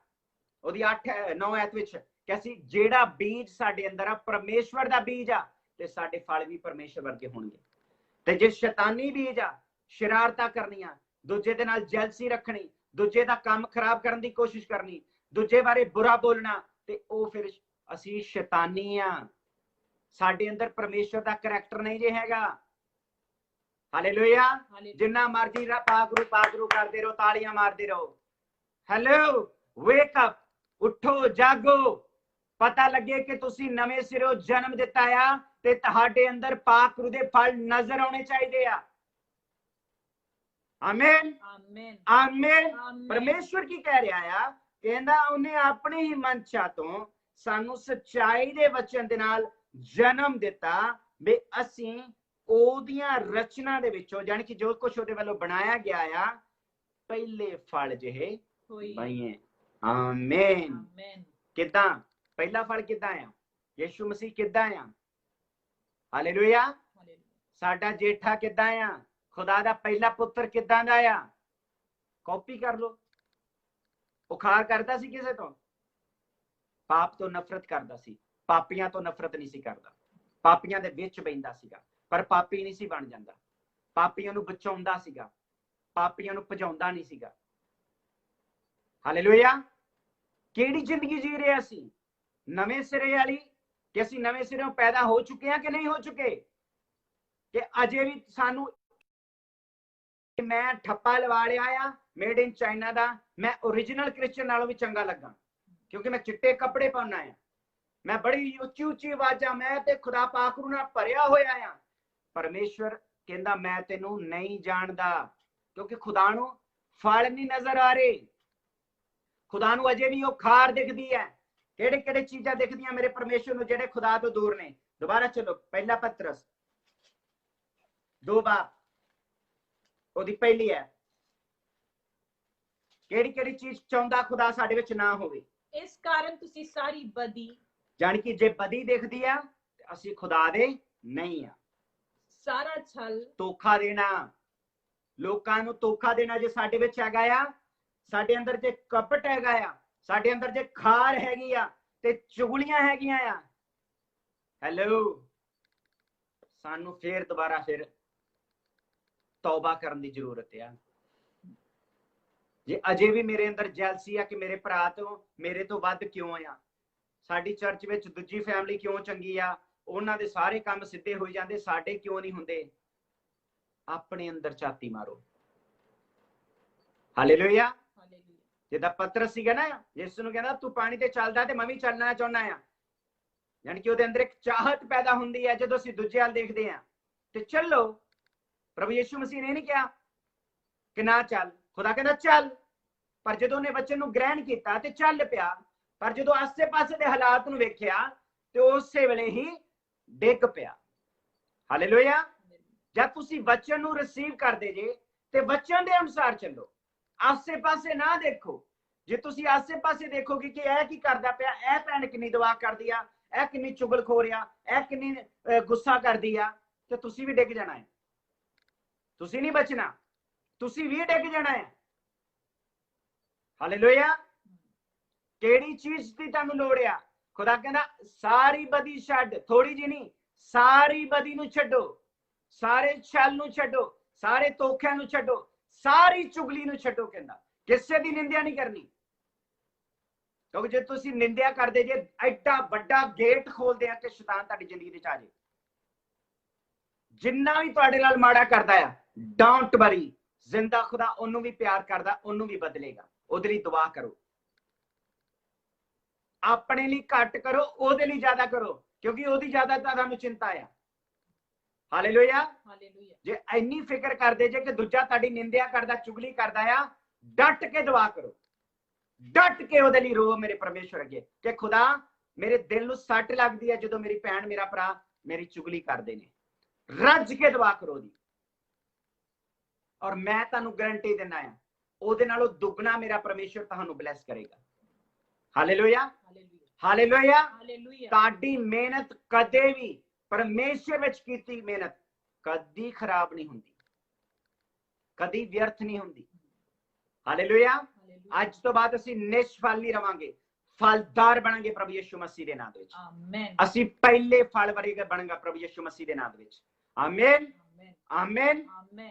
ਉਹਦੀ 8-9 ਐਤ ਵਿੱਚ ਕਿ ਅਸੀਂ ਜਿਹੜਾ ਬੀਜ ਸਾਡੇ ਅੰਦਰ ਆ ਪਰਮੇਸ਼ਵਰ ਦਾ ਬੀਜ ਆ, ਤੇ ਸਾਡੇ ਫਲ ਵੀ ਪਰਮੇਸ਼ਵਰ ਵਰਗੇ ਹੋਣਗੇ। ਤੇ ਜੇ ਸ਼ੈਤਾਨੀ ਬੀਜ ਆ, ਸ਼ਰਾਰਤਾਂ ਕਰਨੀਆਂ, ਦੂਜੇ ਦੇ ਨਾਲ ਜੈਲਸੀ ਰੱਖਣੀ, ਦੂਜੇ ਦਾ ਕੰਮ ਖਰਾਬ ਕਰਨ ਦੀ ਕੋਸ਼ਿਸ਼ ਕਰਨੀ, ਦੂਜੇ ਬਾਰੇ ਬੁਰਾ ਬੋਲਣਾ, ਤੇ ਉਹ ਫਿਰ ਅਸੀਂ ਸ਼ੈਤਾਨੀ ਆ। ਸਾਡੇ ਅੰਦਰ ਪਰਮੇਸ਼ਵਰ ਦਾ ਕਰੈਕਟਰ ਨਹੀਂ ਜੇ ਹੈਗਾ। ਹਾਲੇਲੂਇਆ। ਜਿੰਨਾ ਮਰਜ਼ੀ ਪਾਗਰੂ ਕਰਦੇ ਰਹੋ, ਤਾਲੀਆਂ ਮਾਰਦੇ ਰਹੋ। ਹੈਲੋ, ਵੇਕ ਅਪ, ਉੱਠੋ, ਜਾਗੋ, ਪਤਾ ਲੱਗੇ ਕਿ ਤੁਸੀਂ ਨਵੇਂ ਸਿਰੋਂ ਜਨਮ ਦਿੱਤਾ ਆ, ਤੇ ਤੁਹਾਡੇ ਅੰਦਰ ਪਾਕ ਰੂਹ ਦੇ ਫਲ ਨਜ਼ਰ ਆਉਣੇ ਚਾਹੀਦੇ ਆ। ਆਮੀਨ, ਆਮੀਨ, ਆਮੀਨ। ਪਰਮੇਸ਼ਵਰ ਕੀ ਕਹਿ ਰਿਹਾ ਆ? ਕਹਿੰਦਾ ਉਹਨੇ ਆਪਣੀ ਹੀ ਮਨਸ਼ਾ ਤੋਂ ਸਾਨੂੰ ਸੱਚਾਈ ਦੇ ਵਚਨ ਦੇ ਨਾਲ ਜਨਮ ਦਿੱਤਾ, ਵੀ ਅਸੀਂ ਉਹਦੀਆਂ ਰਚਨਾ ਦੇ ਵਿੱਚੋਂ, ਜਾਨੀ ਕਿ ਜੋ ਕੁਝ ਉਹਦੇ ਵੱਲੋਂ ਬਣਾਇਆ ਗਿਆ ਆ, ਪਹਿਲੇ ਫਲ ਜਿਹੇ ਪਾਈਏ। ਆਮੀਨ। ਕਿੱਦਾਂ? ਪਹਿਲਾ ਫਲ ਕਿੱਦਾਂ ਆ? ਯਿਸੂ ਮਸੀਹ ਕਿੱਦਾਂ ਆ? ਹਾਲੇਲੂਇਆ। ਸਾਡਾ ਜੇਠਾ ਕਿੱਦਾਂ ਆ? ਖੁਦਾ ਦਾ ਪਹਿਲਾ ਪੁੱਤਰ ਕਿੱਦਾਂ ਦਾ ਆ? ਕਾਪੀ ਕਰ ਲੋ। ਉਹ ਖਾਰ ਕਰਦਾ ਸੀ ਕਿਸੇ ਤੋਂ? ਪਾਪ ਤੋਂ ਨਫ਼ਰਤ ਕਰਦਾ ਸੀ, ਪਾਪੀਆਂ ਤੋਂ ਨਫ਼ਰਤ ਨਹੀਂ ਸੀ ਕਰਦਾ, ਪਾਪੀਆਂ ਦੇ ਵਿੱਚ ਬੈਂਦਾ ਸੀਗਾ, ਪਰ ਪਾਪੀ ਨਹੀਂ ਸੀ ਬਣ ਜਾਂਦਾ, ਪਾਪੀਆਂ ਨੂੰ ਬਚਾਉਂਦਾ ਸੀਗਾ, ਪਾਪੀਆਂ ਨੂੰ ਭਜਾਉਂਦਾ ਨਹੀਂ ਸੀਗਾ। ਹਾਲੇਲੂਇਆ। ਕਿਹੜੀ ਜ਼ਿੰਦਗੀ ਜੀ ਰਿਹਾ ਸੀ? ਨਵੇਂ ਸਿਰੇ ਵਾਲੀ? ਕਿ ਅਸੀਂ ਨਵੇਂ ਸਿਰੋਂ ਪੈਦਾ ਹੋ ਚੁੱਕੇ ਹਾਂ ਕਿ ਨਹੀਂ ਹੋ ਚੁੱਕੇ? ਕਿ ਅਜੇ ਵੀ ਸਾਨੂੰ ਮੈਂ ਠੱਪਾ ਲਵਾ ਲਿਆ ਆ ਮੇਡ ਇਨ ਚਾਈਨਾ ਦਾ, ਮੈਂ ਓਰੀਜਨਲ ਕ੍ਰਿਸਚੀਅਨ ਨਾਲੋਂ ਵੀ ਚੰਗਾ ਲੱਗਾ ਕਿਉਂਕਿ ਮੈਂ ਚਿੱਟੇ ਕੱਪੜੇ ਪਾਉਣਾ ਆ, ਮੈਂ ਬੜੀ ਉੱਚੀ ਉੱਚੀ ਆਵਾਜ਼ਾਂ, ਮੈਂ ਤੇ ਖੁਦਾ ਪਾਕ ਨੂੰ ਨਾਲ ਭਰਿਆ ਹੋਇਆ ਆ। ਪਰਮੇਸ਼ਵਰ ਕਹਿੰਦਾ ਮੈਂ ਤੈਨੂੰ ਨਹੀਂ ਜਾਣਦਾ, ਕਿਉਂਕਿ ਖੁਦਾ ਨੂੰ ਫਲ ਨਹੀਂ ਨਜ਼ਰ ਆ ਰਹੇ। ਖੁਦਾ ਨੂੰ ਅਜੇ ਵੀ ਉਹ ਖਾਰ ਦਿਖਦੀ ਹੈ। ਕਿਹੜੇ ਕਿਹੜੇ ਚੀਜ਼ਾਂ ਦਿਖਦੀਆਂ ਮੇਰੇ ਪਰਮੇਸ਼ਵਰ ਨੂੰ ਜਿਹੜੇ ਖੁਦਾ ਤੋਂ ਦੂਰ ਨੇ? ਦੁਬਾਰਾ ਚਲੋ, ਪਹਿਲਾ ਪਤਰਸ 2 ਬਾਬ ਉਹਦੀ ਪਹਿਲੀ ਹੈ, ਕਿਹੜੀ ਚੀਜ਼ ਚਾਹੁੰਦਾ ਖੁਦਾ ਸਾਡੇ ਵਿੱਚ ਨਾ ਹੋਵੇ। ਇਸ ਕਾਰਨ ਤੁਸੀਂ ਸਾਰੀ ਬਦੀ, ਜਾਣੀ ਕਿ ਜੇ ਬਦੀ ਦਿਖਦੀ ਆ ਤੇ ਅਸੀਂ ਖੁਦਾ ਦੇ ਨਹੀਂ ਆ। ਸਾਰਾ ਛਲ, ਧੋਖਾ ਦੇਣਾ, ਲੋਕਾਂ ਨੂੰ ਧੋਖਾ ਦੇਣਾ ਜੇ ਸਾਡੇ ਵਿੱਚ ਹੈਗਾ ਆ, ਸਾਡੇ ਅੰਦਰ ਜੇ ਕਪਟ ਹੈਗਾ ਆ, ਸਾਡੇ ਅੰਦਰ ਜੇ ਖਾਰ ਹੈਗੀ ਆ ਤੇ ਚੁਗਲੀਆਂ ਹੈਗੀਆਂ ਆ, ਹੈਲੋ, ਸਾਨੂੰ ਫੇਰ ਦੁਬਾਰਾ ਫਿਰ ਤੌਬਾ ਕਰਨ ਦੀ ਜ਼ਰੂਰਤ ਆ। ਜੇ ਅਜੇ ਵੀ ਮੇਰੇ ਅੰਦਰ ਜੈਲਸੀ ਆ ਕਿ ਮੇਰੇ ਭਰਾ ਤੋਂ ਮੇਰੇ ਤੋਂ ਵੱਧ ਕਿਉਂ ਆ, ਸਾਡੀ ਚਰਚ ਵਿੱਚ ਦੂਜੀ ਫੈਮਿਲੀ ਕਿਉਂ ਚੰਗੀ ਆ, ਉਹਨਾਂ ਦੇ ਸਾਰੇ ਕੰਮ ਸਿੱਧੇ ਹੋਈ ਜਾਂਦੇ, ਸਾਡੇ ਕਿਉਂ ਨਹੀਂ ਹੁੰਦੇ, ਆਪਣੇ ਅੰਦਰ ਝਾਤੀ ਮਾਰੋ। ਹਾਲੇਲੂਇਆ। ਜਿੱਦਾਂ ਪਤਰਸ ਸੀਗਾ ਨਾ, ਯਿਸੂ ਨੂੰ ਕਹਿੰਦਾ ਤੂੰ ਪਾਣੀ ਤੇ ਚੱਲਦਾ ਤੇ ਮੈਂ ਵੀ ਚੱਲਣਾ ਚਾਹੁੰਦਾ ਆ, ਯਾਨੀ ਕਿ ਉਹਦੇ ਅੰਦਰ ਇੱਕ ਚਾਹਤ ਪੈਦਾ ਹੁੰਦੀ ਹੈ ਜਦੋਂ ਅਸੀਂ ਦੂਜੇ ਵੱਲ ਦੇਖਦੇ ਹਾਂ ਤੇ ਚੱਲੋ। ਪ੍ਰਭੂ ਯਿਸੂ ਮਸੀਹ ਨੇ ਨਹੀਂ ਕਿਹਾ ਕਿ ਨਾ ਚੱਲ, ਖੁਦਾ ਕਹਿੰਦਾ ਚੱਲ, ਪਰ ਜਦੋਂ ਉਹਨੇ ਵਚਨ ਨੂੰ ਗ੍ਰਹਿਣ ਕੀਤਾ ਤੇ ਚੱਲ ਪਿਆ, ਪਰ ਜਦੋਂ ਆਸੇ ਪਾਸੇ ਦੇ ਹਾਲਾਤ ਨੂੰ ਵੇਖਿਆ ਤੇ ਉਸੇ ਵੇਲੇ ਹੀ ਡਿੱਗ ਪਿਆ। ਹਾਲੇਲੂਇਆ। ਜਦ ਤੁਸੀਂ ਵਚਨ ਨੂੰ ਰਿਸੀਵ ਕਰਦੇ ਜੇ ਤੇ ਵਚਨ ਦੇ ਅਨੁਸਾਰ ਚੱਲੋ, ਆਸੇ ਪਾਸੇ ਨਾ ਦੇਖੋ। ਜੇ ਤੁਸੀਂ ਆਸੇ ਪਾਸੇ ਦੇਖੋਗੇ ਕਿ ਇਹ ਕੀ ਕਰਦਾ ਪਿਆ, ਇਹ ਭੈਣ ਕਿੰਨੀ ਦੁਆ ਕਰਦੀ ਆ, ਇਹ ਕਿੰਨੀ ਚੁਗਲਖੋਰ ਆ, ਇਹ ਕਿੰਨੀ ਗੁੱਸਾ ਕਰਦੀ ਆ, ਤੇ ਤੁਸੀਂ ਵੀ ਡਿੱਗ ਜਾਣਾ ਹੈ। ਤੁਸੀਂ ਨਹੀਂ ਬਚਣਾ, ਤੁਸੀਂ ਵੀ ਡਿੱਗ ਜਾਣਾ ਹੈ। ਹਾਲੇਲੂਇਆ। ਕਿਹੜੀ ਚੀਜ਼ ਦੀ ਤੁਹਾਨੂੰ ਲੋੜ ਆ? ਖੁਦਾ ਕਹਿੰਦਾ ਸਾਰੀ ਬਦੀ ਛੱਡ, ਥੋੜੀ ਜਿਹੀ ਨਹੀਂ, ਸਾਰੀ ਬਦੀ ਨੂੰ ਛੱਡੋ, ਸਾਰੇ ਛਲ ਨੂੰ ਛੱਡੋ, ਸਾਰੇ ਧੋਖਿਆਂ ਨੂੰ ਛੱਡੋ, ਸਾਰੀ ਚੁਗਲੀ ਨੂੰ ਛੱਡੋ। ਕਹਿੰਦਾ ਕਿਸੇ ਦੀ ਨਿੰਦਿਆ ਨਹੀਂ ਕਰਨੀ, ਕਿਉਂਕਿ ਜੇ ਤੁਸੀਂ ਨਿੰਦਿਆ ਕਰਦੇ ਜੇ ਐਡਾ ਵੱਡਾ ਗੇਟ ਖੋਲਦੇ ਆ ਕਿ ਸ਼ੈਤਾਨ ਤੁਹਾਡੀ ਜ਼ਿੰਦਗੀ ਵਿੱਚ ਆ ਜਾਏ। ਜਿੰਨਾ ਵੀ ਤੁਹਾਡੇ ਨਾਲ ਮਾੜਾ ਕਰਦਾ ਆ, ਡੋਂਟ ਵਰੀ, ਜ਼ਿੰਦਾ ਖੁਦਾ ਉਹਨੂੰ ਵੀ ਪਿਆਰ ਕਰਦਾ, ਉਹਨੂੰ ਵੀ ਬਦਲੇਗਾ। ਉਹਦੇ ਲਈ ਦੁਆ ਕਰੋ, ਆਪਣੇ ਲਈ ਘੱਟ ਕਰੋ, ਉਹਦੇ ਲਈ ਜ਼ਿਆਦਾ ਕਰੋ, ਕਿਉਂਕਿ ਉਹਦੀ ਜ਼ਿਆਦਾ ਤੁਹਾਨੂੰ ਚਿੰਤਾ ਆ। ਹਾਲੇਲੂਇਆ। ਜੇ ਇੰਨੀ ਫਿਕਰ ਕਰਦੇ ਜੇ ਕਿ ਦੂਜਾ ਤੁਹਾਡੀ ਨਿੰਦਿਆ ਕਰਦਾ, ਚੁਗਲੀ ਕਰਦਾ ਆ, ਡਟ ਕੇ ਦੁਆ ਕਰੋ, ਡਟ ਕੇ ਉਹਦੇ ਲਈ ਰੋ ਮੇਰੇ ਪਰਮੇਸ਼ਵਰ ਅੱਗੇ ਕਿ ਖੁਦਾ ਮੇਰੇ ਦਿਲ ਨੂੰ ਸੱਟ ਲੱਗਦੀ ਹੈ ਜਦੋਂ ਮੇਰੀ ਭੈਣ ਮੇਰਾ ਭਰਾ ਮੇਰੀ ਚੁਗਲੀ ਕਰਦੇ ਨੇ। ਰੱਜ ਕੇ ਦੁਆ ਕਰੋ ਉਹਦੀ, ਔਰ ਮੈਂ ਤੁਹਾਨੂੰ ਗਾਰੰਟੀ ਦਿੰਦਾ ਆ ਉਹਦੇ ਨਾਲੋਂ ਦੁੱਗਣਾ ਮੇਰਾ ਪਰਮੇਸ਼ਵਰ ਤੁਹਾਨੂੰ ਬਲੈਸ ਕਰੇਗਾ। ਹਾਲੇਲੂਇਆ। ਹਾਲੇਲੂਇਆ। ਤੁਹਾਡੀ ਮਿਹਨਤ ਕਦੇ ਵੀ, ਪਰਮੇਸ਼ਵਰ ਵਿੱਚ ਕੀਤੀ ਮਿਹਨਤ ਕਦੀ ਖਰਾਬ ਨਹੀਂ ਹੁੰਦੀ, ਕਦੀ ਵਿਅਰਥ ਨਹੀਂ ਹੁੰਦੀ। ਹਾਲੇਲੂਇਆ। ਅੱਜ ਤੋਂ ਬਾਅਦ ਅਸੀਂ ਨਿਸ਼ਫਲ ਨਹੀਂ ਰਵਾਂਗੇ, ਫਲਦਾਰ ਬਣਾਂਗੇ ਪ੍ਰਭੂ ਯਿਸੂ ਮਸੀਹ ਦੇ ਨਾਮ ਦੇ ਵਿੱਚ। ਆਮੇਨ। ਅਸੀਂ ਪਹਿਲੇ ਫਲ ਵਰਗੇ ਬਣਾਂਗੇ ਪ੍ਰਭੂ ਯਿਸੂ ਮਸੀਹ ਦੇ ਨਾਮ ਦੇ ਵਿੱਚ। ਆਮੇਨ। ਆਮੇਨ।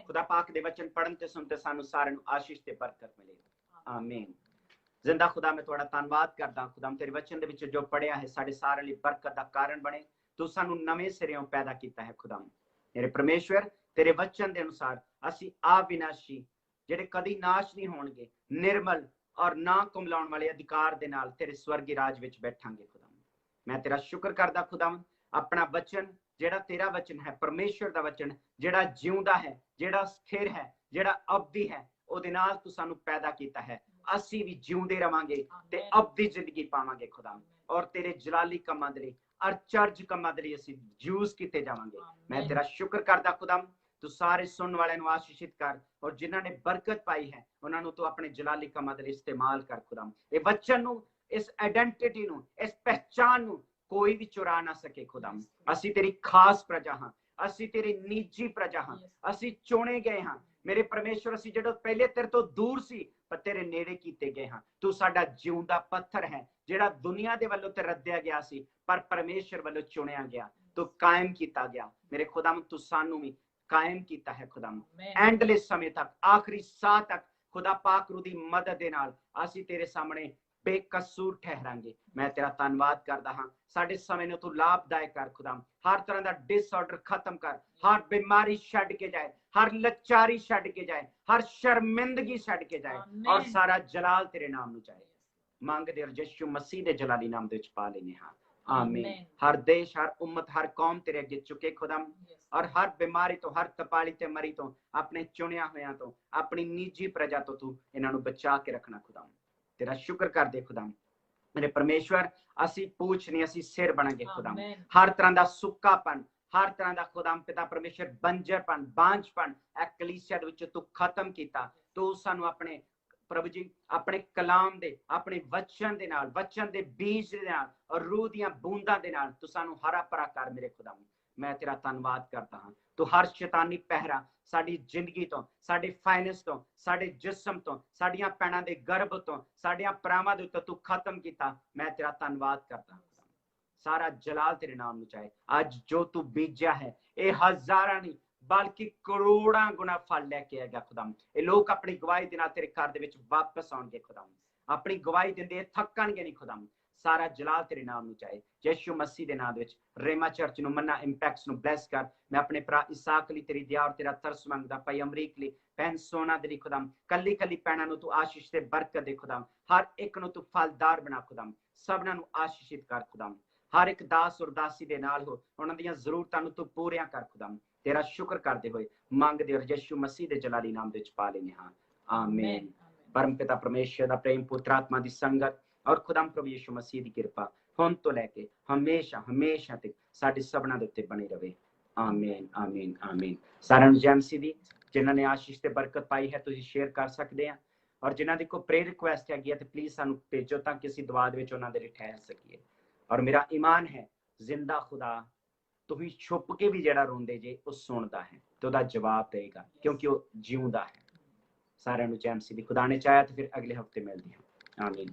ਖੁਦਾ ਪਾਕ ਦੇ ਵਚਨ ਪੜਨ ਤੇ ਸੁਣਤੇ ਸਾਨੂੰ ਸਾਰਿਆਂ ਨੂੰ ਆਸ਼ੀਸ਼ ਤੇ ਬਰਕਤ ਮਿਲੇ। ਆਮੇਨ। ਜ਼ਿੰਦਾ ਖੁਦਾ ਮੈਂ ਤੁਹਾਡਾ ਧੰਨਵਾਦ ਕਰਦਾ। ਖੁਦਾ ਤੇਰੇ ਵਚਨ ਦੇ ਵਿੱਚ ਜੋ ਪੜਿਆ ਹੈ ਸਾਡੇ ਸਾਰਿਆਂ ਲਈ ਬਰਕਤ ਦਾ ਕਾਰਨ ਬਣੇ। ਤੂੰ ਸਾਨੂੰ ਨਵੇਂ ਸਿਰਿਓਂ ਪੈਦਾ ਕੀਤਾ ਹੈ ਖੁਦਾ ਮੇਰੇ ਪਰਮੇਸ਼ਵਰ। ਤੇਰੇ ਵਚਨ ਦੇ ਅਨੁਸਾਰ ਅਸੀਂ ਅਵਿਨਾਸ਼ੀ, ਜਿਹੜੇ ਕਦੀ ਨਾਸ਼ ਨਹੀਂ ਹੋਣਗੇ, ਨਿਰਮਲ ਔਰ ਨਾ ਕੁਮਲਾਉਣ ਵਾਲੇ ਅਧਿਕਾਰ ਦੇ ਨਾਲ ਤੇਰੇ ਸਵਰਗੀ ਰਾਜ ਵਿੱਚ ਬੈਠਾਂਗੇ ਖੁਦਾ। ਮੈਂ ਤੇਰਾ ਸ਼ੁਕਰ ਕਰਦਾ ਖੁਦਾ, ਆਪਣਾ ਵਚਨ ਜਿਹੜਾ ਤੇਰਾ ਵਚਨ ਹੈ, ਪਰਮੇਸ਼ਵਰ ਦਾ ਵਚਨ ਜਿਹੜਾ ਜਿਉਂਦਾ ਹੈ, ਜਿਹੜਾ ਸਥਿਰ ਹੈ, ਜਿਹੜਾ ਅਬਦੀ ਹੈ, ਉਹਦੇ ਨਾਲ ਤੂੰ ਸਾਨੂੰ ਪੈਦਾ ਕੀਤਾ ਹੈ। ਅਸੀਂ ਵੀ ਜਿਉਂਦੇ ਰਵਾਂਗੇ ਤੇ ਅਬਦੀ ਜ਼ਿੰਦਗੀ ਪਾਵਾਂਗੇ ਖੁਦਾ, ਔਰ ਤੇਰੇ ਜਲਾਲੀ ਕੰਮਾਂ ਦੇ ਲਈ, ਅਚਰਜ ਕੰਮਾਂ ਦੇ ਲਈ ਅਸੀਂ ਯੂਜ਼ ਕੀਤੇ ਜਾਵਾਂਗੇ। ਮੈਂ ਤੇਰਾ ਸ਼ੁਕਰ ਕਰਦਾ ਖੁਦਾ, ਤੂੰ ਸਾਰੇ ਸੁਣਨ ਵਾਲਿਆਂ ਨੂੰ ਆਸ਼ੀਸ਼ਿਤ ਕਰ, ਔਰ ਜਿਨ੍ਹਾਂ ਨੇ ਬਰਕਤ ਪਾਈ ਹੈ ਉਹਨਾਂ ਨੂੰ ਤੂੰ ਆਪਣੇ ਜਲਾਲੀ ਕੰਮਾਂ ਦੇ ਲਈ ਇਸਤੇਮਾਲ ਕਰ ਖੁਦਾ। ਇਹ ਵਚਨ ਨੂੰ, ਇਸ ਆਇਡੈਂਟੀਟੀ ਨੂੰ, ਇਸ ਪਹਿਚਾਨ ਨੂੰ ਕੋਈ ਵੀ ਚੁਰਾ ਨਾ ਸਕੇ ਖੁਦਾ। ਅਸੀਂ ਤੇਰੀ ਖਾਸ ਪ੍ਰਜਾ ਹਾਂ, ਅਸੀਂ ਤੇਰੀ ਨਿੱਜੀ ਪ੍ਰਜਾ ਹਾਂ, ਅਸੀਂ ਚੁਣੇ ਗਏ ਹਾਂ ਮੇਰੇ ਪਰਮੇਸ਼ਵਰ। ਅਸੀਂ ਜਦੋਂ ਪਹਿਲੇ ਤੇਰੇ ਤੋਂ ਦੂਰ ਸੀ ਪਰ ਤੇਰੇ ਨੇੜੇ ਕੀਤੇ ਗਏ ਹਾਂ। ਤੂੰ ਸਾਡਾ ਜਿਉਂਦਾ ਪੱਥਰ ਹੈ ਜਿਹੜਾ ਦੁਨੀਆ ਦੇ ਵੱਲੋਂ ਤੇ ਰੱਦਿਆ ਗਿਆ ਸੀ ਪਰ ਪਰਮੇਸ਼ਵਰ ਵੱਲੋਂ ਚੁਣਿਆ ਗਿਆ, ਤੂੰ ਕਾਇਮ ਕੀਤਾ ਗਿਆ ਮੇਰੇ ਖੁਦਾ। ਤੂੰ ਸਾਨੂੰ ਵੀ ਕਾਇਮ ਕੀਤਾ ਹੈ ਖੁਦਾ, ਐਂਡਲੈਸ ਸਮੇਂ ਤੱਕ, ਆਖਰੀ ਸਾਹ ਤੱਕ ਖੁਦਾ ਪਾਕ ਰੂ ਦੀ ਮਦਦ ਦੇ ਨਾਲ ਅਸੀਂ ਤੇਰੇ ਸਾਹਮਣੇ ਬੇਕਸੂਰ ਠਹਿਰਾਂਗੇ। ਮੈਂ ਤੇਰਾ ਧੰਨਵਾਦ ਕਰਦਾ ਹਾਂ। ਸਾਡੇ ਸਮੇਂ ਨੂੰ ਤੂੰ ਲਾਭਦਾਇਕ ਕਰ ਖੁਦਾ, ਹਰ ਤਰ੍ਹਾਂ ਦਾ ਡਿਸਆਰਡਰ ਖਤਮ ਕਰ, ਹਰ ਬਿਮਾਰੀ ਛੱਡ ਕੇ ਜਾਏ, ਹਰ ਲੱਚਾਰੀ ਛੱਡ ਕੇ ਜਾਏ, ਹਰ ਸ਼ਰਮਿੰਦਗੀ ਛੱਡ ਕੇ ਜਾਏ, ਔਰ ਸਾਰਾ ਜਲਾਲ ਤੇਰੇ ਨਾਮ ਨੂੰ ਚਾਹੇ। ਮੰਗਦੇ ਔਰ ਯਿਸੂ ਮਸੀਹ ਦੇ ਜਲਾਲੀ ਨਾਮ ਦੇ ਵਿੱਚ ਪਾ ਲੈਨੇ ਹਾਂ। ਆਮੀਨ। ਹਰ ਦੇਸ਼, ਹਰ ਉਮਤ, ਹਰ ਕੌਮ ਤੇਰੇ ਅੱਗੇ ਝੁਕੇ ਖੁਦਾ, ਔਰ ਹਰ ਬਿਮਾਰੀ ਤੋਂ, ਹਰ ਤਪਾਲੀ ਤੇ ਮਰੀ ਤੋਂ, ਆਪਣੇ ਚੁਣਿਆ ਹੋਇਆਂ ਤੋਂ, ਆਪਣੀ ਨਿੱਜੀ ਪ੍ਰਜਾ ਤੋਂ ਤੂੰ ਇਹਨਾਂ ਨੂੰ ਬਚਾ ਕੇ ਰੱਖਣਾ ਖੁਦਾ। ਤੇਰਾ ਸ਼ੁਕਰ ਕਰਦੇ ਖੁਦਾ ਮੇਰੇ ਪਰਮੇਸ਼ਵਰ। ਅਸੀਂ ਪੂਛ ਨਹੀਂ, ਅਸੀਂ ਸਿਰ ਬਣਾਂਗੇ ਖੁਦਾ। ਹਰ ਤਰ੍ਹਾਂ ਦਾ ਸੁੱਕਾਪਨ, ਹਰ ਤਰ੍ਹਾਂ ਦਾ ਖੁਦਾ ਪਿਤਾ ਪਰਮੇਸ਼ਵਰ ਬੰਜਰਪਨ, ਬਾਂਝਪਨ ਕਲੀਸਿਆ ਦੇ ਵਿੱਚ ਤੂੰ ਖਤਮ ਕੀਤਾ। ਤੂੰ ਸਾਨੂੰ ਆਪਣੇ ਪ੍ਰਭੂ ਜੀ ਆਪਣੇ ਕਲਾਮ ਦੇ, ਆਪਣੇ ਵਚਨ ਦੇ ਨਾਲ, ਵਚਨ ਦੇ ਬੀਜ ਦੇ ਨਾਲ ਔਰ ਰੂਹ ਦੀਆਂ ਬੂੰਦਾਂ ਦੇ ਨਾਲ ਤੂੰ ਸਾਨੂੰ ਹਰਾ ਭਰਾ ਕਰ ਮੇਰੇ ਖੁਦਾ। ਮੈਂ ਤੇਰਾ ਧੰਨਵਾਦ ਕਰਦਾ ਹਾਂ। ਤੂੰ ਹਰ ਸ਼ੈਤਾਨੀ ਪਹਿਰਾ ਸਾਡੀ ਜ਼ਿੰਦਗੀ ਤੋਂ, ਸਾਡੇ ਫਾਈਨੈਂਸ ਤੋਂ, ਸਾਡੇ ਜਿਸਮ ਤੋਂ, ਸਾਡੀਆਂ ਭੈਣਾਂ ਦੇ ਗਰਭ ਤੋਂ, ਸਾਡੀਆਂ ਭਰਾਵਾਂ ਦੇ ਉੱਤੇ ਤੂੰ ਖਤਮ ਕੀਤਾ। ਮੈਂ ਤੇਰਾ ਧੰਨਵਾਦ ਕਰਦਾ ਹਾਂ। ਸਾਰਾ ਜਲਾਲ ਤੇਰੇ ਨਾਮ ਨੂੰ ਚਾਹੇ। ਅੱਜ ਜੋ ਤੂੰ ਬੀਜਿਆ ਹੈ ਇਹ ਹਜ਼ਾਰਾਂ ਨਹੀਂ ਬਲਕਿ ਕਰੋੜਾਂ ਗੁਣਾ ਫਲ ਲੈ ਕੇ ਆਏਗਾ ਖੁਦਾ। ਇਹ ਲੋਕ ਆਪਣੀ ਗਵਾਹੀ ਦੇ ਨਾਲ ਤੇਰੇ ਘਰ ਦੇ ਵਿੱਚ ਵਾਪਸ ਆਉਣਗੇ ਖੁਦਾ। ਆਪਣੀ ਗਵਾਹੀ ਦਿੰਦੇ ਥੱਕਣਗੇ ਨਹੀਂ ਖੁਦਾ। ਸਾਰਾ ਜਲਾਲ ਤੇਰੇ ਨਾਮ ਨੂੰ ਚਾਹੇ। ਯਿਸੂ ਮਸੀਹ ਦੇ ਨਾਮ ਦੇ ਵਿੱਚ ਰੇਮਾ ਚਰਚ ਨੂੰ, ਮੰਨਾ ਇੰਪੈਕਟਸ ਨੂੰ ਬਲੈਸ ਕਰ। ਮੈਂ ਆਪਣੇ ਭਰਾ ਇਸਾਕ ਲਈ ਤੇਰੀ ਦਇਆ ਔਰ ਤੇਰਾ ਤਰਸ ਮੰਗਦਾ। ਭਾਈ ਅਮਰੀਕ ਲਈ, ਭੈਣ ਸੋਨਾ ਦੇ ਲਈ ਖੁਦਾ, ਕੱਲੀ ਕੱਲੀ ਭੈਣਾਂ ਨੂੰ ਤੂੰ ਆਸ਼ੀਸ਼ ਤੇ ਬਰਕਤ ਦੇ ਖੁਦਾ। ਹਰ ਇੱਕ ਨੂੰ ਤੂੰ ਫਲਦਾਰ ਬਣਾ ਖੁਦਾ। ਸਭਨਾਂ ਨੂੰ ਆਸ਼ੀਸ਼ਿਤ ਕਰ ਖੁਦਾ। ਹਰ ਇੱਕ ਦਾਸ ਔਰ ਦਾਸੀ ਦੇ ਨਾਲ ਹੋ, ਉਹਨਾਂ ਦੀਆਂ ਜ਼ਰੂਰਤਾਂ ਨੂੰ ਤੂੰ ਪੂਰੀਆਂ ਕਰ ਖੁਦਾ। ਤੇਰਾ ਸ਼ੁਕਰ ਕਰਦੇ ਹੋਏ ਮੰਗਦੇ ਔਰ ਯਿਸੂ ਮਸੀਹ ਦੇ ਜਲਾਲੀ ਨਾਮ ਦੇ ਵਿੱਚ ਪਾ ਲੈਂਦੇ ਹਾਂ, ਆਮੀਨ। परम पिता परमेश्वर का प्रेम, पुत्र आत्मा की संगत और खुदाम प्रभु यीशु मसीह की कृपा हुण तो लैके हमेशा हमेशा तक साडे सबना दे उत्ते बनी रहे, आमीन आमीन आमीन। सारिਆਂ ਨੂੰ जय मसीह दी। जिन्हां ने आशीष ते बरकत पाई है तुसीं शेयर कर सकते हैं, और जिन्हां दी कोई प्रेयर रिक्वेस्ट हैगी है तो प्लीज सानू भेजो ताकि असीं दुआ दे विच उन्हां दे लई ठहर सकीए। और मेरा ईमान है जिंदा खुदा तुसीं छुप के भी जिहड़ा रोंदे जे वो सुणदा है ते ओहदा जवाब देगा, क्योंकि वो जिउंदा है। सारिਆਂ ਨੂੰ जय मसीह दी। खुदा ने चाहया तो फिर अगले हफ्ते मिलते हैं, आमीन।